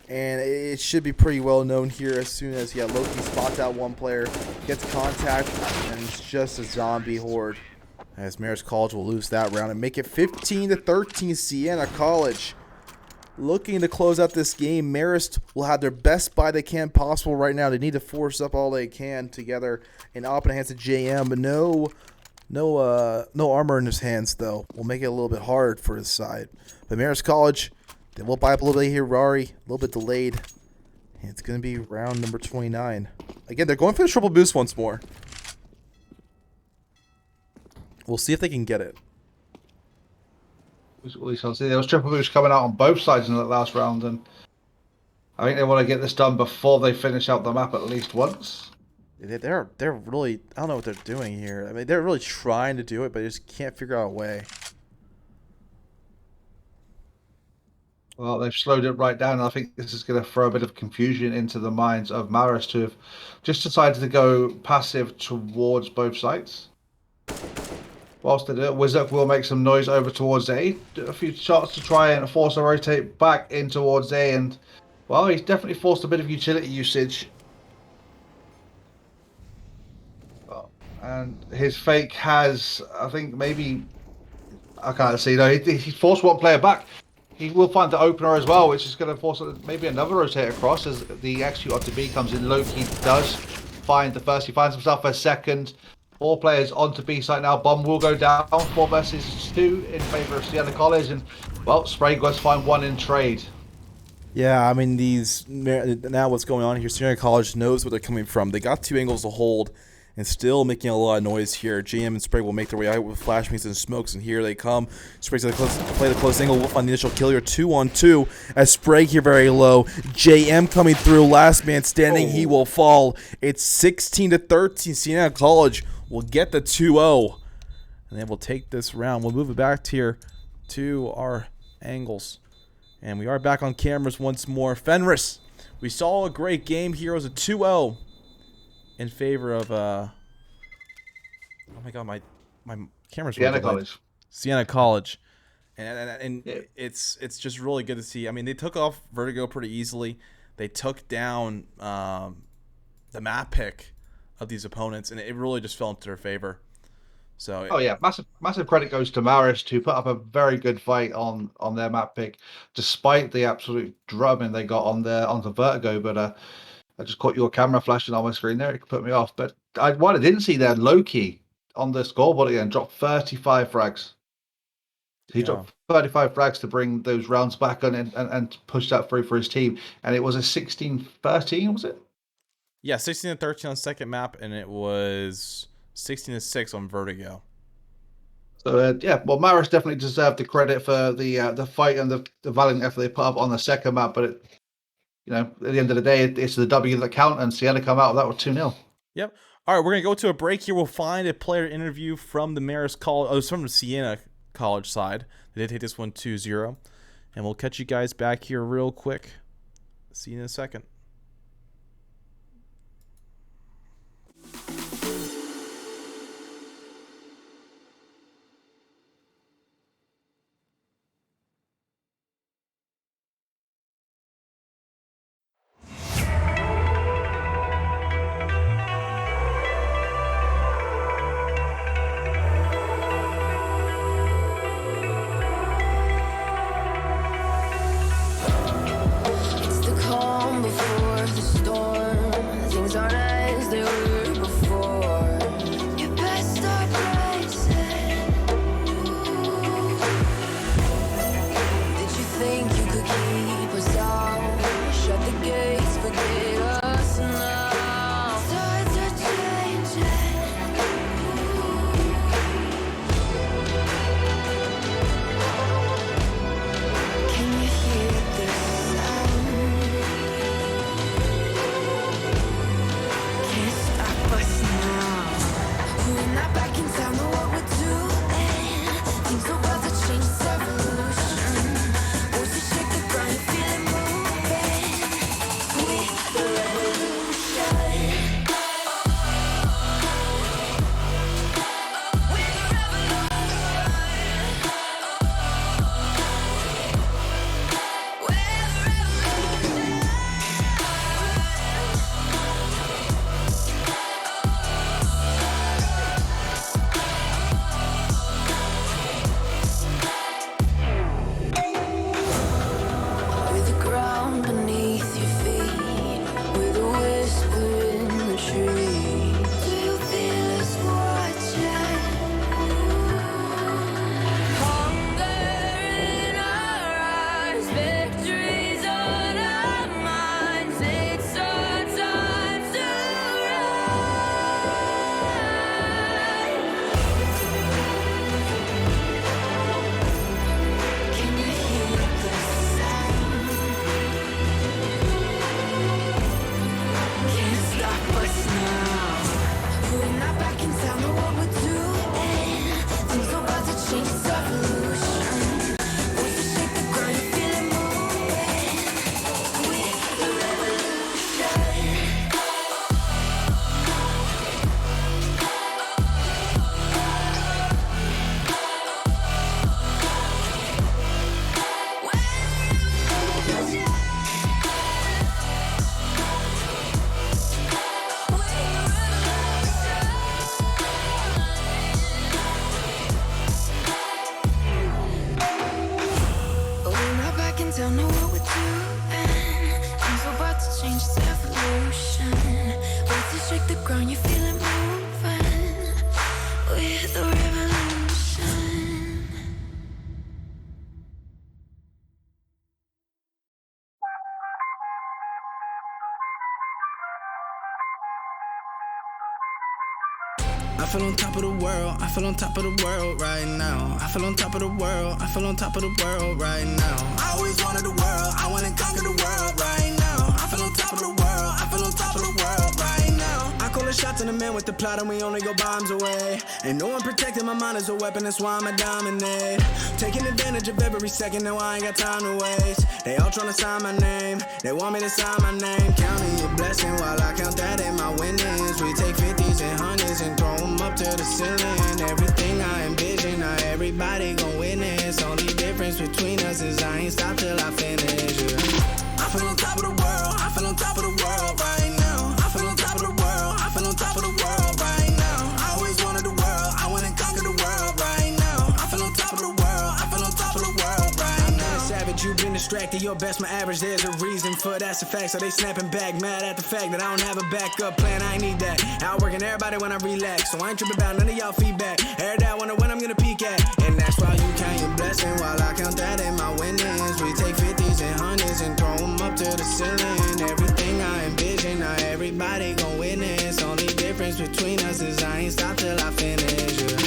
and it should be pretty well known here as soon as Loki spots out one player, gets contact, and it's just a zombie horde. As Marist College will lose that round and make it 15-13. Siena College looking to close out this game. Marist will have their best buy they can possible right now. They need to force up all they can together and up in the hands of JM, but no armor in his hands though. Will make it a little bit hard for his side. But Marist College, they will buy up a little bit here. Rari, a little bit delayed. And it's going to be round number 29. Again, they're going for the triple boost once more. We'll see if they can get it.
We shall see. There was triple boost coming out on both sides in that last round, and I think they want to get this done before they finish out the map at least once.
They're really, I don't know what they're doing here. I mean, they're really trying to do it, but they just can't figure out a way.
Well, they've slowed it right down. I think this is going to throw a bit of confusion into the minds of Marist, who have just decided to go passive towards both sides. Whilst they do it, Wizard will make some noise over towards A. A few shots to try and force a rotate back in towards A, and, well, he's definitely forced a bit of utility usage. And his fake has, I think, maybe, I can't see, no, he forced one player back. He will find the opener as well, which is going to force maybe another rotate across as the execute onto B comes in. Loki does find the first. He finds himself a second. 4 players onto B site now. Bomb will go down. 4 versus 2 in favor of Siena College. And, well, Sprague was find 1 in trade.
Yeah, I mean, now what's going on here, Siena College knows where they're coming from. They got 2 angles to hold and still making a lot of noise here. JM and Sprague will make their way out with flashbangs and smokes, and here they come. Sprague's going to play the close angle. We'll find the initial kill here, 2-on-2, as Sprague here very low. JM coming through, last man standing, he will fall. It's 16-13. Siena College will get the 2-0, and they will take this round. We'll move it back here to our angles. And we are back on cameras once more. Fenris, we saw a great game here. It was a 2-0 in favor of oh my god, my camera's
Siena College.
Siena College. And
Yeah.
it's just really good to see. I mean, they took off Vertigo pretty easily. They took down the map pick of these opponents, and it really just fell into their favor. So
Oh yeah, massive credit goes to Marist, who put up a very good fight on their map pick, despite the absolute drubbing they got on onto Vertigo. But I just caught your camera flashing on my screen there. It could put me off. But what I didn't see there, Loki on the scoreboard again dropped 35 frags. He dropped 35 frags to bring those rounds back on and push that through for his team. And it was a 16-13, was it?
yeah, 16-13 on second map, and it was 16-6 on Vertigo.
So yeah, well, Maris definitely deserved the credit for the fight and the valiant effort they put up on the second map. But at the end of the day, it's the W that count, and Siena come out of that with 2-0.
Yep. All right, we're gonna go to a break here. We'll find a player interview from the Marist College. Oh, it's from the Siena College side. They did take this one 2-0, and we'll catch you guys back here real quick. See you in a second.
It's the calm before the storm. Things aren't as they were before. Your best start rising. Did you think you could keep us out? Shut the gates, forget us now. Tides are changing. Can you hear the sound? Can't stop us now. We're not back in town, know what we're doing. Things are about to change, it's evolution. Voices shake the ground, you feel it moving. With the revolution. With the ground beneath your feet, with a whisper in the trees. Do you feel us watching? Hunger in our eyes, victories on our minds. It's our time to rise. Can you hear the sound? Can't stop us now. We're not back in town, know what we're doing. Things are about to change, it's evolution. Voices shake the ground, you feel it moving. With the revolution. We're not back in town, know what we're doing. Things are about to change, it's evolution. Voices shake the ground, you feel it moving. the revolution.
I feel on top of the world, I feel on top of the world right now. I feel on top of the world, I feel on top of the world right now. I always wanted the world, I wanna conquer the world right now. I feel on top of the world, I feel on top of the world right now. I call the shots in the man with the plot and we only go bombs away. Ain't no one protecting my mind as a weapon, that's why I'ma dominate. Taking advantage of every second, now I ain't got time to waste. They all tryna sign my name, they want me to sign my name. Counting your blessing while I count that in my winnings. We take 50s and 100s and throw them up to the ceiling. Everything I envision, now everybody gon' witness. Only difference between us is I ain't stop till I finish. Yeah. I feel on top of the world, I feel on top of the world right now. I feel on top of the world, I feel on top of the world right now. I always wanted the world, I wanna conquer the world right now. I feel on top of the world, I feel on top of the world right now. Savage, you've been distracted, your best my average, there's a reason for that's a fact. So they snapping back, mad at the fact that I don't have a backup plan, I need that. Outworking everybody when I relax, so I ain't tripping about none of y'all feedback. Heard that, wonder when I'm gonna peak at. And that's why you count your blessing while I count that in my winnings. We take 50s and 100s and throw them up to the ceiling. Everything I envision, now everybody gon' witness. Only difference between us is I ain't stop till I finish. Yeah.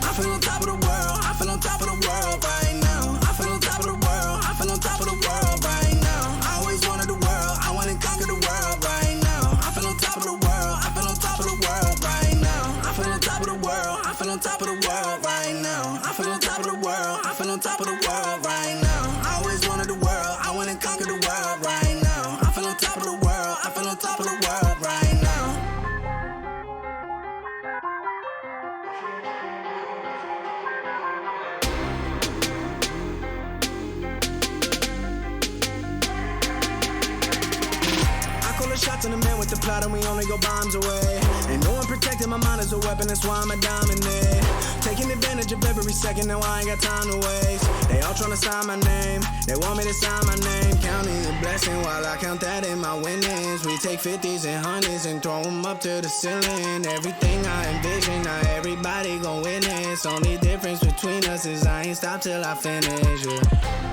I feel on top of the world, I feel on top of the world right now. I feel on top of the world, I feel on top of the world right now. I always wanted the world, I wanna conquer the world right now. I feel on top of the world, I feel on top of the world right now. I feel on top of the world, I feel on top of the world right now. I feel on top of the world, I feel on top of the world right now. I always wanted the world, I wanna conquer the world right now. I feel on top of the world, I feel on top of the world right now. Shots in the man with the plot and we only go bombs away. Ain't no one protecting my mind as a weapon, that's why I'ma dominate. Taking advantage of every second, now I ain't got time to waste. They all tryna sign my name, they want me to sign my name. Counting your blessing while I count that in my winnings. We take 50s and 100s and throw them up to the ceiling. Everything I envision, now everybody gon' witness. Only difference between us is I ain't stop till I finish. Yeah.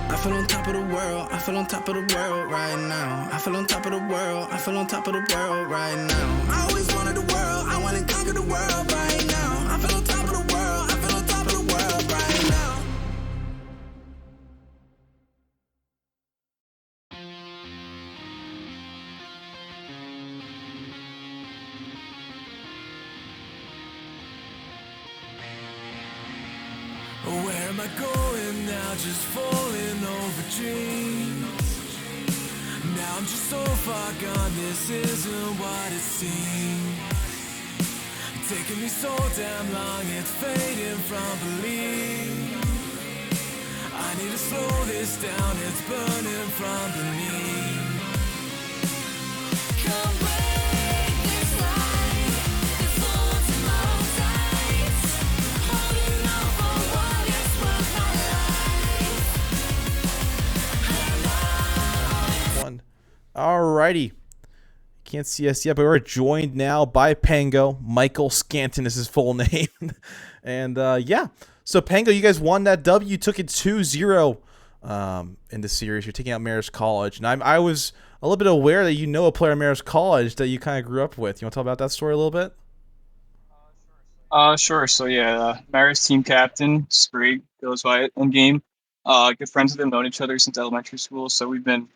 I feel on top of the world, I feel on top of the world right now. I feel on top of the world, I feel on top of the world right now. I always wanted the world, I wanna conquer the world right now. I feel on top of the world, I feel on top of the world right now.
Where am I going now? Just falling over dreams. Now I'm just so far gone, this isn't what it seems. Taking me so damn long, it's fading from belief. I need to slow this down, it's burning from beneath. Come break this line before tomorrow dies. Holding on for what is worth my life.
One. Alrighty. Can't see us yet, but we're joined now by Pango. Michael Scanton is his full name. And yeah. So Pango, you guys won that W. You took it 2-0 in the series. You're taking out Marist College. And I was a little bit aware that you know a player at Marist College that you kind of grew up with. You want to talk about that story a little bit?
Sure. So yeah, Marist team captain, Sprague goes by it in game. Good friends with him, known each other since elementary school. So we've been,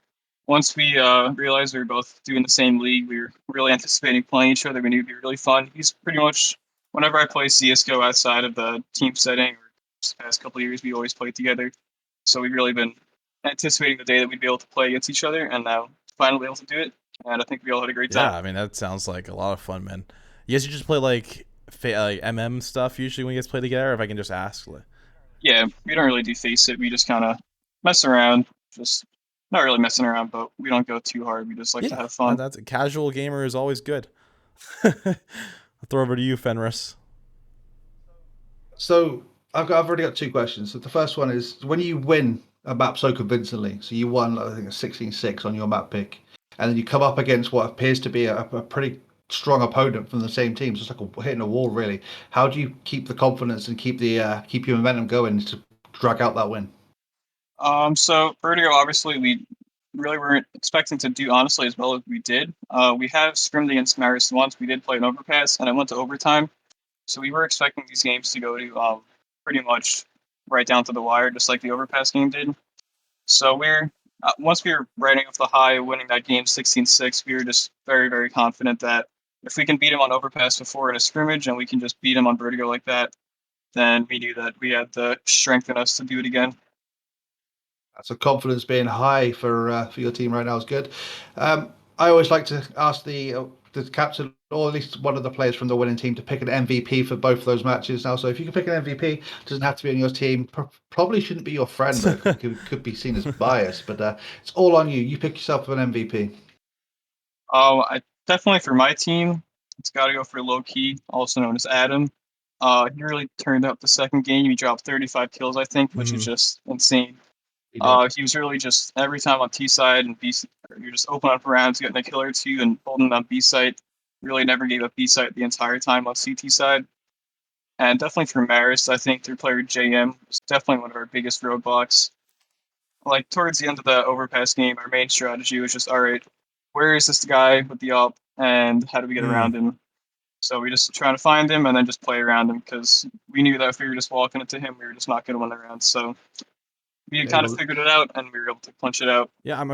once we realized we were both doing the same league, we were really anticipating playing each other. We knew it'd be really fun. He's pretty much, whenever I play CSGO outside of the team setting, or just the past couple of years, we always played together. So we've really been anticipating the day that we'd be able to play against each other, and now finally able to do it. And I think we all had a great time.
Yeah, I mean, that sounds like a lot of fun, man. You guys just play like MM stuff usually when you guys play together, if I can just ask.
Yeah, we don't really do face it. We just kind of mess around. Just not really messing around, but we don't go too hard. We just like to have fun.
That's a casual gamer is always good. I'll throw over to you, Fenris.
So I've already got two questions. So the first one is, when you win a map so convincingly, so you won, I think, a 16-6 on your map pick, and then you come up against what appears to be a pretty strong opponent from the same team. So it's like hitting a wall, really. How do you keep the confidence and keep your momentum going to drag out that win?
So Vertigo, obviously, we really weren't expecting to do honestly as well as we did. We have scrimmed against Marist once. We did play an overpass, and it went to overtime. So we were expecting these games to go to pretty much right down to the wire, just like the overpass game did. So we're once we were riding off the high, winning that game 16-6, we were just very, very confident that if we can beat him on overpass before in a scrimmage, and we can just beat him on Vertigo like that, then we knew that we had the strength in us to do it again.
So confidence being high for your team right now is good. I always like to ask the captain, or at least one of the players from the winning team, to pick an MVP for both of those matches. Now, so if you can pick an MVP, it doesn't have to be on your team. Probably shouldn't be your friend, though. Could be seen as biased, but it's all on you. You pick yourself an MVP.
I definitely for my team, it's got to go for Low Key, also known as Adam. He really turned up the second game. He dropped 35 kills, I think, which is just insane. He was really just every time on T side and B, you're just open up rounds, getting a kill or two, and holding on B side. Really never gave up B side the entire time on CT side. And definitely for Marist, I think their player JM was definitely one of our biggest roadblocks. Like towards the end of the overpass game, our main strategy was just, all right, where is this guy with the up, and how do we get around him? So we just trying to find him and then just play around him, because we knew that if we were just walking into him, we were just not going to win the round. So we kind of figured it out, and we were able to punch it out.
Yeah,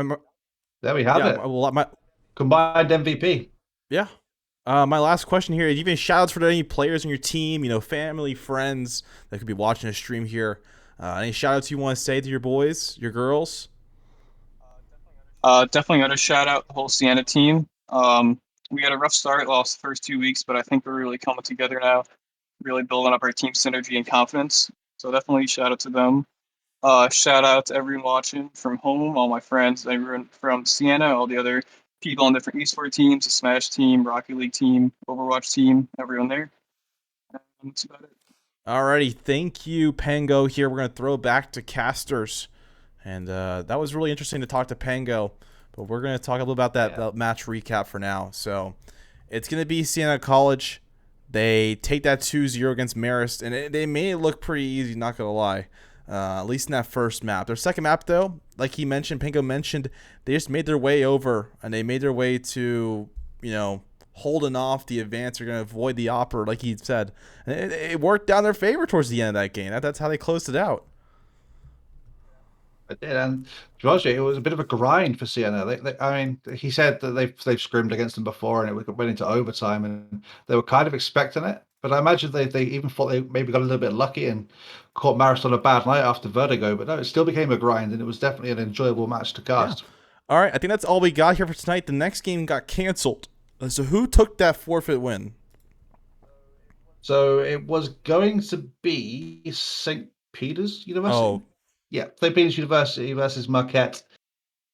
there we have it.
Well,
combined MVP.
Yeah. My last question here: even shout outs for any players on your team, family, friends that could be watching a stream here. Any shout outs you want to say to your boys, your girls?
Definitely got to shout out the whole Siena team. We had a rough start, lost the first 2 weeks, but I think we're really coming together now, really building up our team synergy and confidence. So definitely shout out to them. Shout out to everyone watching from home, all my friends, everyone from Siena, all the other people on different esports teams, the Smash team, Rocket League team, Overwatch team, everyone there. And that's about it.
Alrighty, thank you, Pango. Here we're gonna throw back to casters, and that was really interesting to talk to Pango. But we're gonna talk a little about that match recap for now. So it's gonna be Siena College. They take that 2-0 against Marist, and they made it look pretty easy. Not gonna lie. At least in that first map. Their second map, though, like he mentioned, Pango mentioned, they just made their way over, and they made their way to, holding off the advance. They're going to avoid the opera, like he said. And it worked down their favor towards the end of that game. That's how they closed it out.
It did, and Georgia, it was a bit of a grind for Siena. He said that they've scrimmed against them before, and it went into overtime, and they were kind of expecting it. But I imagine they even thought they maybe got a little bit lucky and caught Marist on a bad night after Vertigo. But no, it still became a grind, and it was definitely an enjoyable match to cast.
Yeah. All right, I think that's all we got here for tonight. The next game got canceled. So who took that forfeit win?
So it was going to be St. Peter's University.
Oh.
Yeah, St. Peter's University versus Marquette.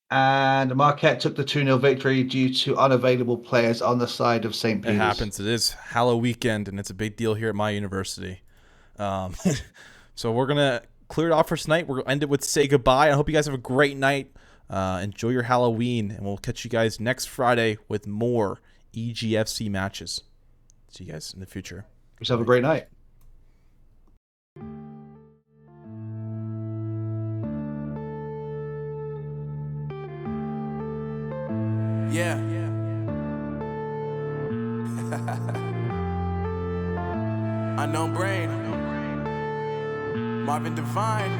And Marquette took the 2-0 victory due to unavailable players on the side of St. Peter's.
It happens. It is Halloween weekend, and it's a big deal here at my university. So we're going to clear it off for tonight. We're going to end it with say goodbye. I hope you guys have a great night. Enjoy your Halloween, and we'll catch you guys next Friday with more EGFC matches. See you guys in the future.
Just have a great night.
Yeah. Unknown Brain. Marvin Devine.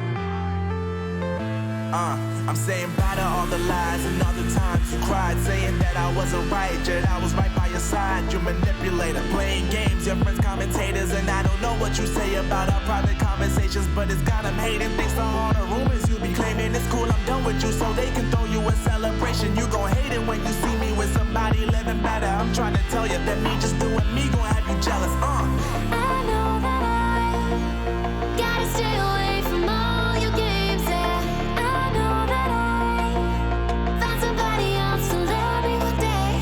I'm saying bye to all the lies and all the times you cried, saying that I wasn't right, yet I was right by your side. You manipulator, playing games, your friends commentators, and I don't know what you say about our private conversations, but it's got them hating thanks to all the rumors you be claiming. It's cool, I'm done with you, so they can throw you a celebration. You gon' hate it when you see me with somebody living better. I'm trying to tell you that me just doing me gon' have you jealous.
I know that I gotta stay away from all your games, yeah. I know that I found somebody else to love me one day.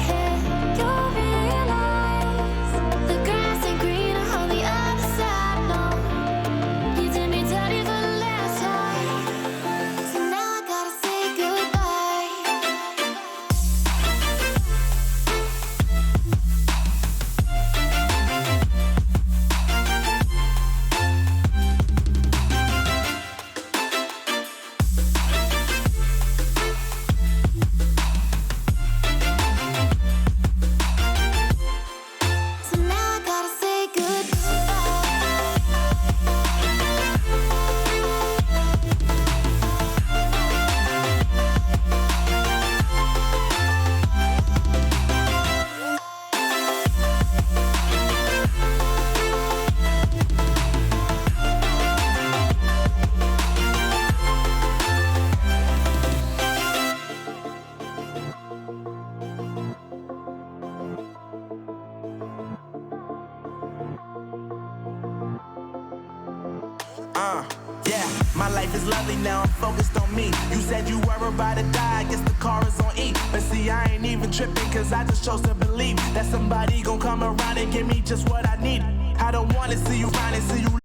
You'll realize the grass ain't greener on the other side, no. You did me dirty for the last time, so now I gotta say goodbye.
Yeah, my life is lovely now, I'm focused on me. You said you were about to die, I guess the car is on E. But see, I ain't even tripping, cause I just chose to believe that somebody gon' come around and give me just what I need. I don't wanna see you finally see you